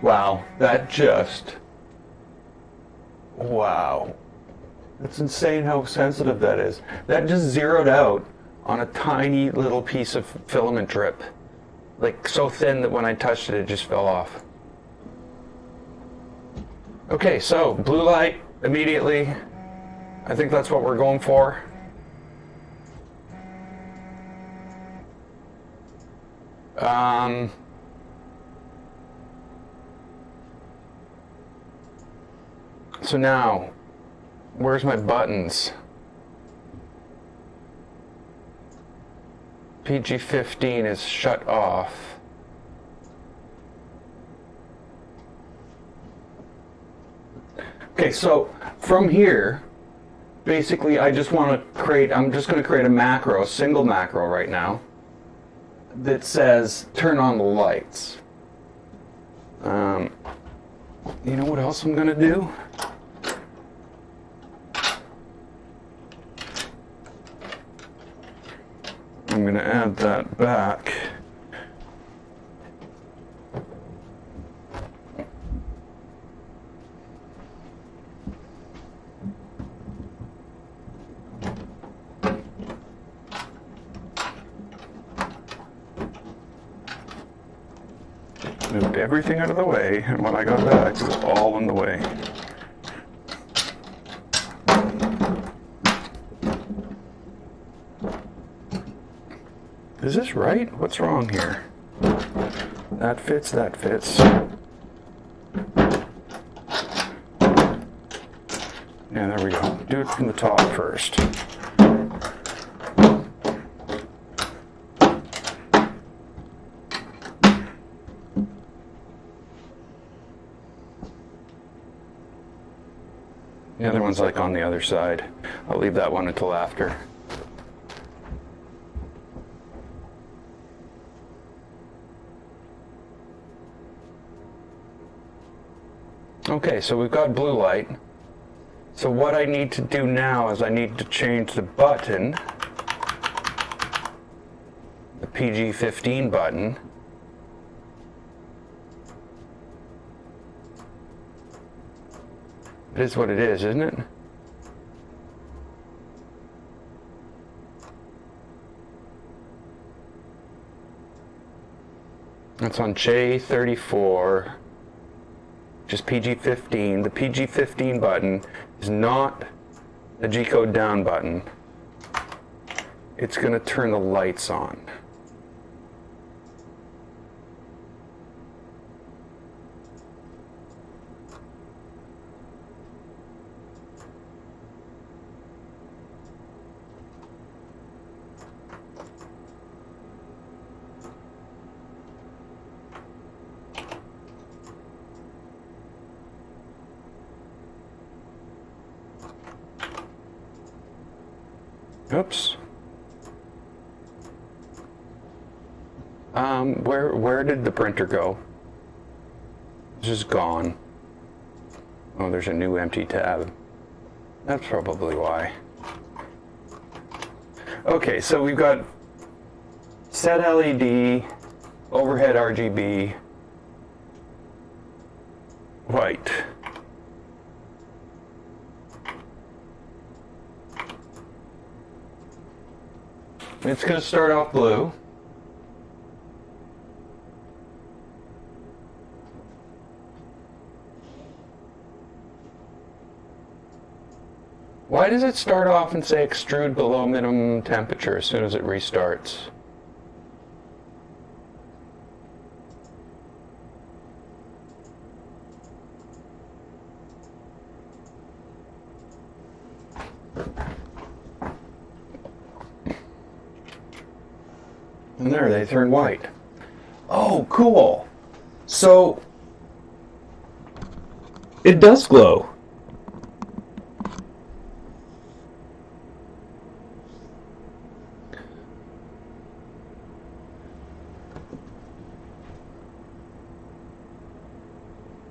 Wow, that just... Wow. That's insane how sensitive that is. That just zeroed out on a tiny little piece of filament drip. Like so thin that when I touched it, it just fell off. Okay, so blue light immediately. I think that's what we're going for. So now, where's my buttons? PG-15 is shut off. Okay, so from here, basically I just want to create, I'm just going to create a macro, a single macro right now, that says turn on the lights. You know what else I'm going to do? I'm going to add that back. Moved everything out of the way, and when I got back, it was all in the way. Is this right? What's wrong here? That fits, that fits. Yeah, there we go. Do it from the top first. The other one's like on the other side. I'll leave that one until after. Okay, so we've got blue light. So what I need to do now is I need to change the button, the PG-15 button. It is what it is, isn't it? That's on J34. Just PG-15. The PG-15 button is not the G-code down button. It's going to turn the lights on. Oops. Where did the printer go? It's just gone. Oh, there's a new empty tab. That's probably why. Okay, so we've got set LED, overhead RGB, white. It's going to start off blue. Why does it start off and say extrude below minimum temperature as soon as it restarts? And there, they turn white. Oh, cool. So, it does glow.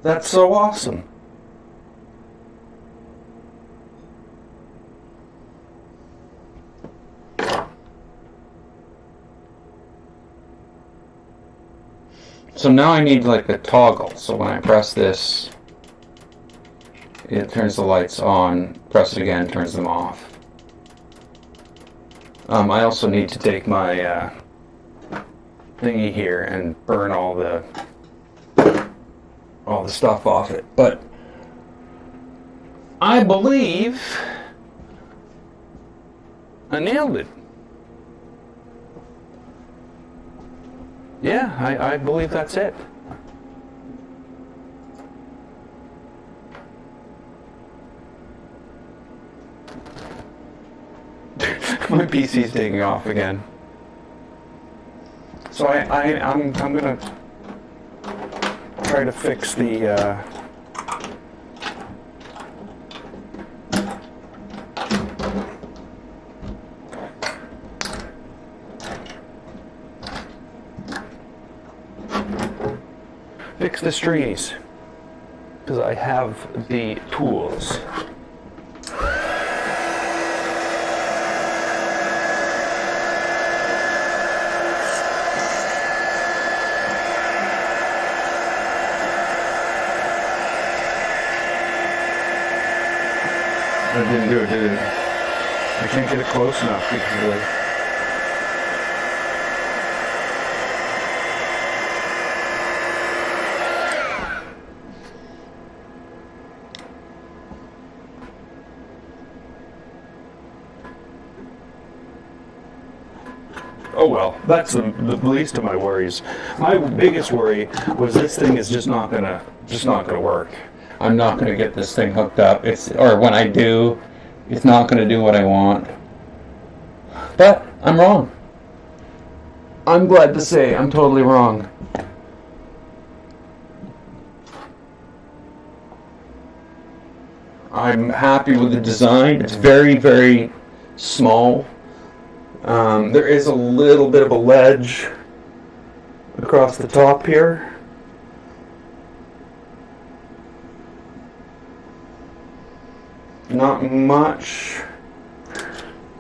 That's so awesome. So now I need like a toggle. So when I press this, it turns the lights on. Press it again, turns them off. I also need to take my thingy here and burn all the stuff off it. But I believe I nailed it. Yeah, I believe that's it. My PC's taking off again. So I'm gonna try to fix the stringies, because I have the tools. That didn't do it, did it? I can't get it close enough because of the... Oh well, that's the least of my worries. My biggest worry was this thing is just not gonna work. I'm not gonna get this thing hooked up. Or when I do, it's not gonna do what I want. But I'm wrong. I'm glad to say I'm totally wrong. I'm happy with the design. It's very, very small. There is a little bit of a ledge across the top here. Not much.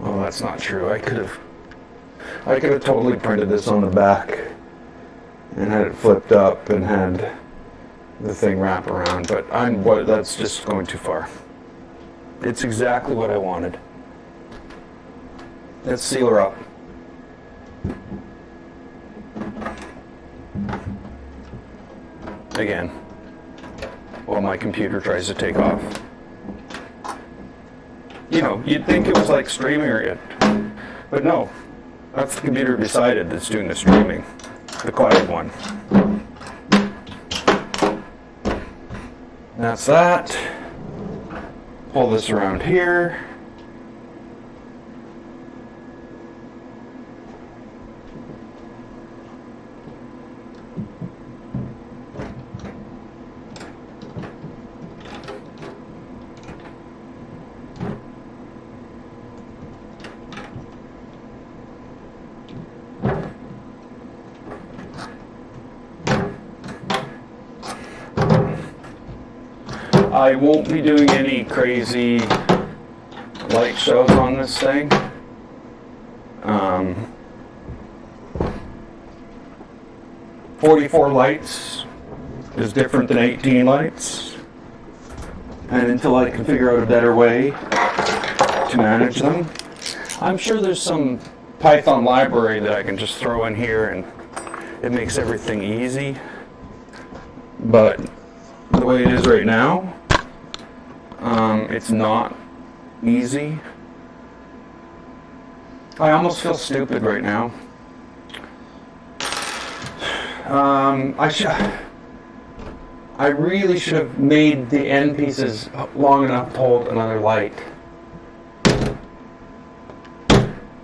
Oh, that's not true. I could have totally printed this on the back and had it flipped up and had the thing wrap around, but that's just going too far. It's exactly what I wanted. Let's seal her up. Again, while my computer tries to take off. You know, you'd think it was like streaming it, but no. That's the computer beside it that's doing the streaming. The quiet one. That's that. Pull this around here. I won't be doing any crazy light shows on this thing. 44 lights is different than 18 lights. And until I can figure out a better way to manage them, I'm sure there's some Python library that I can just throw in here and it makes everything easy. But the way it is right now, it's not easy. I almost feel stupid right now. I really should have made the end pieces long enough to hold another light.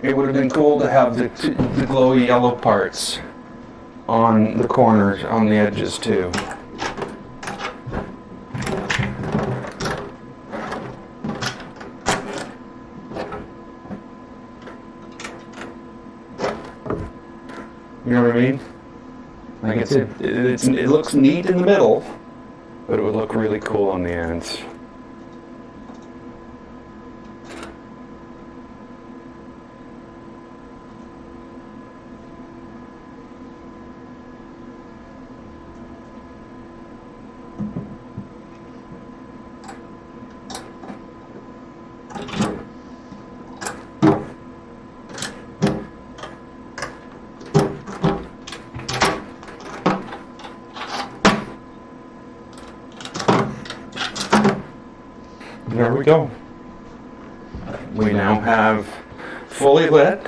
It would have been cool to have the glowy yellow parts on the corners, on the edges too. You know what I mean? Like it looks neat in the middle, but it would look really cool on the ends. There we go. We now have fully lit,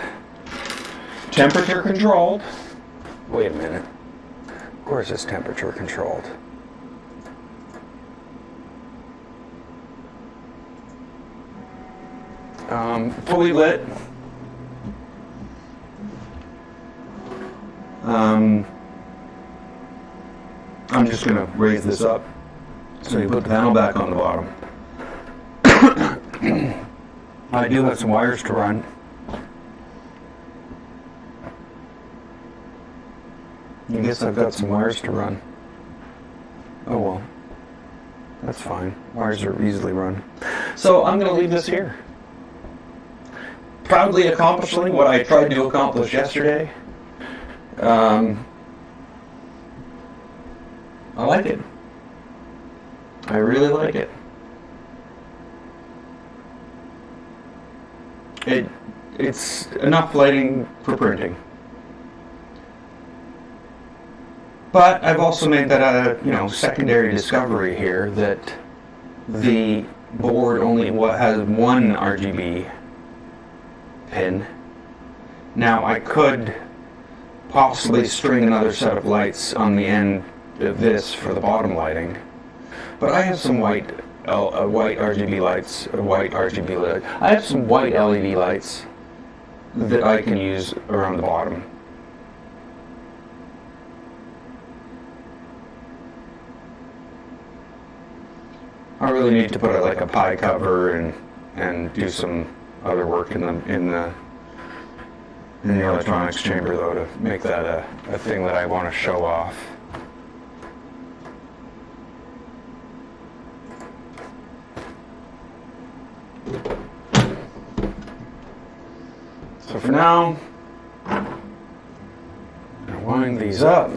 temperature controlled. Wait a minute. Of course it's temperature controlled. Fully lit. I'm just going to raise this up so you put the panel back on the bottom. I do have some wires to run. I guess I've got some wires to run. Oh well. That's fine. Wires are easily run. So I'm going to leave this here. Proudly accomplishing what I tried to accomplish yesterday. I like it. I really like it. It's enough lighting for printing. But I've also made that secondary discovery here that the board only has one RGB pin. Now I could possibly string another set of lights on the end of this for the bottom lighting, but I have some white RGB lights, I have some white LED lights that I can use around the bottom. I really need to put a pie cover and do some other work in the electronics chamber though to make that a thing that I want to show off. So for now, I'm going to wind these up.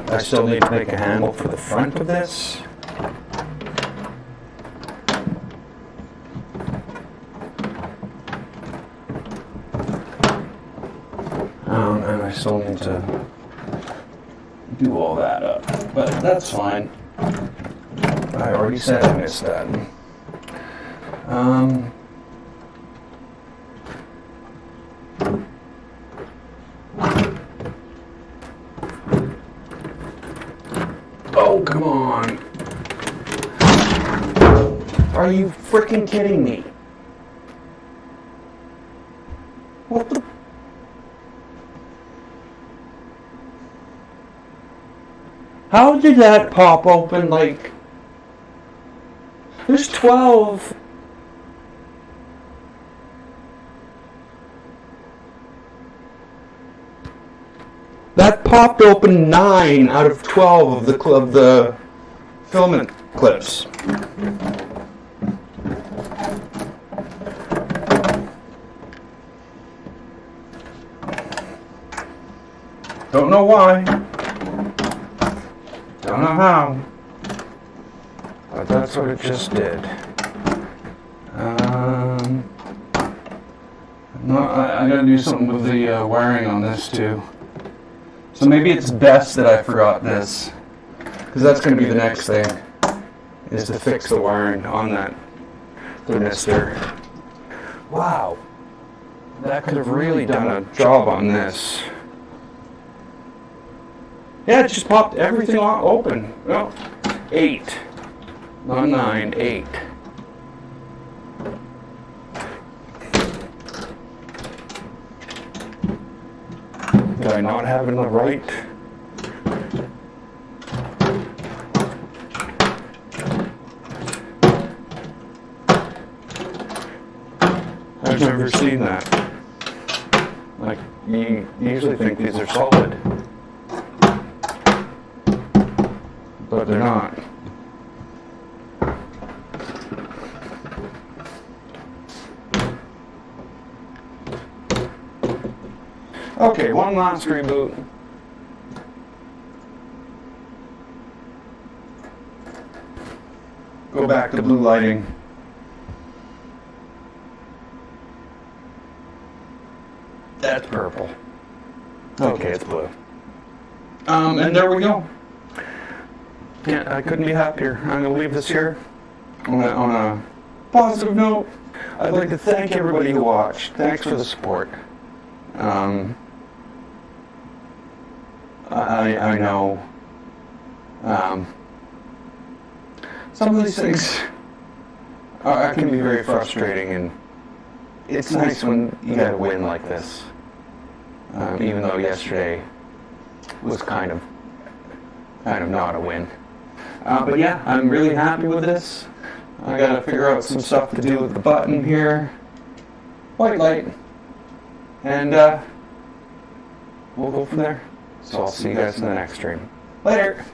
I still need to make a handle for the front of this. And I still need to do all that up, but that's fine. I already said I missed that. Oh, come on. Are you freaking kidding me? How did that pop open? Like, there's 12. That popped open 9 out of 12 of the filament clips. Don't know why. Don't know how. But that's what it just did. No, I gotta do something with the wiring on this too. So maybe it's best that I forgot this, because that's going to be the next thing, is to fix the wiring on that thermistor. Wow, that could have really done a job on this. Yeah, it just popped everything open. Well, 8, not 9, 8. Did I not have it in the right? I've never seen that. Like, you usually think these are solid, but they're not. Okay, one last reboot. Go back to blue lighting. That's purple. Okay, it's blue. And there we go. I couldn't be happier. I'm going to leave this here on a positive note. I'd like to thank everybody who watched. Thanks for the support. I know some of these things can be very frustrating, and it's nice when you get a win like this, even though yesterday was kind of not a win. But yeah, I'm really happy with this. I gotta figure out some stuff to do with the button here. White light. And we'll go from there. So I'll see you guys in the next stream. Later!